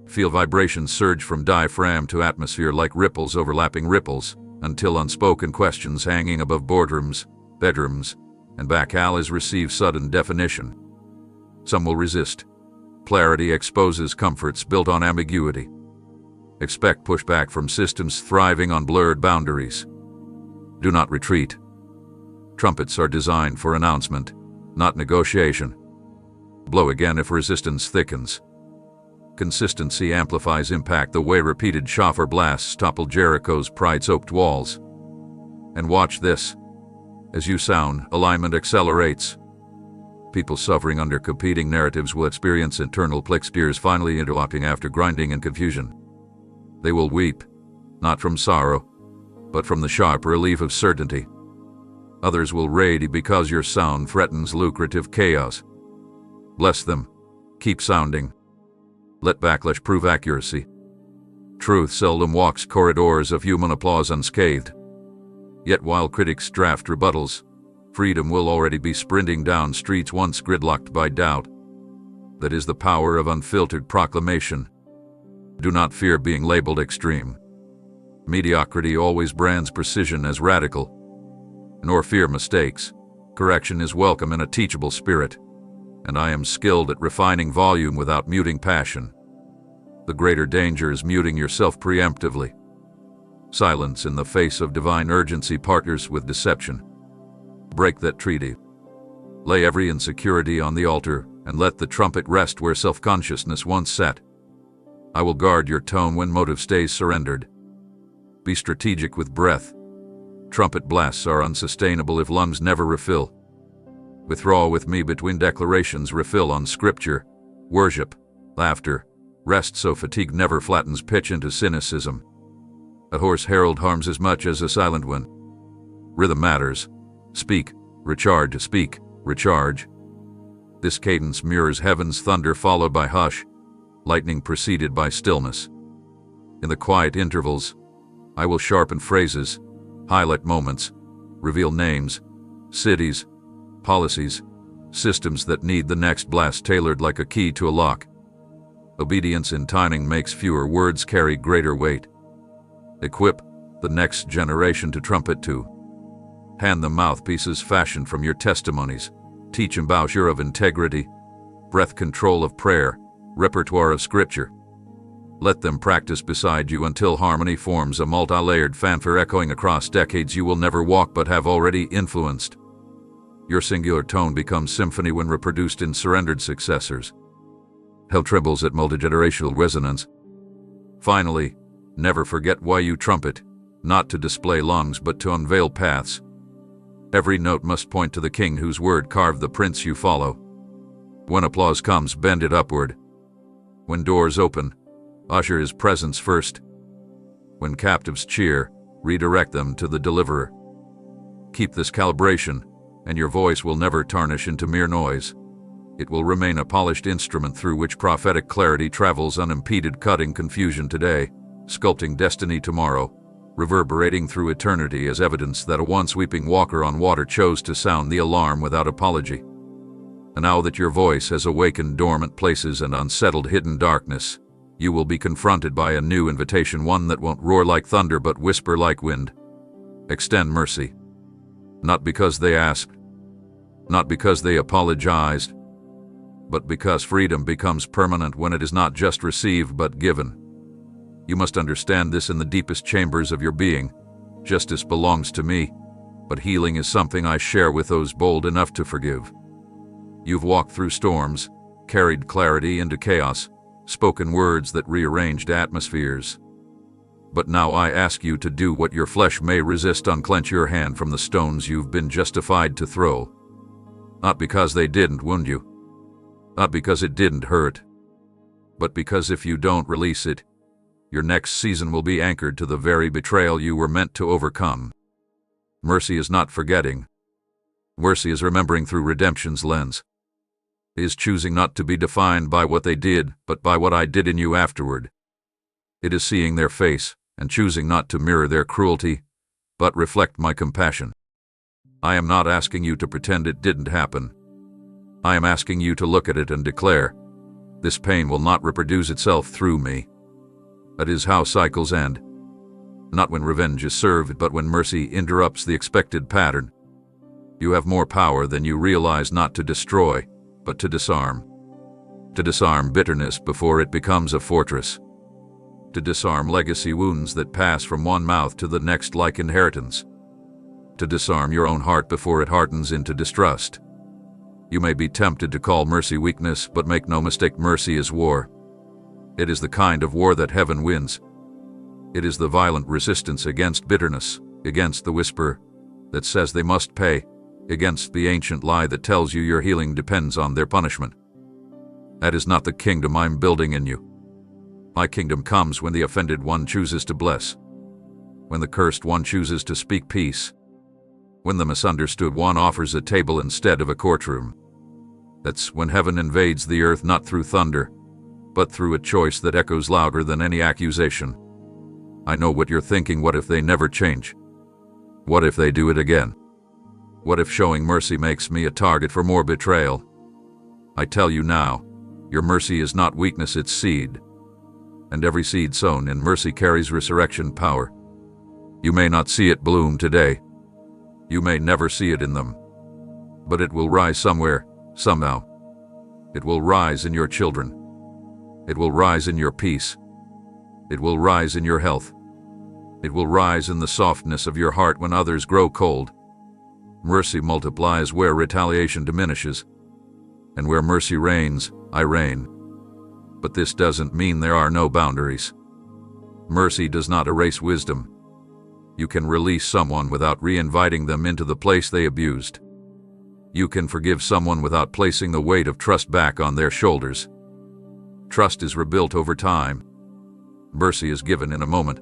Feel vibrations surge from diaphragm to atmosphere like ripples overlapping ripples, until unspoken questions hanging above boardrooms, bedrooms, and back alleys receive sudden definition. Some will resist. Clarity exposes comforts built on ambiguity. Expect pushback from systems thriving on blurred boundaries. Do not retreat. Trumpets are designed for announcement, not negotiation. Blow again if resistance thickens. Consistency amplifies impact the way repeated shofar blasts topple Jericho's pride-soaked walls. And watch this. As you sound, alignment accelerates. People suffering under competing narratives will experience internal click spears finally interlocking after grinding and confusion. They will weep, not from sorrow, but from the sharp relief of certainty. Others will rage because your sound threatens lucrative chaos. Bless them. Keep sounding. Let backlash prove accuracy. Truth seldom walks corridors of human applause unscathed. Yet while critics draft rebuttals, freedom will already be sprinting down streets once gridlocked by doubt. That is the power of unfiltered proclamation. Do not fear being labeled extreme. Mediocrity always brands precision as radical. Nor fear mistakes. Correction is welcome in a teachable spirit. And I am skilled at refining volume without muting passion. The greater danger is muting yourself preemptively. Silence in the face of divine urgency partners with deception. Break that treaty. Lay every insecurity on the altar and let the trumpet rest where self-consciousness once sat. I will guard your tone when motive stays surrendered. Be strategic with breath. Trumpet blasts are unsustainable if lungs never refill. Withdraw with me between declarations, refill on scripture, worship, laughter, rest so fatigue never flattens pitch into cynicism. A hoarse herald harms as much as a silent one. Rhythm matters. Speak, recharge, speak, recharge. This cadence mirrors heaven's thunder followed by hush, lightning preceded by stillness. In the quiet intervals, I will sharpen phrases, highlight moments, reveal names, cities, policies, systems that need the next blast tailored like a key to a lock. Obedience in timing makes fewer words carry greater weight. Equip the next generation to trumpet to. Hand them mouthpieces fashioned from your testimonies. Teach embouchure of integrity, breath control of prayer, repertoire of scripture. Let them practice beside you until harmony forms a multi-layered fanfare echoing across decades you will never walk but have already influenced. Your singular tone becomes symphony when reproduced in surrendered successors. Hell trembles at multigenerational resonance. Finally, never forget why you trumpet, not to display lungs but to unveil paths. Every note must point to the King whose word carved the prince you follow. When applause comes, bend it upward. When doors open, Usher his presence first. When captives cheer, redirect them to the deliverer. Keep this calibration, and your voice will never tarnish into mere noise. It will remain a polished instrument through which prophetic clarity travels unimpeded, cutting confusion today, sculpting destiny tomorrow, reverberating through eternity as evidence that a once weeping walker on water chose to sound the alarm without apology. And now that your voice has awakened dormant places and unsettled hidden darkness, you will be confronted by a new invitation, one that won't roar like thunder but whisper like wind. Extend mercy. Not because they asked, not because they apologized, but because freedom becomes permanent when it is not just received but given. You must understand this in the deepest chambers of your being. Justice belongs to me, but healing is something I share with those bold enough to forgive. You've walked through storms, carried clarity into chaos, spoken words that rearranged atmospheres. But now I ask you to do what your flesh may resist: unclench your hand from the stones you've been justified to throw. Not because they didn't wound you, not because it didn't hurt, but because if you don't release it, your next season will be anchored to the very betrayal you were meant to overcome. Mercy is not forgetting. Mercy is remembering through redemption's lens. It is choosing not to be defined by what they did, but by what I did in you afterward. It is seeing their face and choosing not to mirror their cruelty, but reflect my compassion. I am not asking you to pretend it didn't happen. I am asking you to look at it and declare, this pain will not reproduce itself through me. That is how cycles end. Not when revenge is served, but when mercy interrupts the expected pattern. You have more power than you realize, not to destroy, but to disarm. To disarm bitterness before it becomes a fortress. To disarm legacy wounds that pass from one mouth to the next like inheritance. To disarm your own heart before it hardens into distrust. You may be tempted to call mercy weakness, but make no mistake, mercy is war. It is the kind of war that heaven wins. It is the violent resistance against bitterness, against the whisper that says they must pay, against the ancient lie that tells you your healing depends on their punishment. That is not the kingdom I'm building in you. My kingdom comes when the offended one chooses to bless, when the cursed one chooses to speak peace, when the misunderstood one offers a table instead of a courtroom. That's when heaven invades the earth, not through thunder, but through a choice that echoes louder than any accusation. I know what you're thinking. What if they never change? What if they do it again? What if showing mercy makes me a target for more betrayal? I tell you now, your mercy is not weakness, it's seed. And every seed sown in mercy carries resurrection power. You may not see it bloom today. You may never see it in them. But it will rise somewhere, somehow. It will rise in your children. It will rise in your peace. It will rise in your health. It will rise in the softness of your heart when others grow cold. Mercy multiplies where retaliation diminishes. And where mercy reigns, I reign. But this doesn't mean there are no boundaries. Mercy does not erase wisdom. You can release someone without re-inviting them into the place they abused. You can forgive someone without placing the weight of trust back on their shoulders. Trust is rebuilt over time. Mercy is given in a moment.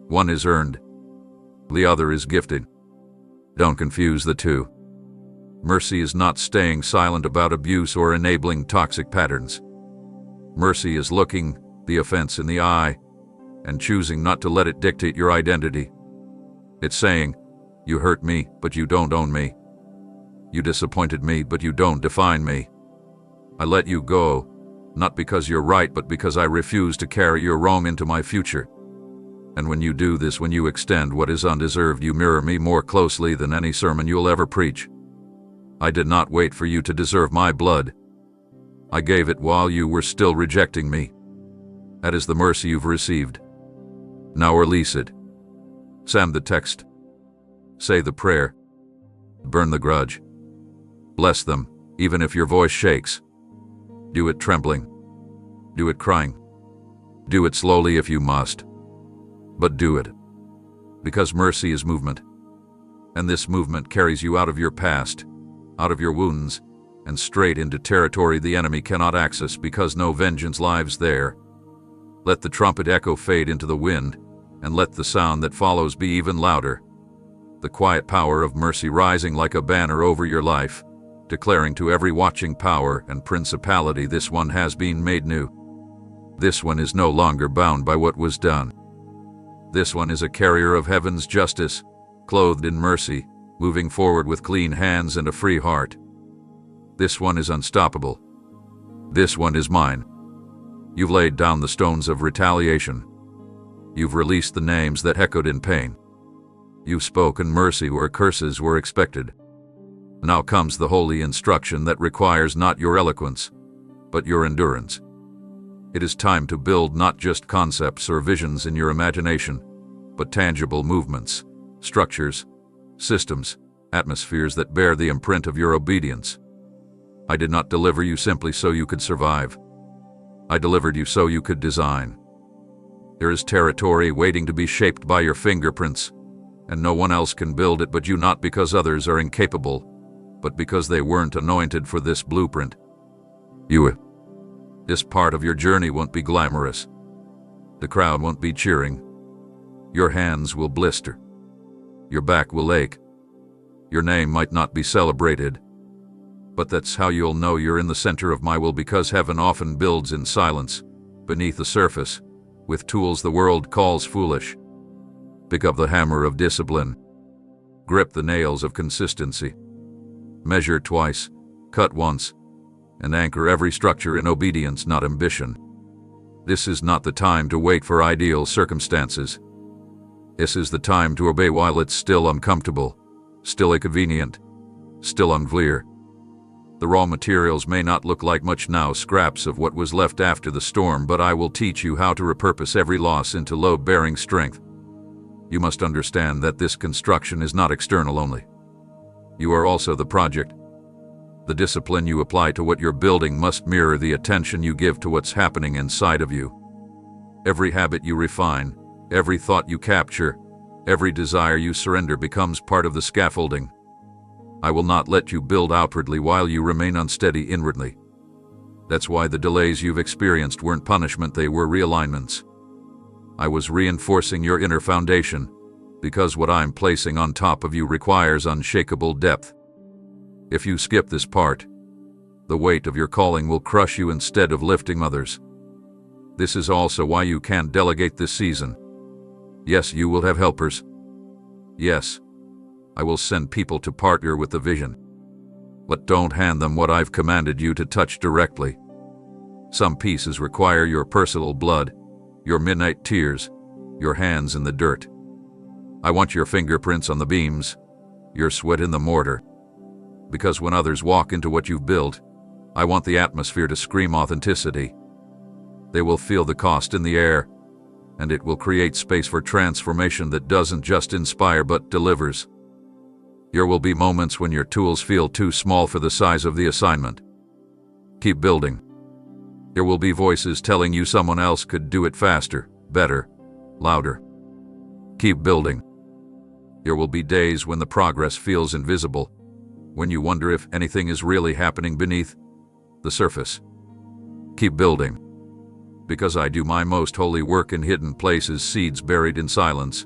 One is earned. The other is gifted. Don't confuse the two. Mercy is not staying silent about abuse or enabling toxic patterns. Mercy is looking the offense in the eye and choosing not to let it dictate your identity. It's saying, you hurt me, but you don't own me. You disappointed me, but you don't define me. I let you go, not because you're right, but because I refuse to carry your wrong into my future. And when you do this, when you extend what is undeserved, you mirror me more closely than any sermon you'll ever preach. I did not wait for you to deserve my blood. I gave it while you were still rejecting me. That is the mercy you've received. Now release it. Send the text. Say the prayer. Burn the grudge. Bless them, even if your voice shakes. Do it trembling. Do it crying. Do it slowly if you must. But do it. Because mercy is movement. And this movement carries you out of your past, out of your wounds, and straight into territory the enemy cannot access because no vengeance lives there. Let the trumpet echo fade into the wind, and let the sound that follows be even louder. The quiet power of mercy rising like a banner over your life, declaring to every watching power and principality, this one has been made new. This one is no longer bound by what was done. This one is a carrier of heaven's justice, clothed in mercy, moving forward with clean hands and a free heart. This one is unstoppable. This one is mine. You've laid down the stones of retaliation. You've released the names that echoed in pain. You've spoken mercy where curses were expected. Now comes the holy instruction that requires not your eloquence, but your endurance. It is time to build not just concepts or visions in your imagination, but tangible movements, structures, systems, atmospheres that bear the imprint of your obedience. I did not deliver you simply so you could survive. I delivered you so you could design. There is territory waiting to be shaped by your fingerprints, and no one else can build it but you, not because others are incapable, but because they weren't anointed for this blueprint. This part of your journey won't be glamorous. The crowd won't be cheering. Your hands will blister. Your back will ache. Your name might not be celebrated. But that's how you'll know you're in the center of my will, because heaven often builds in silence, beneath the surface, with tools the world calls foolish. Pick up the hammer of discipline. Grip the nails of consistency. Measure twice, cut once, and anchor every structure in obedience, not ambition. This is not the time to wait for ideal circumstances. This is the time to obey while it's still uncomfortable, still inconvenient, still unclear. The raw materials may not look like much now, scraps of what was left after the storm, but I will teach you how to repurpose every loss into load-bearing strength. You must understand that this construction is not external only. You are also the project. The discipline you apply to what you're building must mirror the attention you give to what's happening inside of you. Every habit you refine, every thought you capture, every desire you surrender becomes part of the scaffolding. I will not let you build outwardly while you remain unsteady inwardly. That's why the delays you've experienced weren't punishment, they were realignments. I was reinforcing your inner foundation, because what I'm placing on top of you requires unshakable depth. If you skip this part, the weight of your calling will crush you instead of lifting others. This is also why you can't delegate this season. Yes, you will have helpers. Yes, I will send people to partner with the vision. But don't hand them what I've commanded you to touch directly. Some pieces require your personal blood, your midnight tears, your hands in the dirt. I want your fingerprints on the beams, your sweat in the mortar. Because when others walk into what you've built, I want the atmosphere to scream authenticity. They will feel the cost in the air, and it will create space for transformation that doesn't just inspire but delivers. There will be moments when your tools feel too small for the size of the assignment. Keep building. There will be voices telling you someone else could do it faster, better, louder. Keep building. There will be days when the progress feels invisible, when you wonder if anything is really happening beneath the surface. Keep building. Because I do my most holy work in hidden places, seeds buried in silence,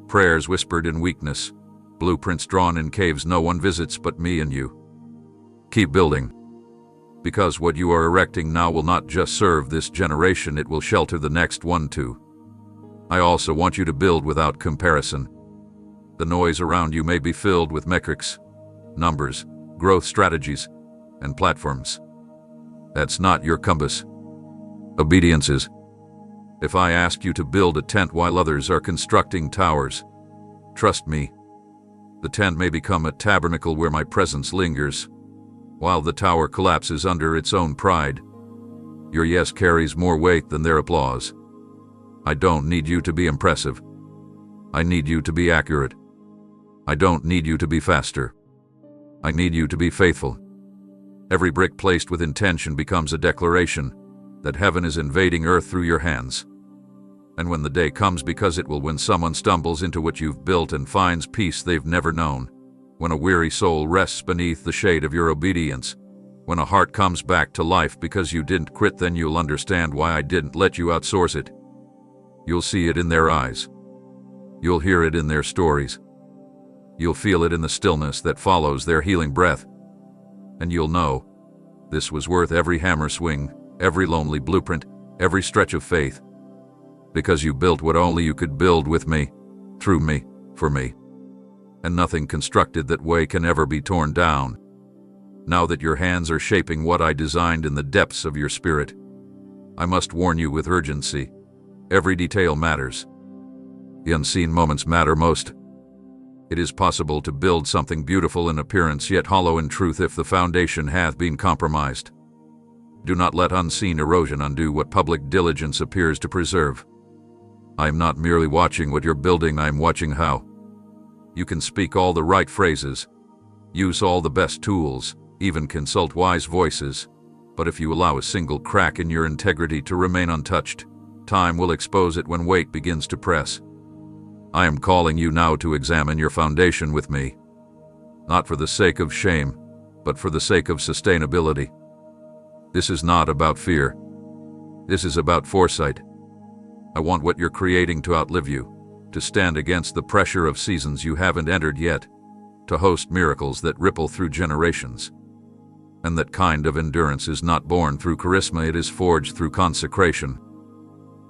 prayers whispered in weakness, blueprints drawn in caves no one visits but me and you. Keep building. Because what you are erecting now will not just serve this generation, it will shelter the next one too. I also want you to build without comparison. The noise around you may be filled with metrics, numbers, growth strategies, and platforms. That's not your compass. Obedience is. If I ask you to build a tent while others are constructing towers, trust me, the tent may become a tabernacle where my presence lingers, while the tower collapses under its own pride. Your yes carries more weight than their applause. I don't need you to be impressive. I need you to be accurate. I don't need you to be faster. I need you to be faithful. Every brick placed with intention becomes a declaration that heaven is invading earth through your hands. And when the day comes, because it will, when someone stumbles into what you've built and finds peace they've never known, when a weary soul rests beneath the shade of your obedience, when a heart comes back to life because you didn't quit, then you'll understand why I didn't let you outsource it. You'll see it in their eyes. You'll hear it in their stories. You'll feel it in the stillness that follows their healing breath. And you'll know, this was worth every hammer swing, every lonely blueprint, every stretch of faith. Because you built what only you could build with me, through me, for me. And nothing constructed that way can ever be torn down. Now that your hands are shaping what I designed in the depths of your spirit, I must warn you with urgency. Every detail matters. The unseen moments matter most. It is possible to build something beautiful in appearance yet hollow in truth if the foundation hath been compromised. Do not let unseen erosion undo what public diligence appears to preserve. I am not merely watching what you're building, I am watching how. You can speak all the right phrases, use all the best tools, even consult wise voices, but if you allow a single crack in your integrity to remain untouched, time will expose it when weight begins to press. I am calling you now to examine your foundation with me, not for the sake of shame, but for the sake of sustainability. This is not about fear. This is about foresight. I want what you're creating to outlive you, to stand against the pressure of seasons you haven't entered yet, to host miracles that ripple through generations. And that kind of endurance is not born through charisma, it is forged through consecration.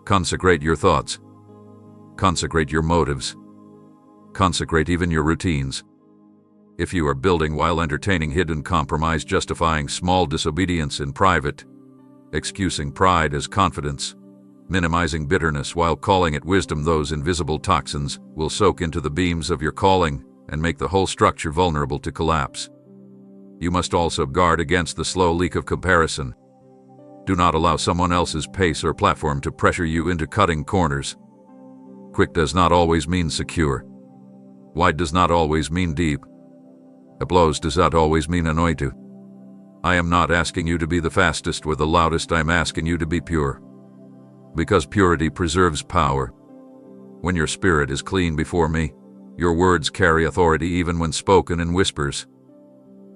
Consecrate your thoughts. Consecrate your motives. Consecrate even your routines. If you are building while entertaining hidden compromise, justifying small disobedience in private, excusing pride as confidence, minimizing bitterness while calling it wisdom, those invisible toxins will soak into the beams of your calling and make the whole structure vulnerable to collapse. You must also guard against the slow leak of comparison. Do not allow someone else's pace or platform to pressure you into cutting corners. Quick does not always mean secure. Wide does not always mean deep. Applause does not always mean anointed. I am not asking you to be the fastest or the loudest, I am asking you to be pure. Because purity preserves power. When your spirit is clean before me, your words carry authority even when spoken in whispers.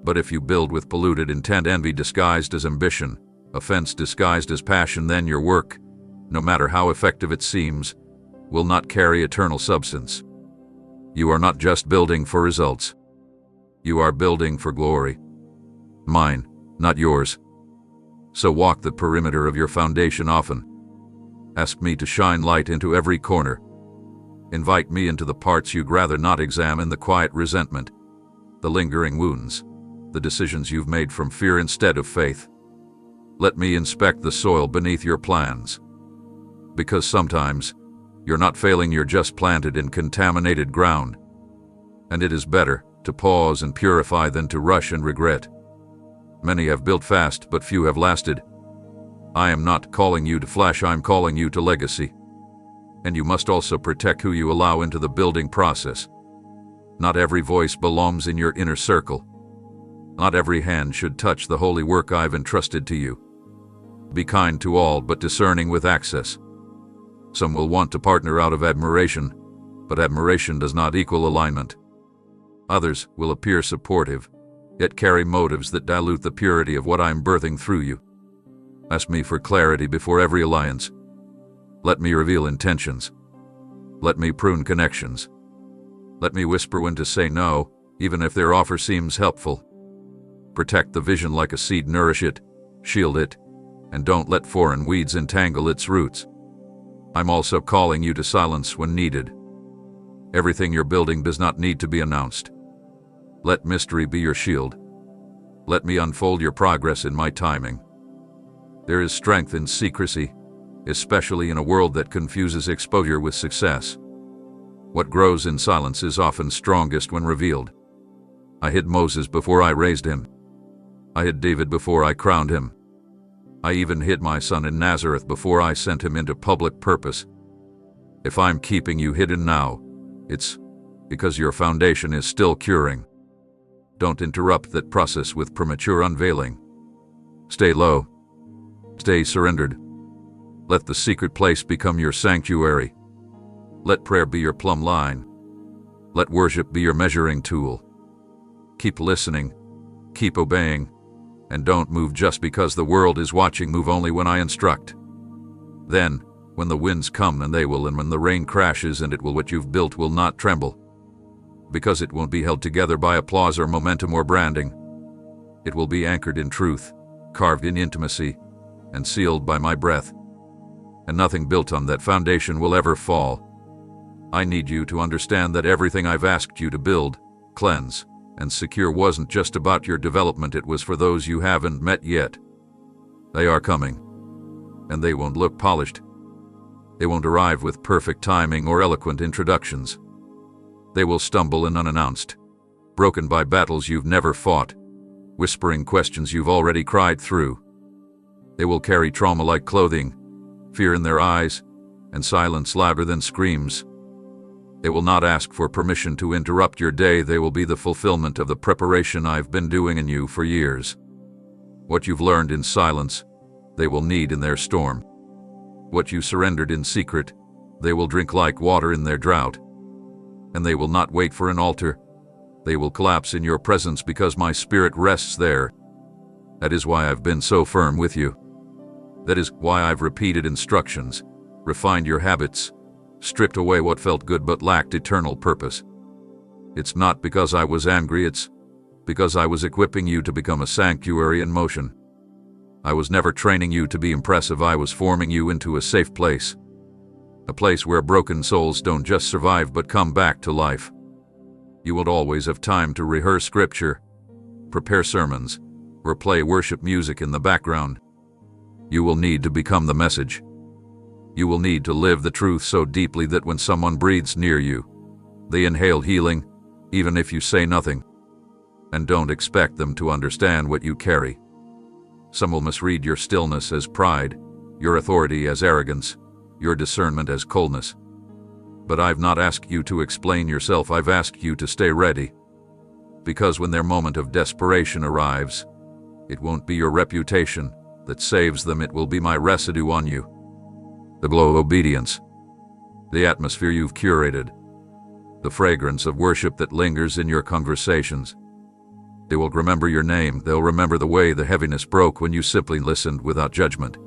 But if you build with polluted intent, envy disguised as ambition, offense disguised as passion, then your work, no matter how effective it seems, will not carry eternal substance. You are not just building for results. You are building for glory. Mine, not yours. So walk the perimeter of your foundation often. Ask me to shine light into every corner. Invite me into the parts you'd rather not examine, the quiet resentment, the lingering wounds, the decisions you've made from fear instead of faith. Let me inspect the soil beneath your plans. Because sometimes, you're not failing, you're just planted in contaminated ground. And it is better to pause and purify than to rush and regret. Many have built fast, but few have lasted. I am not calling you to flash, I'm calling you to legacy. And you must also protect who you allow into the building process. Not every voice belongs in your inner circle. Not every hand should touch the holy work I've entrusted to you. Be kind to all, but discerning with access. Some will want to partner out of admiration, but admiration does not equal alignment. Others will appear supportive, yet carry motives that dilute the purity of what I'm birthing through you. Ask me for clarity before every alliance. Let me reveal intentions. Let me prune connections. Let me whisper when to say no, even if their offer seems helpful. Protect the vision like a seed, nourish it, shield it, and don't let foreign weeds entangle its roots. I'm also calling you to silence when needed. Everything you're building does not need to be announced. Let mystery be your shield. Let me unfold your progress in my timing. There is strength in secrecy, especially in a world that confuses exposure with success. What grows in silence is often strongest when revealed. I hid Moses before I raised him. I hid David before I crowned him. I even hid my son in Nazareth before I sent him into public purpose. If I'm keeping you hidden now, it's because your foundation is still curing. Don't interrupt that process with premature unveiling. Stay low. Stay surrendered. Let the secret place become your sanctuary. Let prayer be your plumb line. Let worship be your measuring tool. Keep listening. Keep obeying. And don't move just because the world is watching. Move only when I instruct. Then, When the winds come, and they will, and when the rain crashes, and it will, what you've built will not tremble, because it won't be held together by applause or momentum or branding. It will be anchored in truth, carved in intimacy, and sealed by my breath. And nothing built on that foundation will ever fall. I need you to understand that everything I've asked you to build, cleanse, and secure wasn't just about your development, it was for those you haven't met yet. They are coming, and they won't look polished. They won't arrive with perfect timing or eloquent introductions. They will stumble in unannounced, broken by battles you've never fought, whispering questions you've already cried through. They will carry trauma like clothing, fear in their eyes, and silence louder than screams. They will not ask for permission to interrupt your day. They will be the fulfillment of the preparation I've been doing in you for years. What you've learned in silence, they will need in their storm. What you surrendered in secret, they will drink like water in their drought. And they will not wait for an altar. They will collapse in your presence because my spirit rests there. That is why I've been so firm with you. That is why I've repeated instructions, refined your habits, stripped away what felt good but lacked eternal purpose. It's not because I was angry, it's because I was equipping you to become a sanctuary in motion. I was never training you to be impressive, I was forming you into a safe place. A place where broken souls don't just survive but come back to life. You won't always have time to rehearse scripture, prepare sermons, or play worship music in the background. You will need to become the message. You will need to live the truth so deeply that when someone breathes near you, they inhale healing, even if you say nothing. And don't expect them to understand what you carry. Some will misread your stillness as pride, your authority as arrogance, your discernment as coldness. But I've not asked you to explain yourself, I've asked you to stay ready. Because when their moment of desperation arrives, it won't be your reputation that saves them, it will be my residue on you. The glow of obedience, the atmosphere you've curated, the fragrance of worship that lingers in your conversations. They will remember your name, they'll remember the way the heaviness broke when you simply listened without judgment.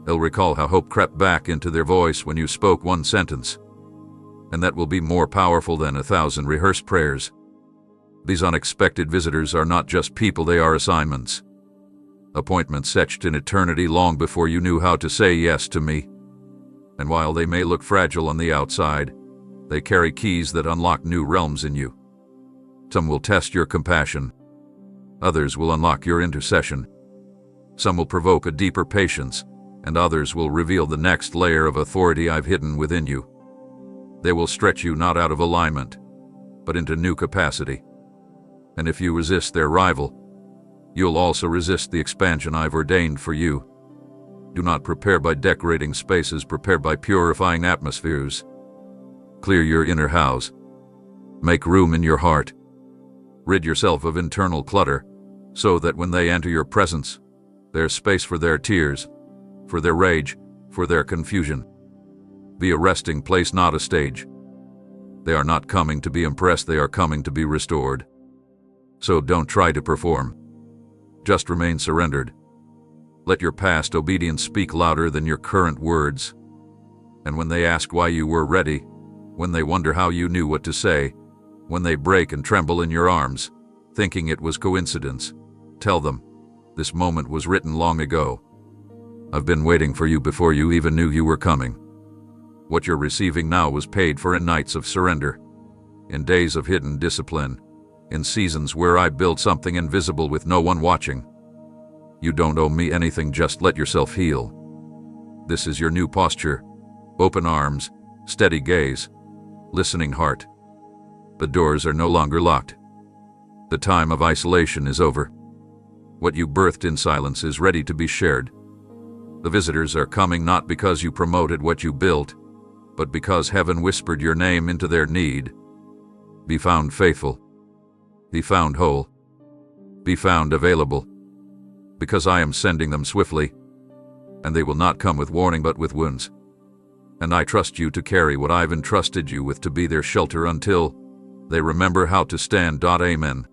They'll recall how hope crept back into their voice when you spoke one sentence. And that will be more powerful than 1,000 rehearsed prayers. These unexpected visitors are not just people, they are assignments. Appointments etched in eternity long before you knew how to say yes to me. And while they may look fragile on the outside, they carry keys that unlock new realms in you. Some will test your compassion. Others will unlock your intercession. Some will provoke a deeper patience, and others will reveal the next layer of authority I've hidden within you. They will stretch you not out of alignment, but into new capacity. And if you resist their rival, you'll also resist the expansion I've ordained for you. Do not prepare by decorating spaces, prepare by purifying atmospheres. Clear your inner house. Make room in your heart. Rid yourself of internal clutter, so that when they enter your presence, there's space for their tears, for their rage, for their confusion. Be a resting place, not a stage. They are not coming to be impressed, they are coming to be restored. So don't try to perform. Just remain surrendered. Let your past obedience speak louder than your current words. And when they ask why you were ready, when they wonder how you knew what to say, when they break and tremble in your arms, thinking it was coincidence, tell them, this moment was written long ago. I've been waiting for you before you even knew you were coming. What you're receiving now was paid for in nights of surrender, in days of hidden discipline, in seasons where I built something invisible with no one watching. You don't owe me anything, just let yourself heal. This is your new posture. Open arms, steady gaze, listening heart. The doors are no longer locked. The time of isolation is over. What you birthed in silence is ready to be shared. The visitors are coming not because you promoted what you built, but because heaven whispered your name into their need. Be found faithful. Be found whole. Be found available. Because I am sending them swiftly, and they will not come with warning but with wounds. And I trust you to carry what I've entrusted you with, to be their shelter until they remember how to stand. Amen.